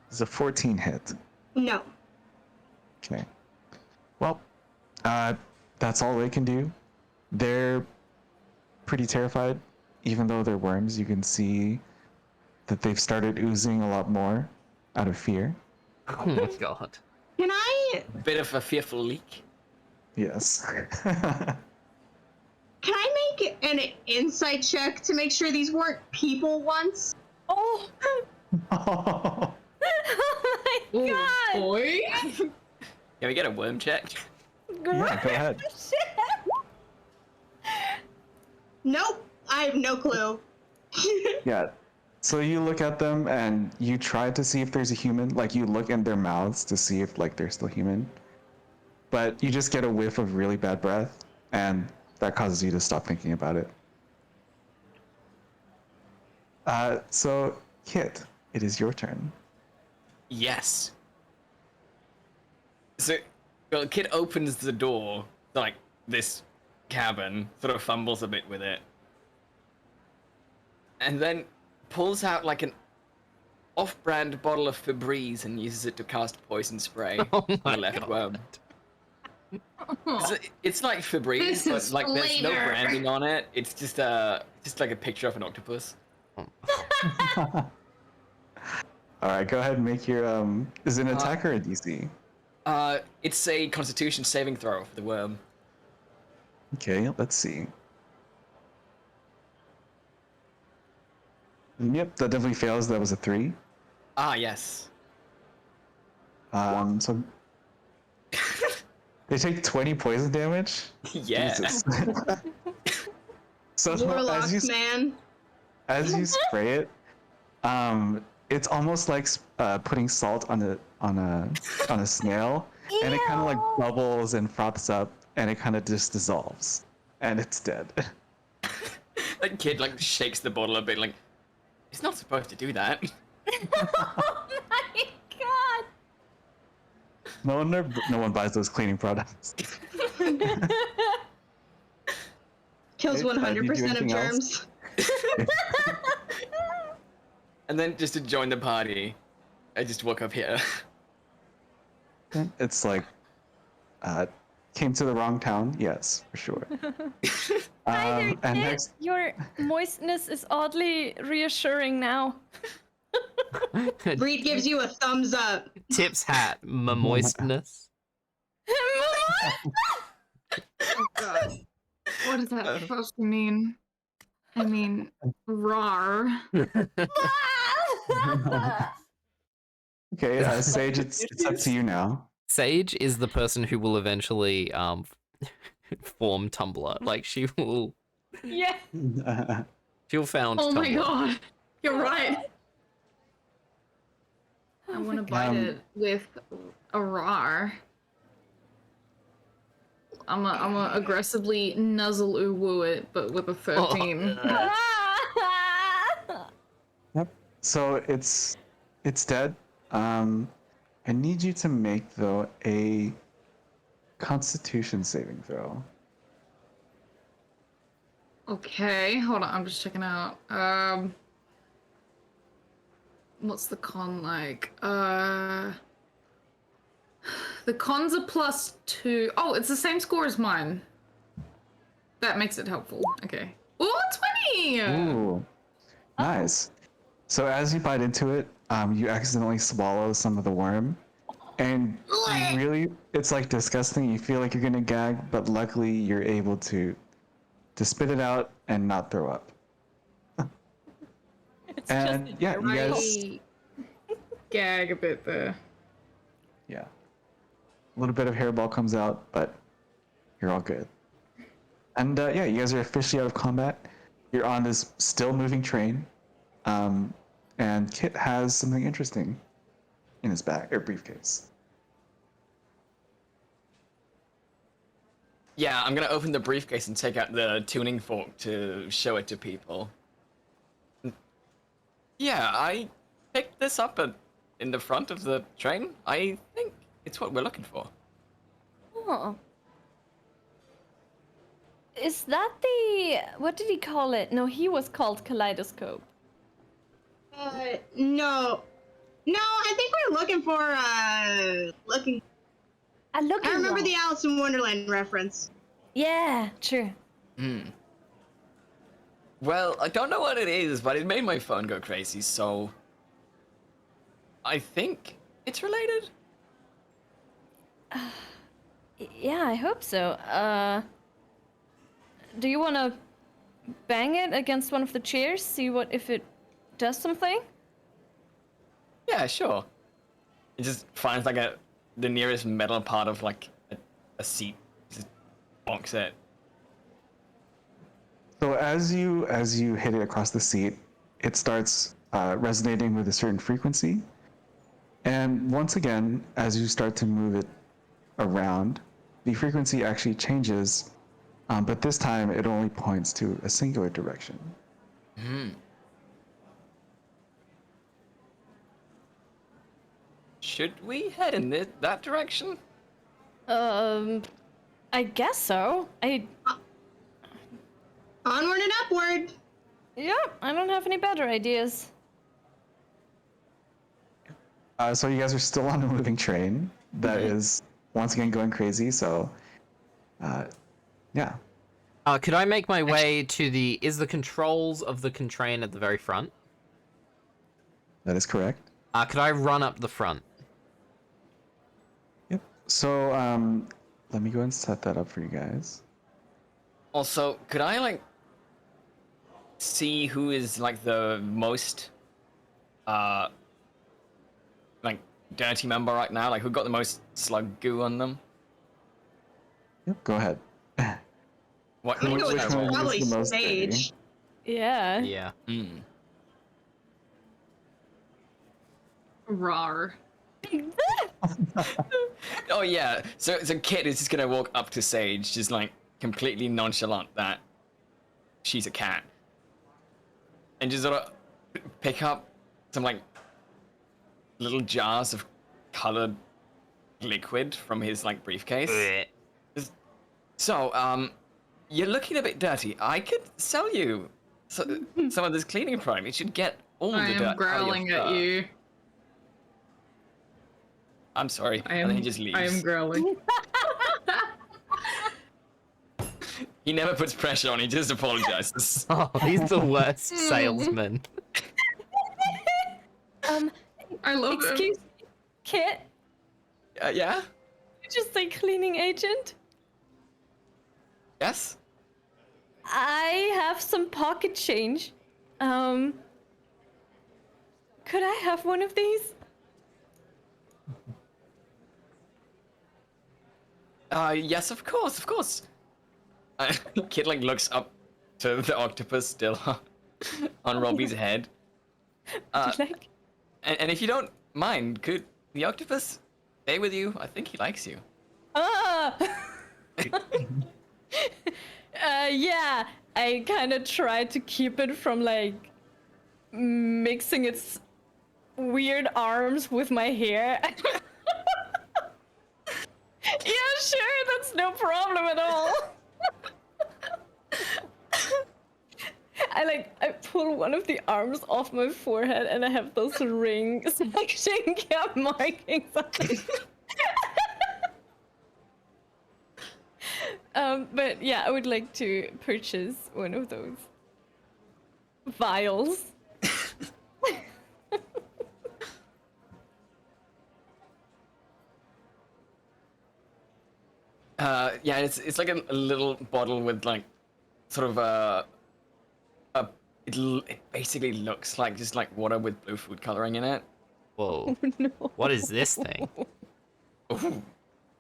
It's a 14 hit. No. Okay. Well, that's all they can do. They're pretty terrified, even though they're worms. You can see that they've started oozing a lot more out of fear. Oh my god. Can I Bit of a fearful leak. Yes. can I make an insight check to make sure these weren't people once? Oh. Oh. Oh my Oh, god. boy. Can we get a worm check? Yeah, go ahead. Nope. I have no clue. Yeah. So you look at them and you try to see if there's a human. Like you look in their mouths to see if like they're still human. but you just get a whiff of really bad breath, and that causes you to stop thinking about it. So, Kit, it is your turn. Yes. So, well, Kid opens the door, like this cabin, sort of fumbles a bit with it, and then pulls out like an off-brand bottle of Febreze and uses it to cast poison spray Oh on my the left God. worm. Oh, It's like Febreze, This but is like there's no flavor. branding on it. It's just like a picture of an octopus. All right, go ahead and make your is it an attack or a DC? It's a Constitution saving throw for the worm. Okay, let's see. Yep, that definitely fails. That was a 3. Ah, yes. So they take 20 poison damage. Yeah. Jesus. So Warlocks, man. as you spray it, it's almost like putting salt on a snail, and it kind of like bubbles and froths up, and it kind of just dissolves, and it's dead. That kid like shakes the bottle a bit, like it's not supposed to do that. Oh my god! No one buys those cleaning products. Kills Okay, 100% do you do of anything else? germs. And then just to join the party, I just woke up here. It's like, came to the wrong town. Yes, for sure. Hi there, And Kit. next, Your moistness is oddly reassuring now. Breed gives you a thumbs up. Tip's hat, moistness. oh god. What is that supposed to mean? I mean, rar. okay, Sage, it's up to you now. Sage is the person who will eventually form Tumblr. Like she'll Yeah. found Oh my Tumblr. god. You're right. I want to bite it with a rar. I'm a aggressively nuzzle ooh woo it, but with a 13. Yep. So it's dead. I need you to make though a Constitution saving throw. Okay, hold on, I'm just checking out. What's the con like? The con's a +2. Oh, it's the same score as mine. That makes it helpful. Okay. Ooh, 20! Ooh, nice. So as you bite into it, you accidentally swallow some of the worm, and you really, it's like disgusting. You feel like you're gonna gag, but luckily you're able to spit it out and not throw up. It's And just yeah, you guys, I gag a bit there. yeah, a little bit of hairball comes out, but you're all good. And yeah, you guys are officially out of combat. You're on this still moving train, and Kit has something interesting in his bag or briefcase. Yeah, I'm gonna open the briefcase and take out the tuning fork to show it to people. Yeah, I picked this up in the front of the train. I think it's what we're looking for. Oh. Is that the... What did he call it? No, he was called Kaleidoscope. No. No, I think we're looking for, looking... I look. I remember the Alice in Wonderland reference. Yeah, true. Well, I don't know what it is, but it made my phone go crazy, so... I think it's related? Yeah, I hope so. Do you want to bang it against one of the chairs? See if it does something? Yeah, sure. It just finds like the nearest metal part of like a seat. Just bonks it. So as you hit it across the seat, it starts resonating with a certain frequency. And once again, as you start to move it around, the frequency actually changes, but this time it only points to a singular direction. Should we head in that direction? I guess so. Onward and upward. Yeah, I don't have any better ideas. So you guys are still on a moving train that is once again going crazy. So, yeah. Could I make my way to the... Is the controls of the train at the very front? That is correct. Could I run up the front? Yep. So, let me go and set that up for you guys. Also, could I like see who is like the most like dirty member right now? Like who got the most slug goo on them? Yep. Go ahead. What? I'm gonna go Which with one is probably the most Sage. Yeah. Yeah. Rar. Oh yeah. So Kit is just gonna walk up to Sage, just like completely nonchalant that she's a cat, and just sort of pick up some like little jars of colored liquid from his like briefcase. So, you're looking a bit dirty. I could sell you some of this cleaning product. It should get all I the dirt am out of your growling at fur. you. I'm sorry. I And then am. he just leaves. I am growling. He never puts pressure on. He just apologizes. Oh, he's the worst salesman. I love him. Excuse me, Kit? Yeah. Did you just say cleaning agent? Yes. I have some pocket change. Could I have one of these? Yes, of course, of course. Kid like looks up to the octopus still on Robbie's head. Like, And if you don't mind, could the octopus stay with you? I think he likes you. yeah. I kind of tried to keep it from like mixing its weird arms with my hair. Yeah, sure, that's no problem at all. I pull one of the arms off my forehead and I have those rings action cap markings on it. But yeah, I would like to purchase one of those vials. Yeah, it's like a little bottle with like sort of it basically looks like just like water with blue food coloring in it. Whoa. No. What is this thing? Ooh.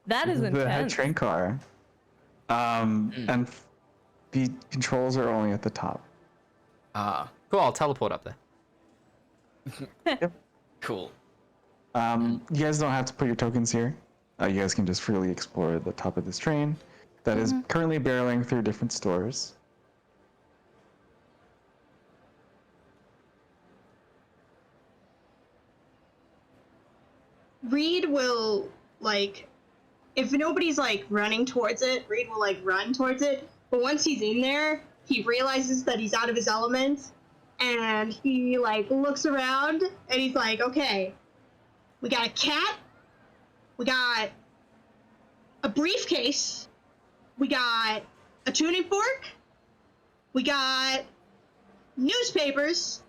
That is The head intense. train car. And the controls are only at the top. Ah, Cool, I'll teleport up there. cool. You guys don't have to put your tokens here. You guys can just freely explore the top of this train that is currently barreling through different stores. Reed will like, if nobody's like running towards it, Reed will like run towards it. But once he's in there, he realizes that he's out of his element, and he like looks around and he's like, okay, we got a cat, we got a briefcase, we got a tuning fork, we got newspapers.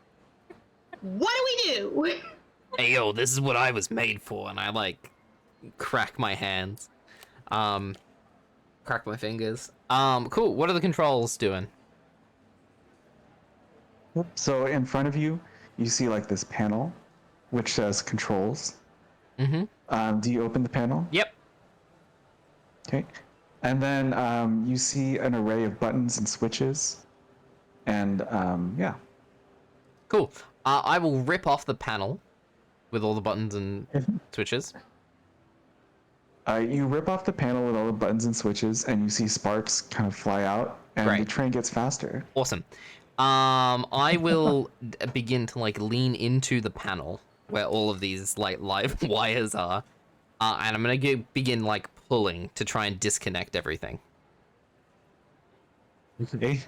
What do we do? Hey yo, this is what I was made for, and I like crack my hands. Crack my fingers. Cool, what are the controls doing? So in front of you, you see like this panel, which says controls. Mm-hmm. Do you open the panel? Yep. Okay. And then you see an array of buttons and switches. And yeah. Cool. I will rip off the panel with all the buttons and switches. You rip off the panel with all the buttons and switches, and you see sparks kind of fly out, and the Great. train gets faster. Awesome. I will begin to like lean into the panel where all of these like live wires are, and I'm gonna begin like pulling to try and disconnect everything. Okay.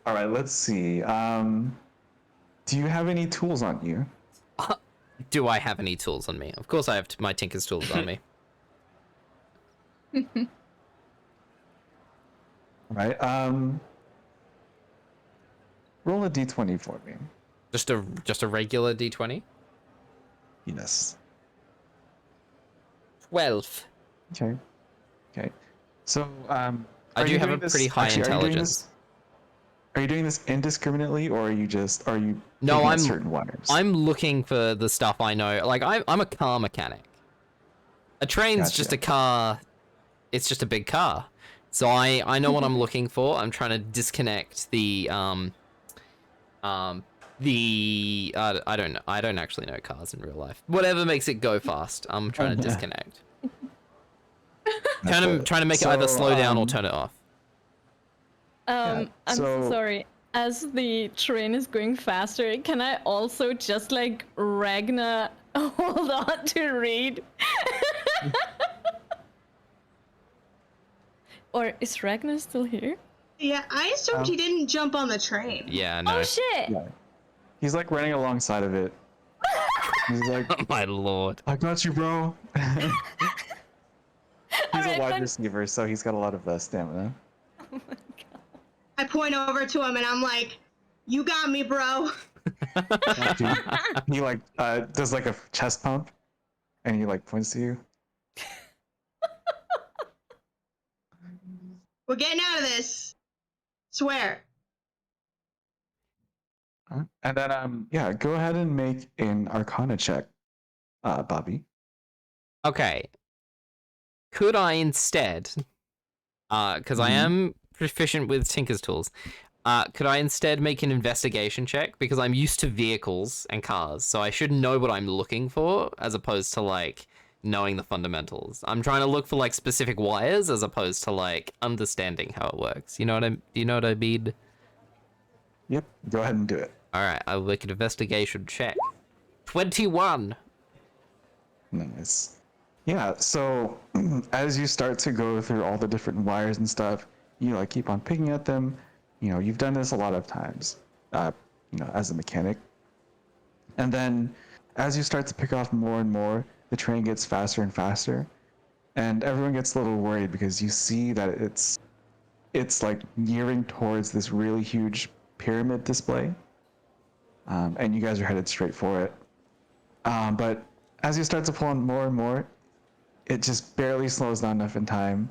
All right, let's see. Do you have any tools on you? Do I have any tools on me? Of course, I have my Tinker's tools on me. All right. Roll a d20 for me. Just a regular D20. Yes. 12. Okay. Okay. So, I are do you have a doing this- pretty high actually, intelligence. Are you doing this indiscriminately, or are you No, picking at I'm certain wires? I'm looking for the stuff I know. Like I'm a car mechanic. A train's just Gotcha. a car. It's just a big car. So I know what I'm looking for. I'm trying to disconnect the I don't know. I don't actually know cars in real life. Whatever makes it go fast, I'm trying to disconnect. Trying to make it either slow down or turn it off. I'm so so- sorry. As the train is going faster, can I also just like Ragnar hold on to Reed? Or is Ragnar still here? Yeah, I assumed he didn't jump on the train. Yeah, no. Oh shit! Yeah. He's like running alongside of it. He's like, Oh my lord. I got you, bro. He's Alright, a wide then- receiver, so he's got a lot of stamina. Oh my god. I point over to him and I'm like, "You got me, bro." He like does like a chest pump, and he like points to you. We're getting out of this. Swear. And then yeah, go ahead and make an Arcana check, Bobby. Okay. Could I instead, because I Mhm. am proficient with Tinker's tools, could I instead make an investigation check? Because I'm used to vehicles and cars, so I should know what I'm looking for, as opposed to, like, knowing the fundamentals. I'm trying to look for, like, specific wires, as opposed to, like, understanding how it works. You know what I mean? Yep, go ahead and do it. Alright, I'll make an investigation check. 21! Nice. Yeah, so as you start to go through all the different wires and stuff, you like keep on picking at them. You know, you've done this a lot of times, you know, as a mechanic. And then as you start to pick off more and more, the train gets faster and faster. And everyone gets a little worried because you see that it's like nearing towards this really huge pyramid display. And you guys are headed straight for it. But as you start to pull on more and more, it just barely slows down enough in time,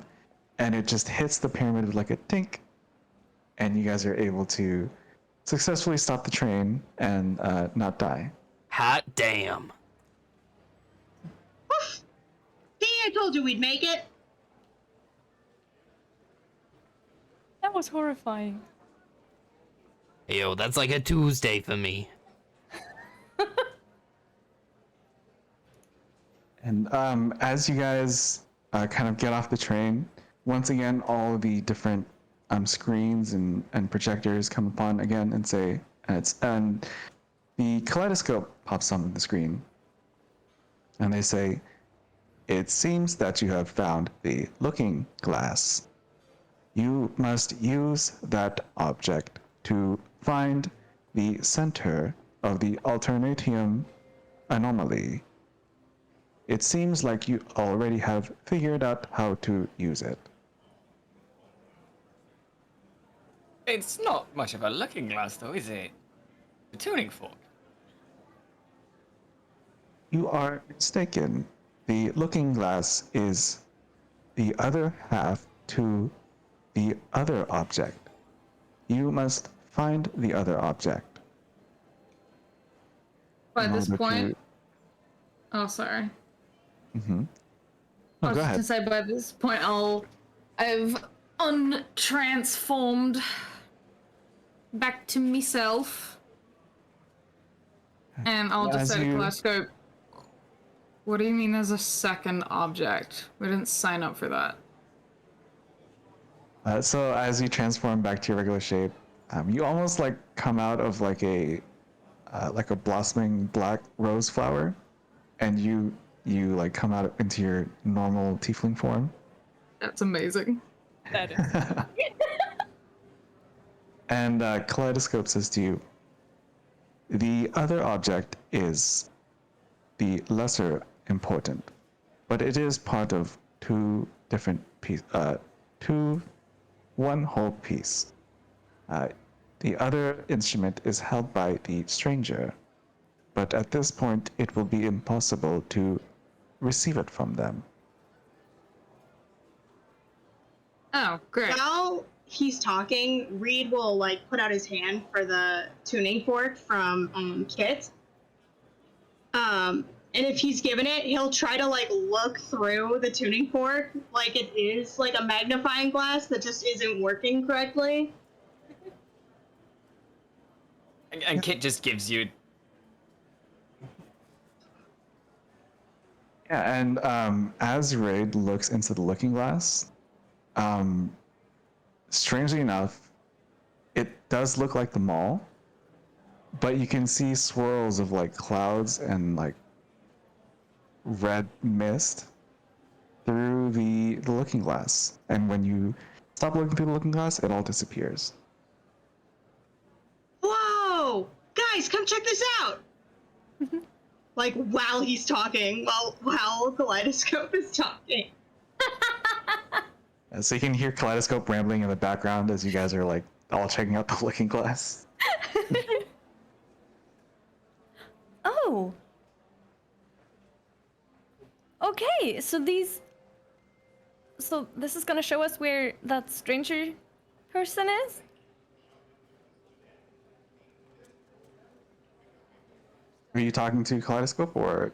and it just hits the pyramid with like a tink, and you guys are able to successfully stop the train and not die. Hot damn. See, I told you we'd make it. That was horrifying. Yo, that's like a Tuesday for me. And as you guys kind of get off the train, once again, all the different screens and projectors come upon again and say, and the kaleidoscope pops on the screen, and they say, "It seems that you have found the looking glass. You must use that object to find the center of the alternatium anomaly. It seems like you already have figured out how to use it." It's not much of a looking glass, though, is it? A tuning fork. You are mistaken. The looking glass is the other half to the other object. You must find the other object. By in this order point, oh sorry. Oh, I was go just ahead. gonna say by this point I've untransformed back to myself. And I'll just As set a you- kaleidoscope What do you mean as a second object? We didn't sign up for that. So as you transform back to your regular shape, you almost like come out of like a blossoming black rose flower, and you like come out into your normal tiefling form. That's amazing. That is. And Kaleidoscope says to you, the other object is the lesser important, but it is part of two different one whole piece. The other instrument is held by the stranger, but at this point it will be impossible to receive it from them. Oh, great. While he's talking, Reed will like put out his hand for the tuning fork from Kit. And if he's given it, he'll try to like look through the tuning fork like it is like a magnifying glass that just isn't working correctly. And Kit just gives you. Yeah, and as Raid looks into the looking glass, strangely enough, it does look like the mall, but you can see swirls of like clouds and like red mist through the looking glass. And when you stop looking through the looking glass, it all disappears. Whoa! Guys, come check this out! Like while he's talking, while Kaleidoscope is talking. So you can hear Kaleidoscope rambling in the background as you guys are like all checking out the looking glass. Oh. Okay, so this is gonna show us where that stranger person is? Are you talking to Kaleidoscope or?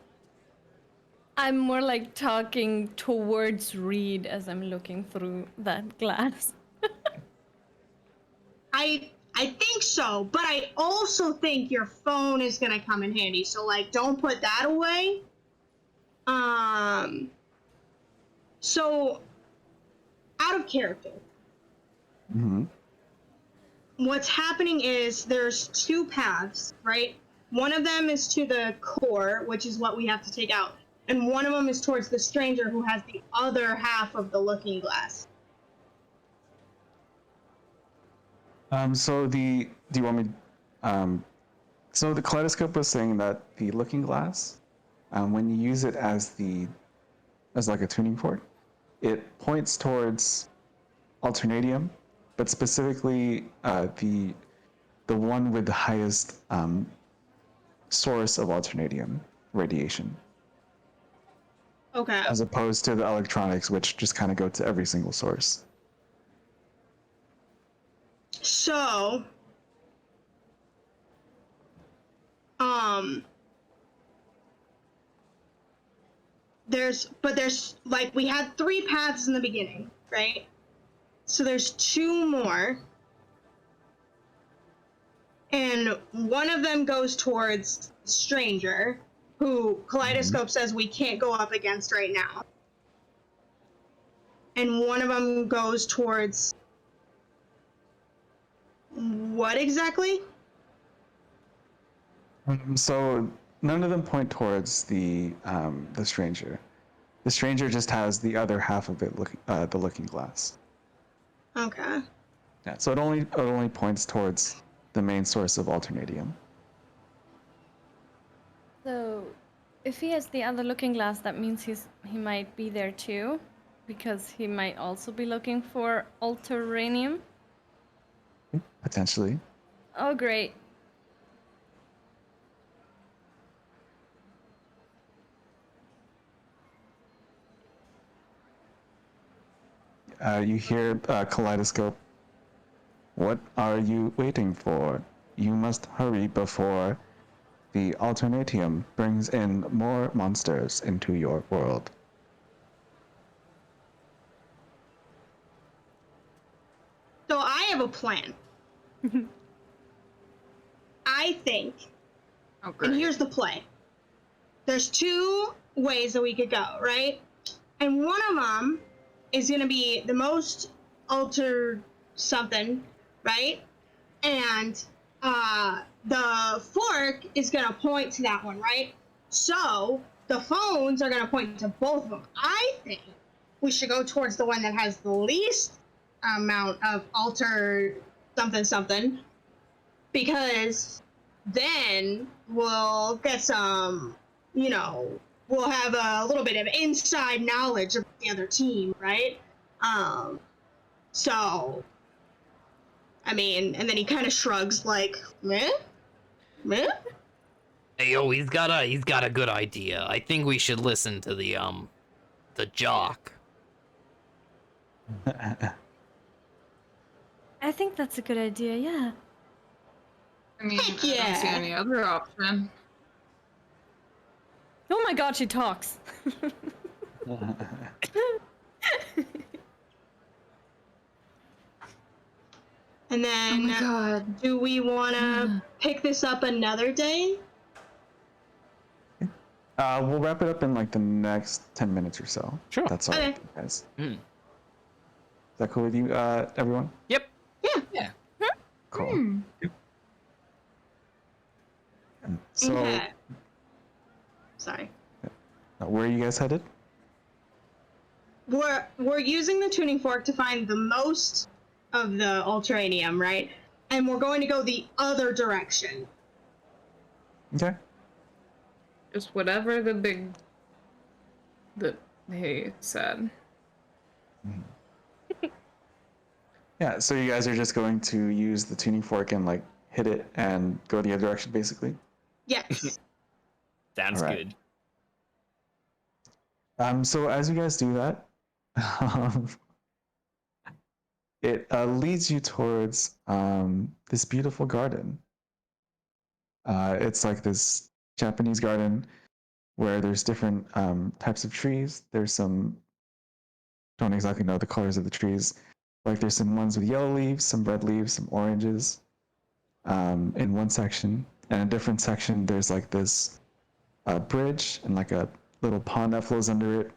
I'm more like talking towards Reed as I'm looking through that glass. I think so, but I also think your phone is gonna come in handy. So like, don't put that away. So out of character. Mm-hmm. What's happening is there's two paths, right? One of them is to the core, which is what we have to take out, and one of them is towards the stranger who has the other half of the looking glass. So do you want me? So the Kaleidoscope was saying that the looking glass, when you use it as like a tuning fork, it points towards Alternatium, but specifically the one with the highest source of Alternatium radiation, Okay. as opposed to the electronics, which just kind of go to every single source. So, there's like, we had three paths in the beginning, right? So there's two more. And one of them goes towards Stranger, who Kaleidoscope says we can't go up against right now. And one of them goes towards what exactly? So none of them point towards the stranger. The stranger just has the other half of it, the looking glass. Okay. Yeah. So it only points towards the main source of Alternatium. So, if he has the other looking glass, that means he might be there too, because he might also be looking for Alteranium. Potentially. Oh, great. You hear Kaleidoscope. What are you waiting for? You must hurry before the Alternatium brings in more monsters into your world. So I have a plan. I think, Oh, and great. here's the play. There's two ways that we could go, right? And one of them is going to be the most altered something, right? And the fork is going to point to that one, right? So the phones are going to point to both of them. I think we should go towards the one that has the least amount of alter something something, because then we'll get some, we'll have a little bit of inside knowledge of the other team, right? So, I mean, and then he kind of shrugs like, meh? Hey, yo, he's got a good idea. I think we should listen to the jock. I think that's a good idea, yeah. I mean, Heck I don't see yeah. any other option. Oh my god, she talks. And Oh then, my god. do we want to pick this up another day? We'll wrap it up in like the next 10 minutes or so. Sure. That's all right, Okay. guys. Hmm. Is that cool with you, everyone? Yep. Yeah. Cool. And so, Okay. Sorry. where are you guys headed? We're using the tuning fork to find the most of the ultranium, right? And we're going to go the other direction. Okay. Just whatever that he said. Yeah, so you guys are just going to use the tuning fork and like hit it and go the other direction, basically. Yes. Sounds All right. good. So as you guys do that, it leads you towards this beautiful garden. It's like this Japanese garden where there's different types of trees. There's some, don't exactly know the colors of the trees. Like there's some ones with yellow leaves, some red leaves, some oranges in one section. And a different section, there's like this bridge and like a little pond that flows under it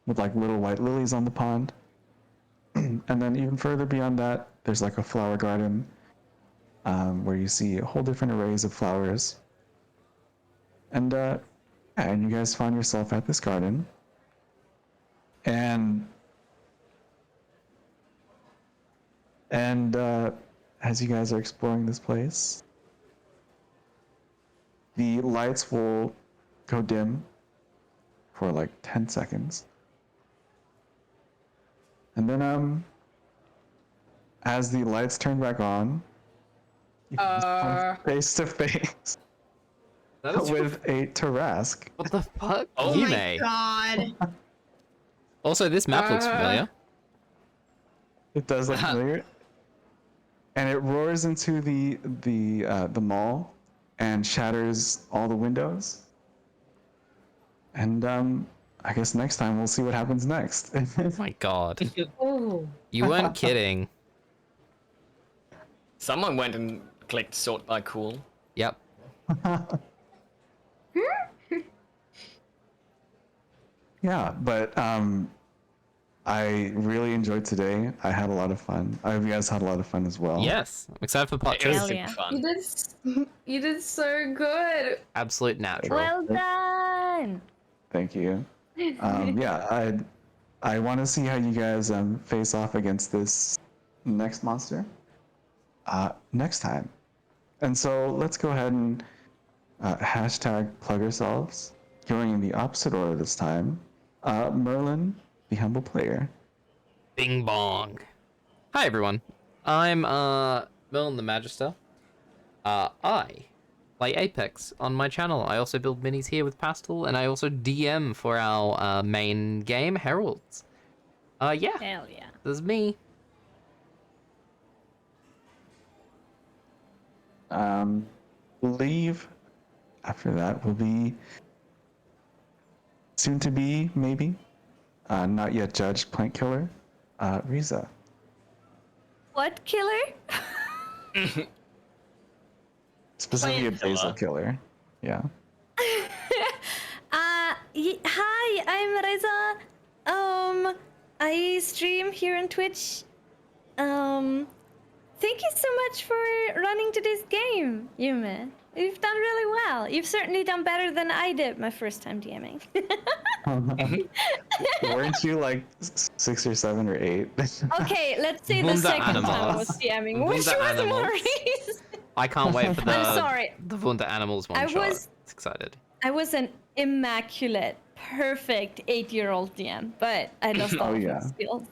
with like little white lilies on the pond. And then even further beyond that, there's like a flower garden where you see a whole different arrays of flowers. And and you guys find yourself at this garden. And as you guys are exploring this place, the lights will go dim for like 10 seconds. And then as the lights turn back on, you come face to face That is with a Tarask. what the fuck? Oh Oh my Yume. god. Also, this map looks familiar. It does look familiar. And it roars into the mall and shatters all the windows. And I guess next time we'll see what happens next. Oh my god. Oh. You weren't kidding. Someone went and clicked sort by cool. Yep. Yeah, but I really enjoyed today. I had a lot of fun. I hope you guys had a lot of fun as well. Yes. I'm excited for part It was two. Hell super yeah. fun. You did so good. Absolute natural. Well done! Thank you. Yeah, I want to see how you guys face off against this next monster next time. And so let's go ahead and hashtag plug ourselves, going in the opposite order this time. Merlin, the humble player. Bing bong. Hi everyone. I'm Merlin the Magister. I play Apex on my channel. I also build minis here with Pastel, and I also DM for our main game, Heralds. Yeah, Hell yeah. this is me. Believe after that will be soon to be, maybe, not yet judged plant killer, Riza. What killer? Specifically a Plant basil killer. Yeah. Hi, I'm Reza. I stream here on Twitch. Thank you so much for running today's game, Yume. You've done really well. You've certainly done better than I did my first time DMing. Weren't you like 6 or 7 or 8? Okay, let's say the Wunder second time I was Animals. DMing, which Wunder was Animals. Maurice. I can't wait for the I'm sorry. the Wunder Animals one I shot. was- Excited. I was an immaculate, perfect 8-year-old DM, but I lost all Oh, of yeah. my skills.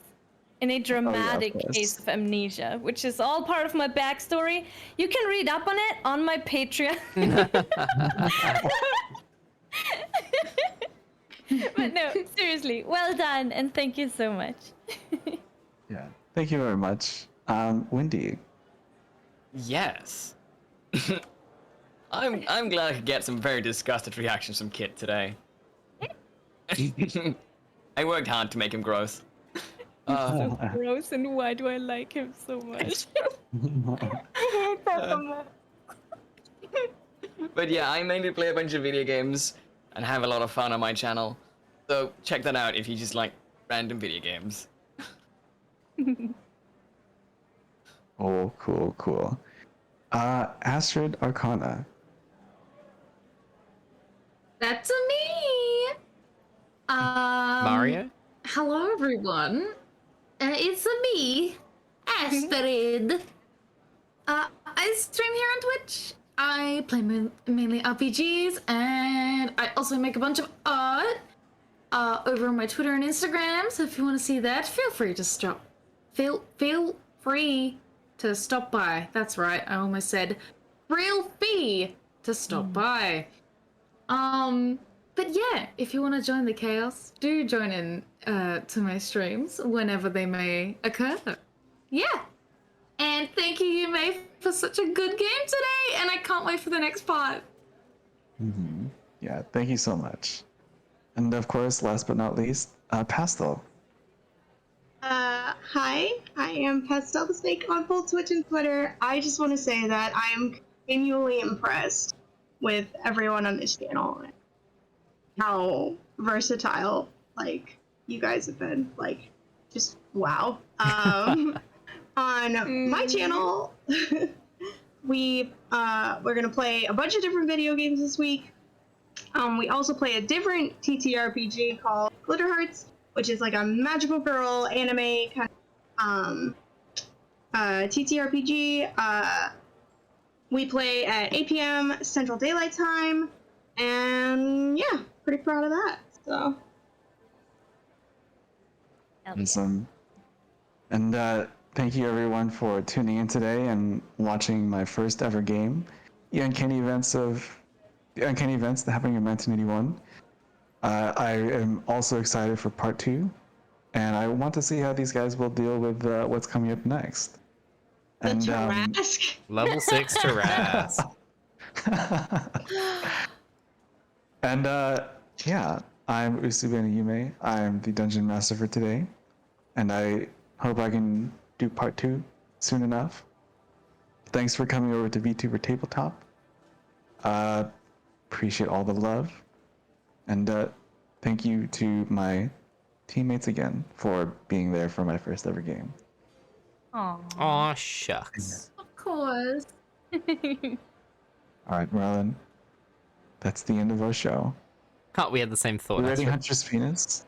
In a dramatic course. case of amnesia, which is all part of my backstory. You can read up on it on my Patreon. But no, seriously, well done, and thank you so much. Yeah. Thank you very much. Wendy. Yes. I'm glad I could get some very disgusted reactions from Kit today. I worked hard to make him gross. So gross, and why do I like him so much? But yeah, I mainly play a bunch of video games and have a lot of fun on my channel. So check that out if you just like random video games. Oh, cool. Astrid Arcana. That's me. Mario? Hello, everyone. It's me, Astrid. I stream here on Twitch. I play mainly RPGs, and I also make a bunch of art over on my Twitter and Instagram. So if you want to see that, feel free to stop. Feel free to stop by. That's right. I almost said real fee to stop by. But yeah, if you want to join the chaos, do join in to my streams whenever they may occur. Yeah. And thank you, Yume, for such a good game today, and I can't wait for the next part. Yeah, thank you so much. And of course, last but not least, Pastel. Hi, I am Pastel the Snake on both Twitch and Twitter. I just want to say that I am continually impressed with everyone on this channel. How versatile, like, you guys have been. Like, just wow. On my channel, we're gonna play a bunch of different video games this week. We also play a different TTRPG called Glitter Hearts, which is like a magical girl anime kind of TTRPG. We play at 8 p.m. Central Daylight Time, and yeah, pretty proud of that. So. Awesome. And thank you everyone for tuning in today and watching my first ever game, the Uncanny Events, the happening in 1981. I am also excited for part 2, and I want to see how these guys will deal with what's coming up next. The And Tarrasque. Level 6 Terras. and yeah, I'm Usubena Yume. I'm the dungeon master for today, and I hope I can do part 2 soon enough. Thanks for coming over to VTuber Tabletop. Appreciate all the love, and thank you to my teammates again for being there for my first ever game. Aw, shucks. Of course. All right, Merlin, that's the end of our show. Can't we have the same thought? You ready, Astrid? Huntress Venus?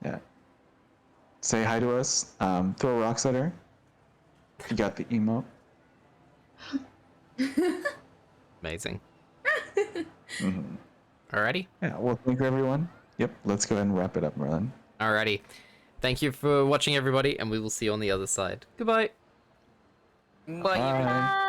Yeah. Say hi to us. Throw rocks at her. You got the emote. Amazing. Mm-hmm. Alrighty. Yeah, well, thank you, everyone. Yep, let's go ahead and wrap it up, Merlin. Alrighty. Thank you for watching, everybody, and we will see you on the other side. Goodbye. Bye. Bye.